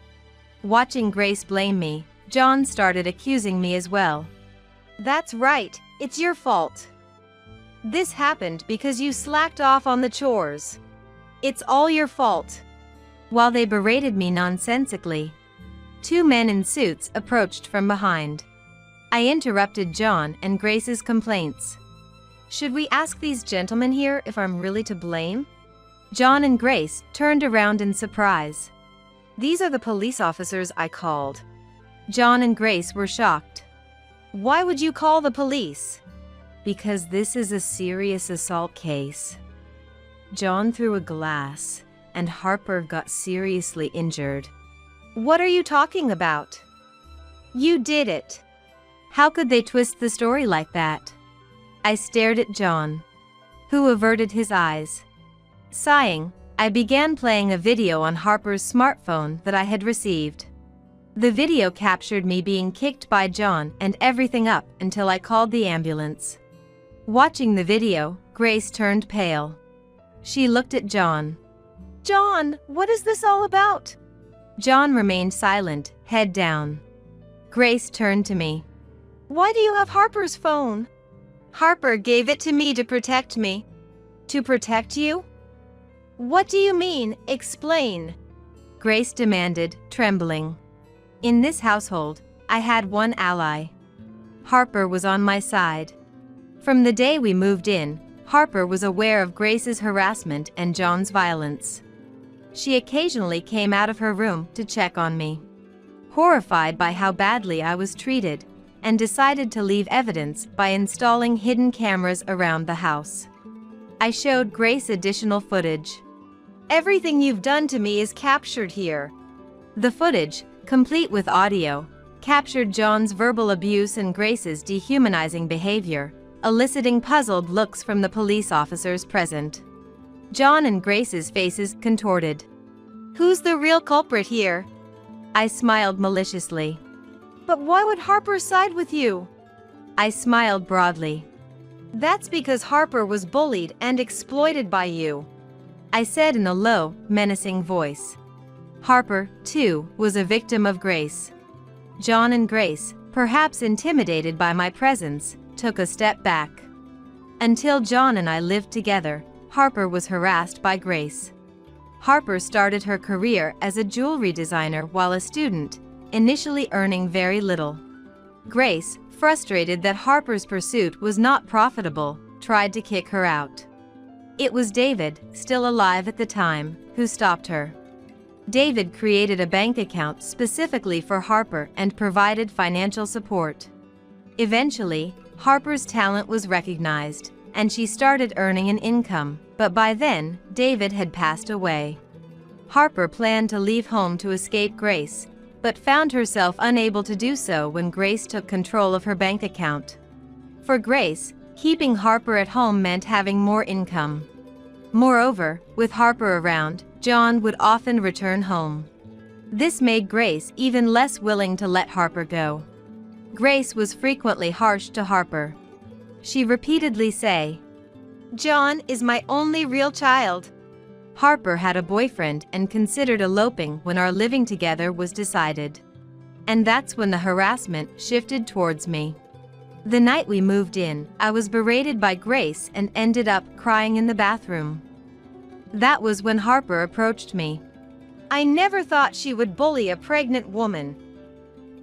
Watching Grace blame me, John started accusing me as well. That's right, it's your fault. This happened because you slacked off on the chores. It's all your fault. While they berated me nonsensically, two men in suits approached from behind. I interrupted John and Grace's complaints. Should we ask these gentlemen here if I'm really to blame? John and Grace turned around in surprise. These are the police officers I called. John and Grace were shocked. Why would you call the police? Because this is a serious assault case. John threw a glass, and Harper got seriously injured. What are you talking about? You did it. How could they twist the story like that? I stared at John, who averted his eyes. Sighing, I began playing a video on Harper's smartphone that I had received. The video captured me being kicked by John and everything up until I called the ambulance. Watching the video, Grace turned pale. She looked at John. John, what is this all about? John remained silent, head down. Grace turned to me. Why do you have Harper's phone? Harper gave it to me to protect me. To protect you? What do you mean? Explain. Grace demanded, trembling. In this household, I had one ally. Harper was on my side. From the day we moved in, Harper was aware of Grace's harassment and John's violence. She occasionally came out of her room to check on me. Horrified by how badly I was treated, and decided to leave evidence by installing hidden cameras around the house. I showed Grace additional footage. Everything you've done to me is captured here. The footage, complete with audio, captured John's verbal abuse and Grace's dehumanizing behavior, eliciting puzzled looks from the police officers present. John and Grace's faces contorted. Who's the real culprit here? I smiled maliciously. But why would Harper side with you? I smiled broadly. That's because Harper was bullied and exploited by you, I said in a low, menacing voice. Harper, too, was a victim of Grace. John and Grace, perhaps intimidated by my presence, took a step back. Until John and I lived together, Harper was harassed by Grace. Harper started her career as a jewelry designer while a student, initially earning very little. Grace, frustrated that Harper's pursuit was not profitable, tried to kick her out. It was David, still alive at the time, who stopped her. David created a bank account specifically for Harper and provided financial support. Eventually, Harper's talent was recognized, and she started earning an income, but by then, David had passed away. Harper planned to leave home to escape Grace, but found herself unable to do so when Grace took control of her bank account. For Grace, keeping Harper at home meant having more income. Moreover, with Harper around, John would often return home. This made Grace even less willing to let Harper go. Grace was frequently harsh to Harper. She repeatedly say, John is my only real child. Harper had a boyfriend and considered eloping when our living together was decided. And that's when the harassment shifted towards me. The night we moved in, I was berated by Grace and ended up crying in the bathroom. That was when Harper approached me. I never thought she would bully a pregnant woman.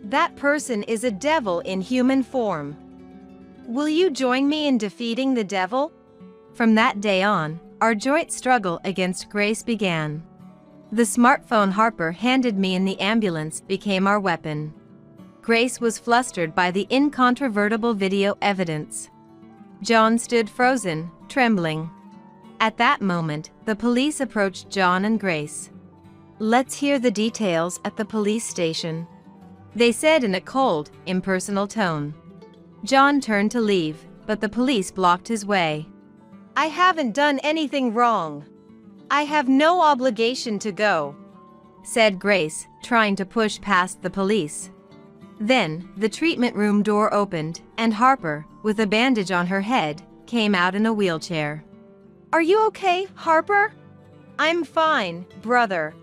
That person is a devil in human form. Will you join me in defeating the devil? From that day on, our joint struggle against Grace began. The smartphone Harper handed me in the ambulance became our weapon. Grace was flustered by the incontrovertible video evidence. John stood frozen, trembling. At that moment, the police approached John and Grace. Let's hear the details at the police station, they said in a cold, impersonal tone. John turned to leave, but the police blocked his way. I haven't done anything wrong. I have no obligation to go, said Grace, trying to push past the police. Then, the treatment room door opened, and Harper, with a bandage on her head, came out in a wheelchair. Are you okay, Harper? I'm fine, brother,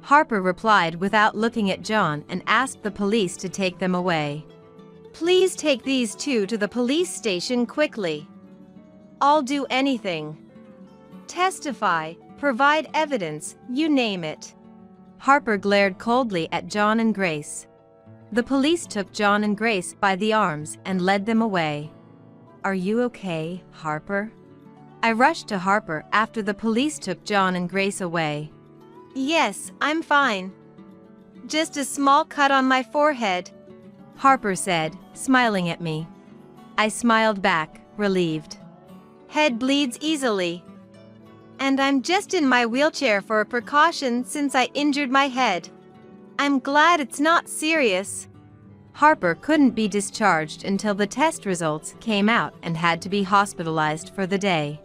Harper replied without looking at John and asked the police to take them away. Please take these two to the police station quickly. I'll do anything. Testify, provide evidence, you name it. Harper glared coldly at John and Grace. The police took John and Grace by the arms and led them away. Are you okay, Harper? I rushed to Harper after the police took John and Grace away. Yes, I'm fine. Just a small cut on my forehead, Harper said, smiling at me. I smiled back, relieved. Head bleeds easily. And I'm just in my wheelchair for a precaution since I injured my head. I'm glad it's not serious. Harper couldn't be discharged until the test results came out and had to be hospitalized for the day.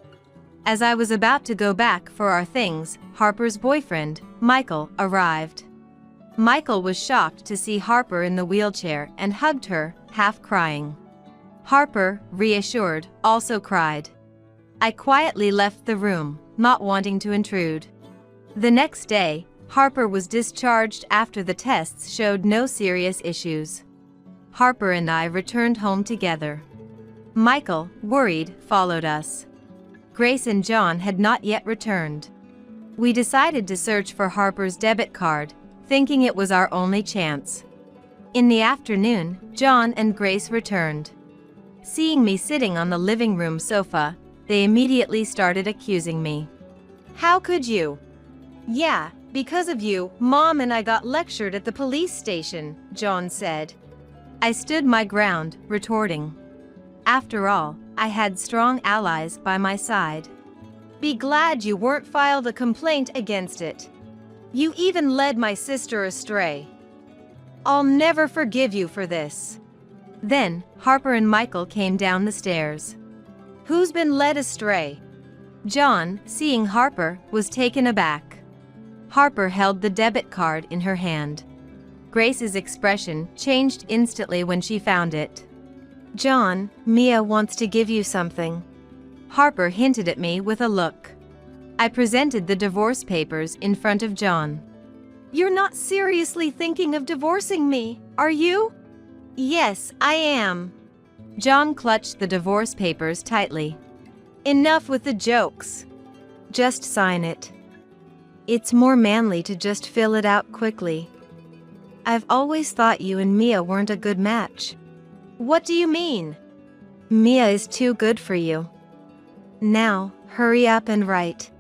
As I was about to go back for our things, Harper's boyfriend, Michael, arrived. Michael was shocked to see Harper in the wheelchair and hugged her, half crying. Harper, reassured, also cried. I quietly left the room, not wanting to intrude. The next day, Harper was discharged after the tests showed no serious issues. Harper and I returned home together. Michael, worried, followed us. Grace and John had not yet returned. We decided to search for Harper's debit card, thinking it was our only chance. In the afternoon, John and Grace returned. Seeing me sitting on the living room sofa, they immediately started accusing me. How could you? Yeah, because of you, Mom and I got lectured at the police station, John said. I stood my ground, retorting. After all, I had strong allies by my side. Be glad you weren't filed a complaint against it. You even led my sister astray. I'll never forgive you for this. Then, Harper and Michael came down the stairs. Who's been led astray? John, seeing Harper, was taken aback. Harper held the debit card in her hand. Grace's expression changed instantly when she found it. John, Mia wants to give you something. Harper hinted at me with a look. I presented the divorce papers in front of John. You're not seriously thinking of divorcing me, are you? Yes, I am. John clutched the divorce papers tightly. Enough with the jokes. Just sign it. It's more manly to just fill it out quickly. I've always thought you and Mia weren't a good match. What do you mean? Mia is too good for you. Now, hurry up and write.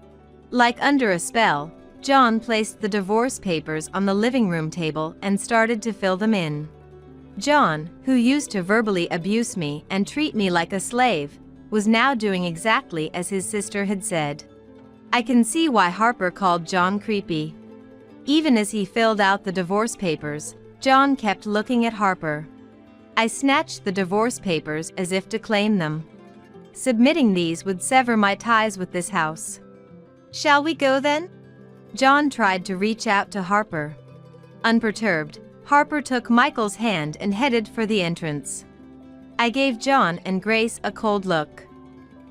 Like under a spell, John placed the divorce papers on the living room table and started to fill them in. John, who used to verbally abuse me and treat me like a slave, was now doing exactly as his sister had said. I can see why Harper called John creepy. Even as he filled out the divorce papers, John kept looking at Harper. I snatched the divorce papers as if to claim them. Submitting these would sever my ties with this house. Shall we go then? John tried to reach out to Harper. Unperturbed, Harper took Michael's hand and headed for the entrance. I gave John and Grace a cold look.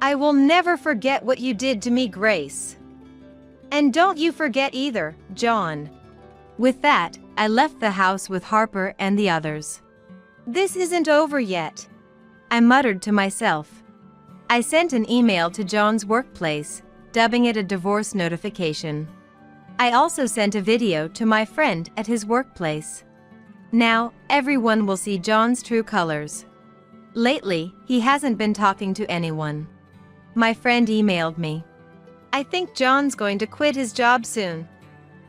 I will never forget what you did to me, Grace. And don't you forget either, John. With that, I left the house with Harper and the others. This isn't over yet, I muttered to myself. I sent an email to John's workplace, dubbing it a divorce notification. I also sent a video to my friend at his workplace. Now, everyone will see John's true colors. Lately, he hasn't been talking to anyone. My friend emailed me. I think John's going to quit his job soon.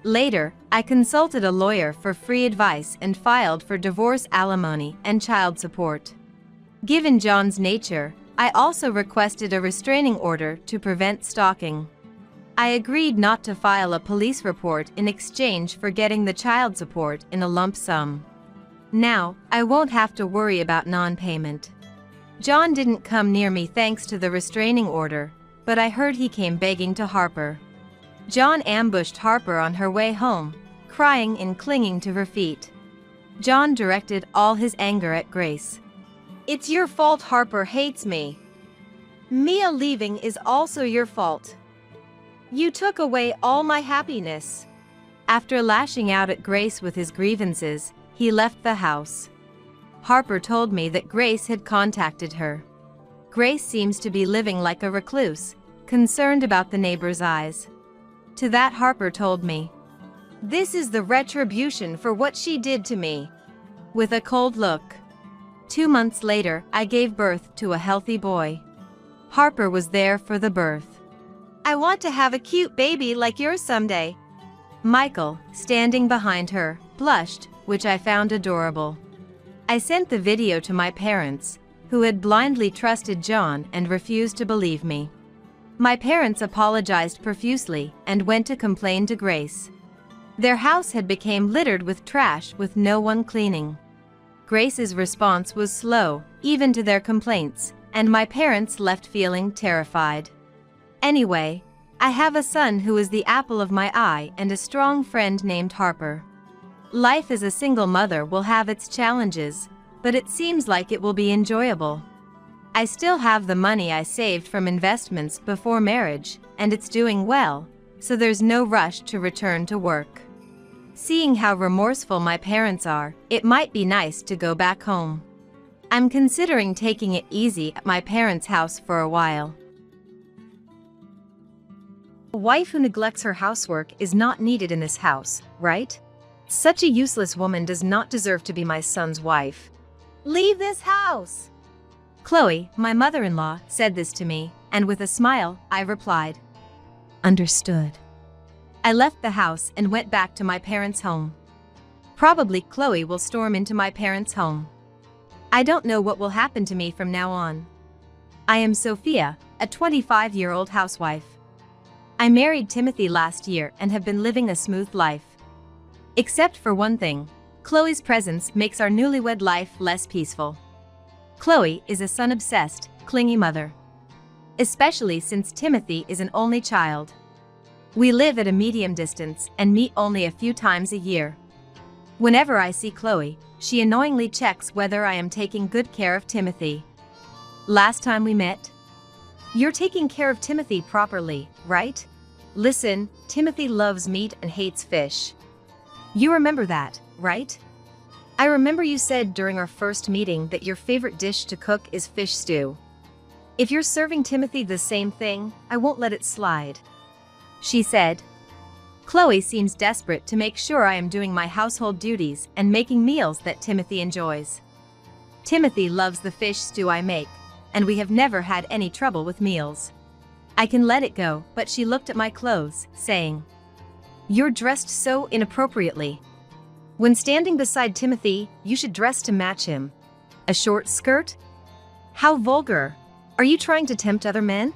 Later, I consulted a lawyer for free advice and filed for divorce alimony and child support. Given John's nature, I also requested a restraining order to prevent stalking. I agreed not to file a police report in exchange for getting the child support in a lump sum. Now, I won't have to worry about non-payment. John didn't come near me thanks to the restraining order, but I heard he came begging to Harper. John ambushed Harper on her way home, crying and clinging to her feet. John directed all his anger at Grace. It's your fault Harper hates me. Mia leaving is also your fault. You took away all my happiness. After lashing out at Grace with his grievances, he left the house. Harper told me that Grace had contacted her. Grace seems to be living like a recluse, concerned about the neighbors' eyes. To that Harper told me, "This is the retribution for what she did to me." With a cold look. 2 months later, I gave birth to a healthy boy. Harper was there for the birth. I want to have a cute baby like yours someday. Michael, standing behind her, blushed, which I found adorable. I sent the video to my parents, who had blindly trusted John and refused to believe me. My parents apologized profusely and went to complain to Grace. Their house had become littered with trash with no one cleaning. Grace's response was slow, even to their complaints, and my parents left feeling terrified. Anyway, I have a son who is the apple of my eye and a strong friend named Harper. Life as a single mother will have its challenges, but it seems like it will be enjoyable. I still have the money I saved from investments before marriage, and it's doing well, so there's no rush to return to work. Seeing how remorseful my parents are, it might be nice to go back home. I'm considering taking it easy at my parents' house for a while. A wife who neglects her housework is not needed in this house, right? Such a useless woman does not deserve to be my son's wife. Leave this house! Chloe, my mother-in-law, said this to me, and with a smile, I replied, Understood. I left the house and went back to my parents' home. Probably Chloe will storm into my parents' home. I don't know what will happen to me from now on. I am Sophia, a 25-year-old housewife. I married Timothy last year and have been living a smooth life. Except for one thing, Chloe's presence makes our newlywed life less peaceful. Chloe is a son-obsessed, clingy mother. especially since Timothy is an only child. We live at a medium distance and meet only a few times a year. Whenever I see Chloe, she annoyingly checks whether I am taking good care of Timothy. Last time we met? You're taking care of Timothy properly, right? Listen, Timothy loves meat and hates fish. You remember that, right? I remember you said during our first meeting that your favorite dish to cook is fish stew. If you're serving Timothy the same thing, I won't let it slide. She said. Chloe seems desperate to make sure I am doing my household duties and making meals that Timothy enjoys. Timothy loves the fish stew I make, and we have never had any trouble with meals. I can let it go, but she looked at my clothes, saying, "You're dressed so inappropriately. When standing beside Timothy, you should dress to match him. A short skirt? How vulgar. Are you trying to tempt other men?"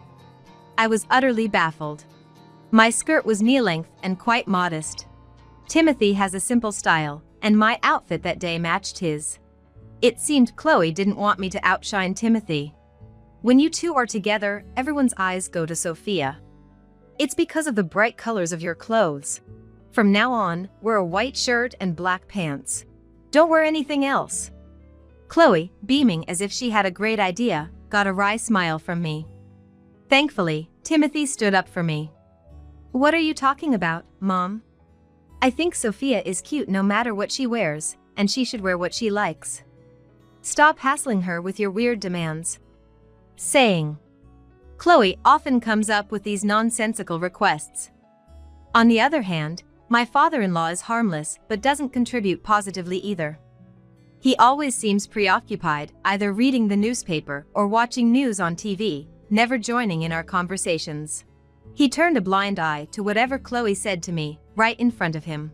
I was utterly baffled. My skirt was knee-length and quite modest. Timothy has a simple style, and my outfit that day matched his. It seemed Chloe didn't want me to outshine Timothy. When you two are together, everyone's eyes go to Sophia. It's because of the bright colors of your clothes. From now on, wear a white shirt and black pants. Don't wear anything else. Chloe, beaming as if she had a great idea, got a wry smile from me. Thankfully, Timothy stood up for me. "What are you talking about, Mom? I think Sophia is cute no matter what she wears, and she should wear what she likes. Stop hassling her with your weird demands." Saying. Chloe often comes up with these nonsensical requests. On the other hand, my father-in-law is harmless but doesn't contribute positively either. He always seems preoccupied, either reading the newspaper or watching news on TV, never joining in our conversations. He turned a blind eye to whatever Chloe said to me, right in front of him.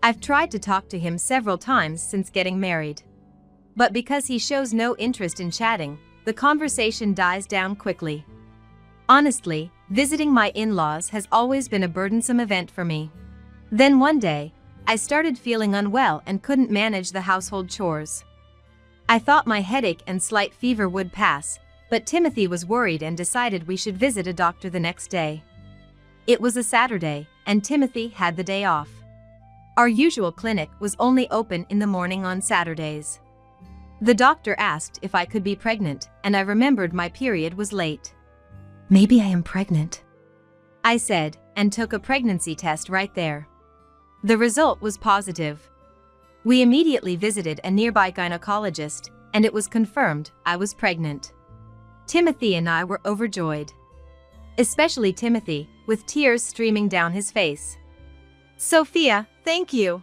I've tried to talk to him several times since getting married. But because he shows no interest in chatting, the conversation dies down quickly. Honestly, visiting my in-laws has always been a burdensome event for me. Then one day, I started feeling unwell and couldn't manage the household chores. I thought my headache and slight fever would pass, but Timothy was worried and decided we should visit a doctor the next day. It was a Saturday, and Timothy had the day off. Our usual clinic was only open in the morning on Saturdays. The doctor asked if I could be pregnant, and I remembered my period was late. "Maybe I am pregnant," I said, and took a pregnancy test right there. The result was positive. We immediately visited a nearby gynecologist, and it was confirmed I was pregnant. Timothy and I were overjoyed. Especially Timothy, with tears streaming down his face. Sophia, thank you.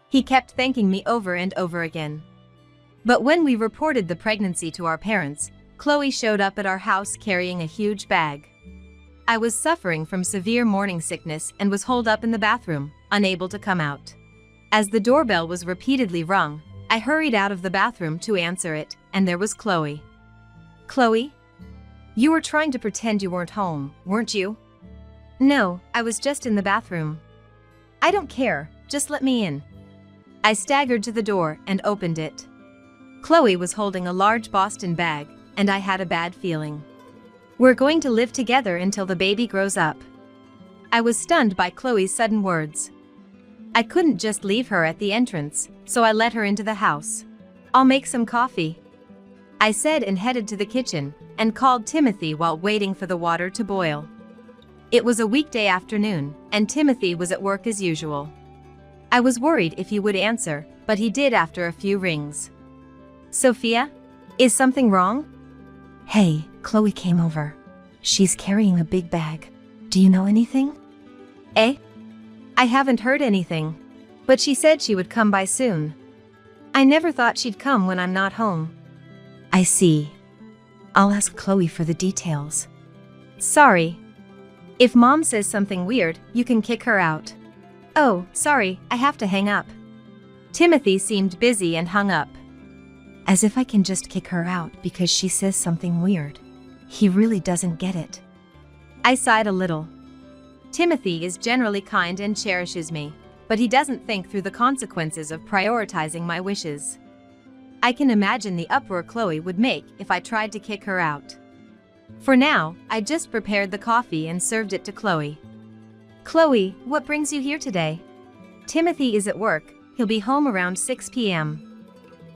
He kept thanking me over and over again. But when we reported the pregnancy to our parents, Chloe showed up at our house carrying a huge bag. I was suffering from severe morning sickness and was holed up in the bathroom, unable to come out. As the doorbell was repeatedly rung, I hurried out of the bathroom to answer it, and there was Chloe. "Chloe? You were trying to pretend you weren't home, weren't you?" "No, I was just in the bathroom." "I don't care, just let me in." I staggered to the door and opened it. Chloe was holding a large Boston bag, and I had a bad feeling. "We're going to live together until the baby grows up." I was stunned by Chloe's sudden words. I couldn't just leave her at the entrance, so I let her into the house. "I'll make some coffee," I said, and headed to the kitchen, and called Timothy while waiting for the water to boil. It was a weekday afternoon, and Timothy was at work as usual. I was worried if he would answer, but he did after a few rings. "Sophia? Is something wrong?" "Hey, Chloe came over. She's carrying a big bag. Do you know anything?" "Eh? I haven't heard anything. But she said she would come by soon. I never thought she'd come when I'm not home." "I see. I'll ask Chloe for the details." "Sorry. If Mom says something weird, you can kick her out." "Oh, sorry, I have to hang up." Timothy seemed busy and hung up. As if I can just kick her out because she says something weird. He really doesn't get it. I sighed a little. Timothy is generally kind and cherishes me, but he doesn't think through the consequences of prioritizing my wishes. I can imagine the uproar Chloe would make if I tried to kick her out. For now, I just prepared the coffee and served it to Chloe. Chloe, what brings you here today? Timothy is at work, he'll be home around 6 p.m.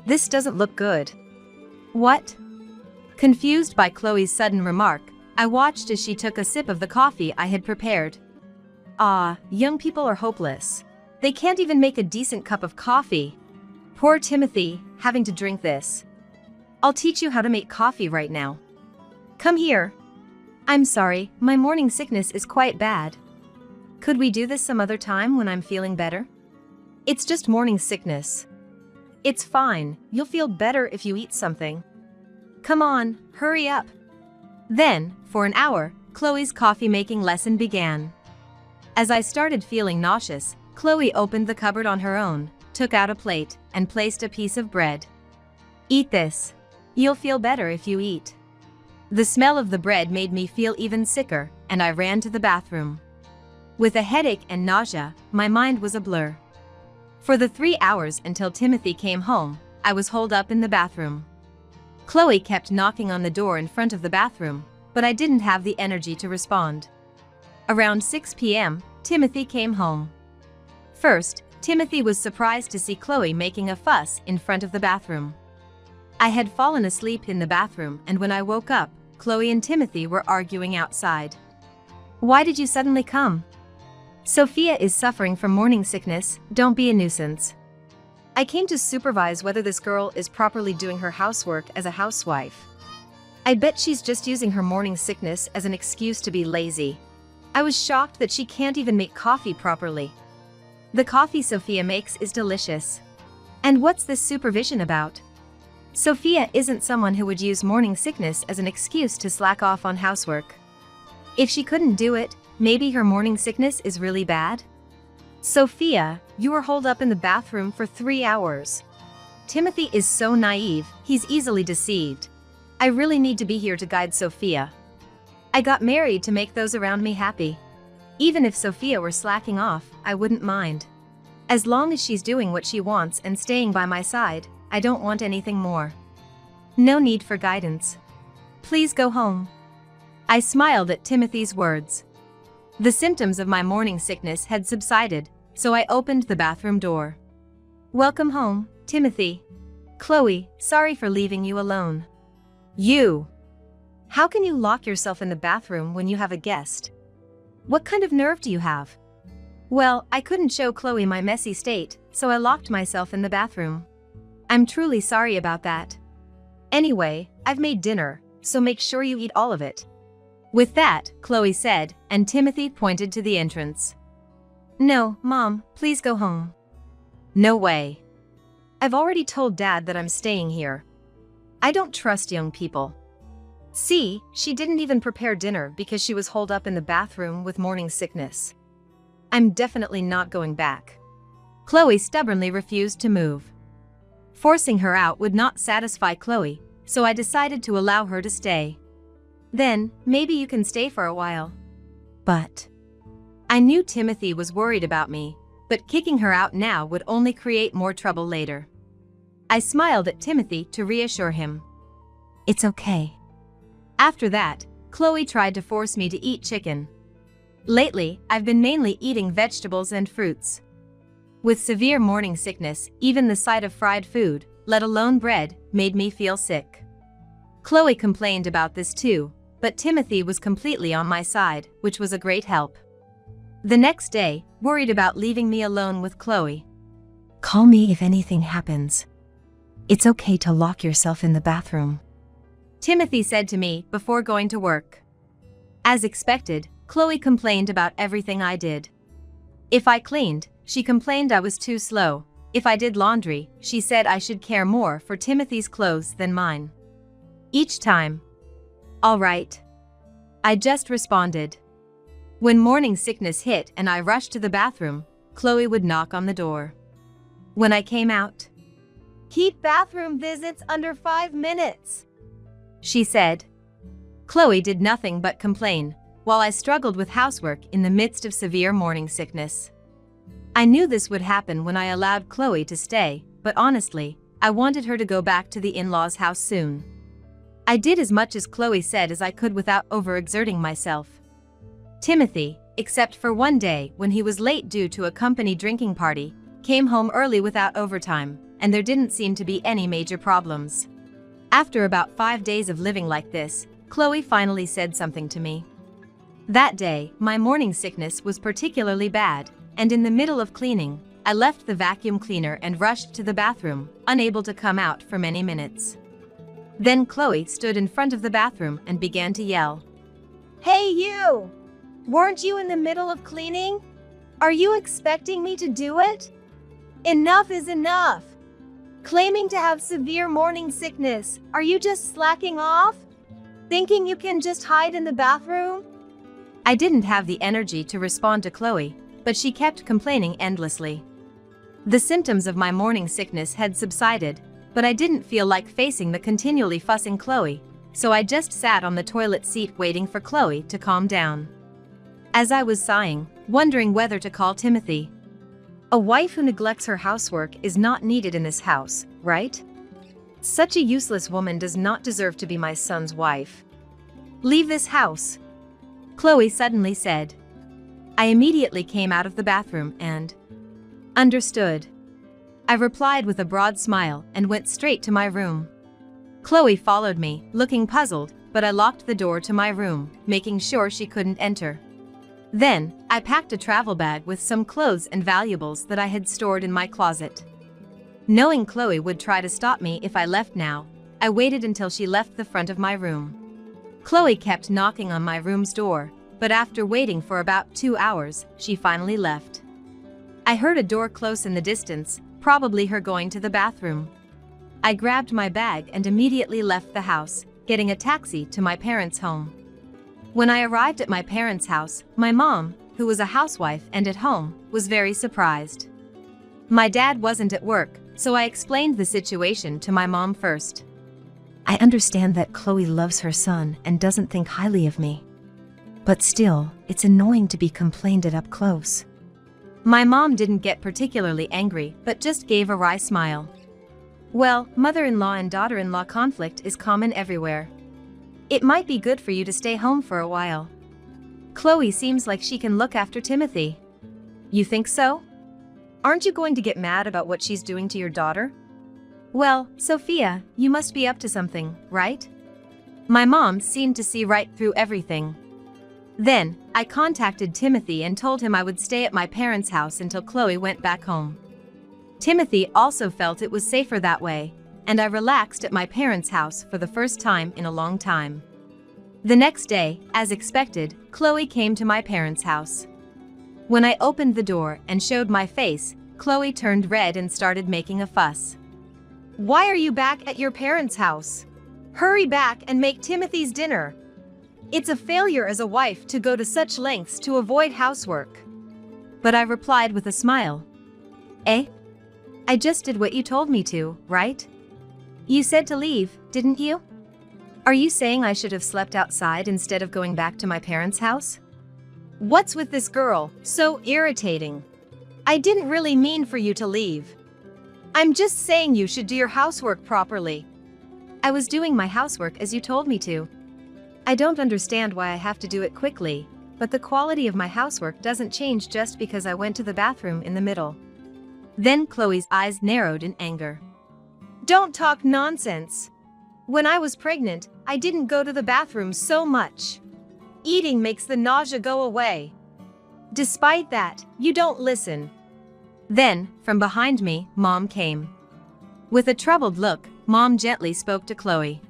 This doesn't look good. What? Confused by Chloe's sudden remark, I watched as she took a sip of the coffee I had prepared. Young people are hopeless. They can't even make a decent cup of coffee. Poor Timothy, having to drink this. I'll teach you how to make coffee right now. Come here. I'm sorry, my morning sickness is quite bad. Could we do this some other time when I'm feeling better? It's just morning sickness. It's fine, you'll feel better if you eat something. Come on, hurry up. Then, for an hour, Chloe's coffee-making lesson began. As I started feeling nauseous, Chloe opened the cupboard on her own, took out a plate, and placed a piece of bread. Eat this. You'll feel better if you eat. The smell of the bread made me feel even sicker, and I ran to the bathroom. With a headache and nausea, my mind was a blur. For the 3 hours until Timothy came home, I was holed up in the bathroom. Chloe kept knocking on the door in front of the bathroom, but I didn't have the energy to respond. Around 6 p.m., Timothy came home. First, Timothy was surprised to see Chloe making a fuss in front of the bathroom. I had fallen asleep in the bathroom, and when I woke up, Chloe and Timothy were arguing outside. Why did you suddenly come? Sophia is suffering from morning sickness, don't be a nuisance. I came to supervise whether this girl is properly doing her housework as a housewife. I bet she's just using her morning sickness as an excuse to be lazy. I was shocked that she can't even make coffee properly. The coffee Sophia makes is delicious. And what's this supervision about? Sophia isn't someone who would use morning sickness as an excuse to slack off on housework. If she couldn't do it, maybe her morning sickness is really bad? Sophia, you were holed up in the bathroom for 3 hours. Timothy is so naive, he's easily deceived. I really need to be here to guide Sophia. I got married to make those around me happy. Even if Sophia were slacking off, I wouldn't mind. As long as she's doing what she wants and staying by my side, I don't want anything more. No need for guidance. Please go home. I smiled at Timothy's words. The symptoms of my morning sickness had subsided, so I opened the bathroom door. Welcome home, Timothy. Chloe, sorry for leaving you alone. You! How can you lock yourself in the bathroom when you have a guest? What kind of nerve do you have? Well, I couldn't show Chloe my messy state, so I locked myself in the bathroom. I'm truly sorry about that. Anyway, I've made dinner, so make sure you eat all of it. With that, Chloe said, and Timothy pointed to the entrance. No, Mom, please go home. No way. I've already told Dad that I'm staying here. I don't trust young people. See, she didn't even prepare dinner because she was holed up in the bathroom with morning sickness. I'm definitely not going back. Chloe stubbornly refused to move. Forcing her out would not satisfy Chloe, so I decided to allow her to stay. Then, maybe you can stay for a while. But I knew Timothy was worried about me, but kicking her out now would only create more trouble later. I smiled at Timothy to reassure him. It's okay. After that, Chloe tried to force me to eat chicken. Lately, I've been mainly eating vegetables and fruits. With severe morning sickness, even the sight of fried food, let alone bread, made me feel sick. Chloe complained about this too, but Timothy was completely on my side, which was a great help. The next day, worried about leaving me alone with Chloe. Call me if anything happens. It's okay to lock yourself in the bathroom, Timothy said to me before going to work. As expected, Chloe complained about everything I did. If I cleaned, she complained I was too slow. If I did laundry, she said I should care more for Timothy's clothes than mine. Each time. All right. I just responded. When morning sickness hit and I rushed to the bathroom, Chloe would knock on the door. When I came out, keep bathroom visits under 5 minutes, she said. Chloe did nothing but complain, while I struggled with housework in the midst of severe morning sickness. I knew this would happen when I allowed Chloe to stay, but honestly, I wanted her to go back to the in-laws' house soon. I did as much as Chloe said as I could without overexerting myself. Timothy, except for one day when he was late due to a company drinking party, came home early without overtime, and there didn't seem to be any major problems. After about 5 days of living like this, Chloe finally said something to me. That day, my morning sickness was particularly bad, and in the middle of cleaning, I left the vacuum cleaner and rushed to the bathroom, unable to come out for many minutes. Then Chloe stood in front of the bathroom and began to yell. Hey you! Weren't you in the middle of cleaning? Are you expecting me to do it? Enough is enough! Claiming to have severe morning sickness, are you just slacking off? Thinking you can just hide in the bathroom? I didn't have the energy to respond to Chloe, but she kept complaining endlessly. The symptoms of my morning sickness had subsided, but I didn't feel like facing the continually fussing Chloe, so I just sat on the toilet seat waiting for Chloe to calm down. As I was sighing, wondering whether to call Timothy. A wife who neglects her housework is not needed in this house, right? Such a useless woman does not deserve to be my son's wife. Leave this house, Chloe suddenly said. I immediately came out of the bathroom and understood. I replied with a broad smile and went straight to my room. Chloe followed me, looking puzzled, but I locked the door to my room, making sure she couldn't enter. Then, I packed a travel bag with some clothes and valuables that I had stored in my closet. Knowing Chloe would try to stop me if I left now, I waited until she left the front of my room. Chloe kept knocking on my room's door, but after waiting for about 2 hours, she finally left. I heard a door close in the distance, probably her going to the bathroom. I grabbed my bag and immediately left the house, getting a taxi to my parents' home. When I arrived at my parents' house, my mom, who was a housewife and at home, was very surprised. My dad wasn't at work, so I explained the situation to my mom first. I understand that Chloe loves her son and doesn't think highly of me. But still, it's annoying to be complained at up close. My mom didn't get particularly angry, but just gave a wry smile. Well, mother-in-law and daughter-in-law conflict is common everywhere. It might be good for you to stay home for a while. Chloe seems like she can look after Timothy. You think so? Aren't you going to get mad about what she's doing to your daughter? Well, Sophia, you must be up to something, right? My mom seemed to see right through everything. Then, I contacted Timothy and told him I would stay at my parents' house until Chloe went back home. Timothy also felt it was safer that way, and I relaxed at my parents' house for the first time in a long time. The next day, as expected, Chloe came to my parents' house. When I opened the door and showed my face, Chloe turned red and started making a fuss. Why are you back at your parents' house? Hurry back and make Timothy's dinner. It's a failure as a wife to go to such lengths to avoid housework. But I replied with a smile. Eh? I just did what you told me to, right? You said to leave, didn't you? Are you saying I should have slept outside instead of going back to my parents' house? What's with this girl? So irritating. I didn't really mean for you to leave. I'm just saying you should do your housework properly. I was doing my housework as you told me to. I don't understand why I have to do it quickly, but the quality of my housework doesn't change just because I went to the bathroom in the middle. Then Chloe's eyes narrowed in anger. Don't talk nonsense. When I was pregnant, I didn't go to the bathroom so much. Eating makes the nausea go away. Despite that, you don't listen. Then, from behind me, Mom came. With a troubled look, Mom gently spoke to Chloe.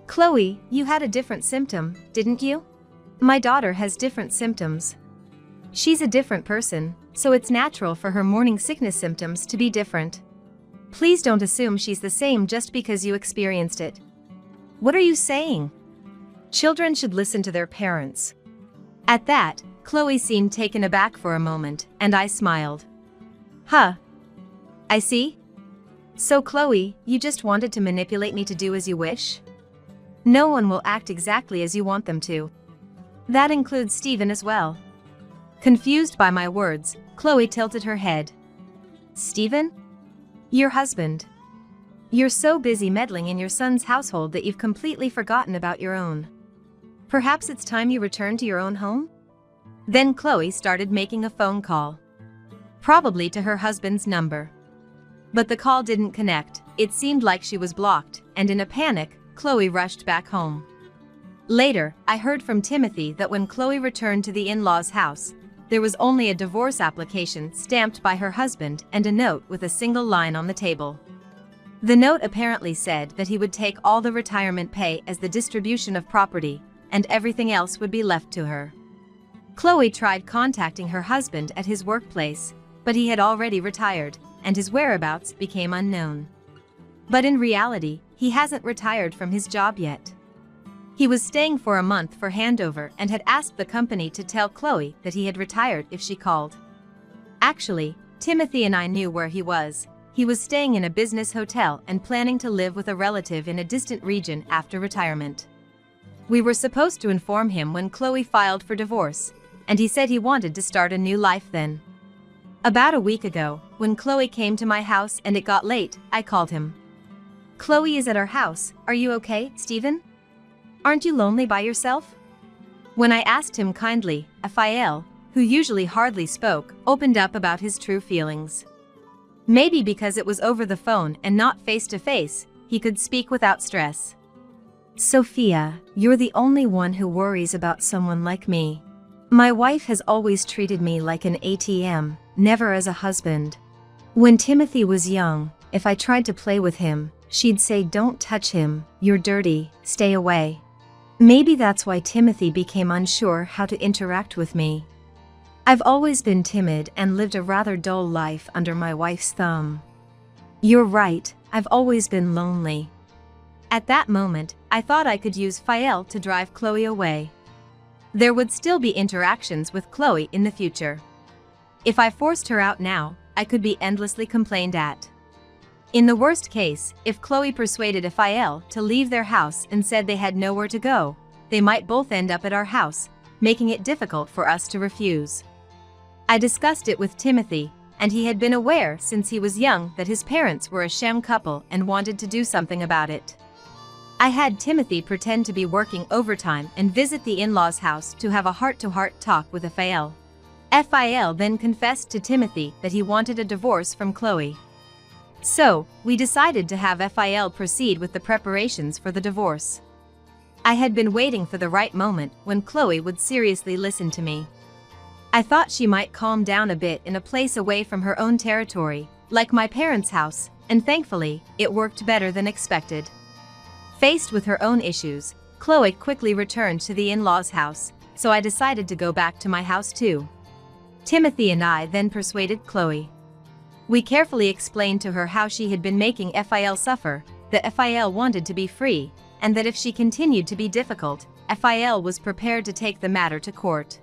Chloe, you had a different symptom, didn't you? My daughter has different symptoms. She's a different person, so it's natural for her morning sickness symptoms to be different. Please don't assume she's the same just because you experienced it. What are you saying? Children should listen to their parents. At that, Chloe seemed taken aback for a moment, and I smiled. Huh. I see. So Chloe, you just wanted to manipulate me to do as you wish? No one will act exactly as you want them to. That includes Stephen as well. Confused by my words, Chloe tilted her head. Stephen? Your husband. You're so busy meddling in your son's household that you've completely forgotten about your own. Perhaps it's time you return to your own home? Then Chloe started making a phone call. Probably to her husband's number. But the call didn't connect, it seemed like she was blocked, and in a panic, Chloe rushed back home. Later, I heard from Timothy that when Chloe returned to the in-laws' house, there was only a divorce application stamped by her husband and a note with a single line on the table. The note apparently said that he would take all the retirement pay as the distribution of property, and everything else would be left to her. Chloe tried contacting her husband at his workplace, but he had already retired, and his whereabouts became unknown. But in reality, he hasn't retired from his job yet. He was staying for a month for handover and had asked the company to tell Chloe that he had retired if she called. Actually, Timothy and I knew where he was. He was staying in a business hotel and planning to live with a relative in a distant region after retirement. We were supposed to inform him when Chloe filed for divorce, and he said he wanted to start a new life then. About a week ago, when Chloe came to my house and it got late, I called him. "Chloe is at our house, are you okay, Stephen? Aren't you lonely by yourself?" When I asked him kindly, Raphael, who usually hardly spoke, opened up about his true feelings. Maybe because it was over the phone and not face to face, he could speak without stress. Sophia, you're the only one who worries about someone like me. My wife has always treated me like an ATM, never as a husband. When Timothy was young, if I tried to play with him, she'd say, "Don't touch him, you're dirty, stay away." Maybe that's why Timothy became unsure how to interact with me. I've always been timid and lived a rather dull life under my wife's thumb. You're right, I've always been lonely. At that moment, I thought I could use Raphael to drive Chloe away. There would still be interactions with Chloe in the future. If I forced her out now, I could be endlessly complained at. In the worst case, if Chloe persuaded Raphael to leave their house and said they had nowhere to go, they might both end up at our house, making it difficult for us to refuse. I discussed it with Timothy, and he had been aware since he was young that his parents were a sham couple and wanted to do something about it. I had Timothy pretend to be working overtime and visit the in-laws' house to have a heart-to-heart talk with Raphael. Raphael then confessed to Timothy that he wanted a divorce from Chloe. So, we decided to have Raphael proceed with the preparations for the divorce. I had been waiting for the right moment when Chloe would seriously listen to me. I thought she might calm down a bit in a place away from her own territory, like my parents' house, and thankfully, it worked better than expected. Faced with her own issues, Chloe quickly returned to the in-laws' house, so I decided to go back to my house too. Timothy and I then persuaded Chloe. We carefully explained to her how she had been making Raphael suffer, that Raphael wanted to be free, and that if she continued to be difficult, Raphael was prepared to take the matter to court.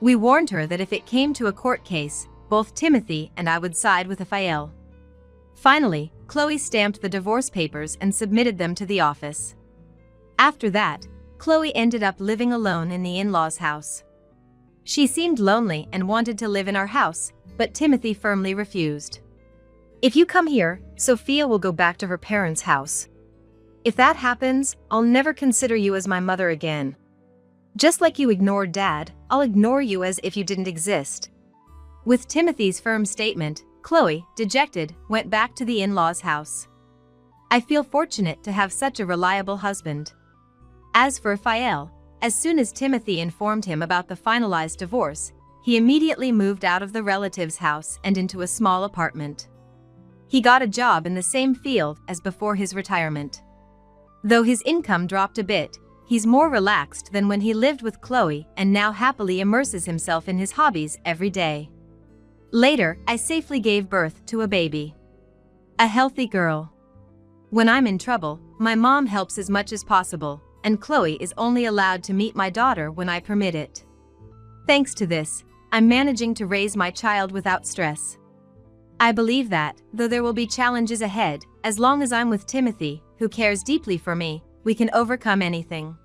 We warned her that if it came to a court case, both Timothy and I would side with Raphael. Finally, Chloe stamped the divorce papers and submitted them to the office. After that, Chloe ended up living alone in the in-laws' house. She seemed lonely and wanted to live in our house, but Timothy firmly refused. If you come here, Sophia will go back to her parents' house. If that happens, I'll never consider you as my mother again. Just like you ignored Dad, I'll ignore you as if you didn't exist. With Timothy's firm statement, Chloe, dejected, went back to the in-laws' house. I feel fortunate to have such a reliable husband. As for Raphael, as soon as Timothy informed him about the finalized divorce, he immediately moved out of the relative's house and into a small apartment. He got a job in the same field as before his retirement. Though his income dropped a bit, he's more relaxed than when he lived with Chloe and now happily immerses himself in his hobbies every day. Later, I safely gave birth to a baby. A healthy girl. When I'm in trouble, my mom helps as much as possible, and Chloe is only allowed to meet my daughter when I permit it. Thanks to this, I'm managing to raise my child without stress. I believe that, though there will be challenges ahead, as long as I'm with Timothy, who cares deeply for me, we can overcome anything.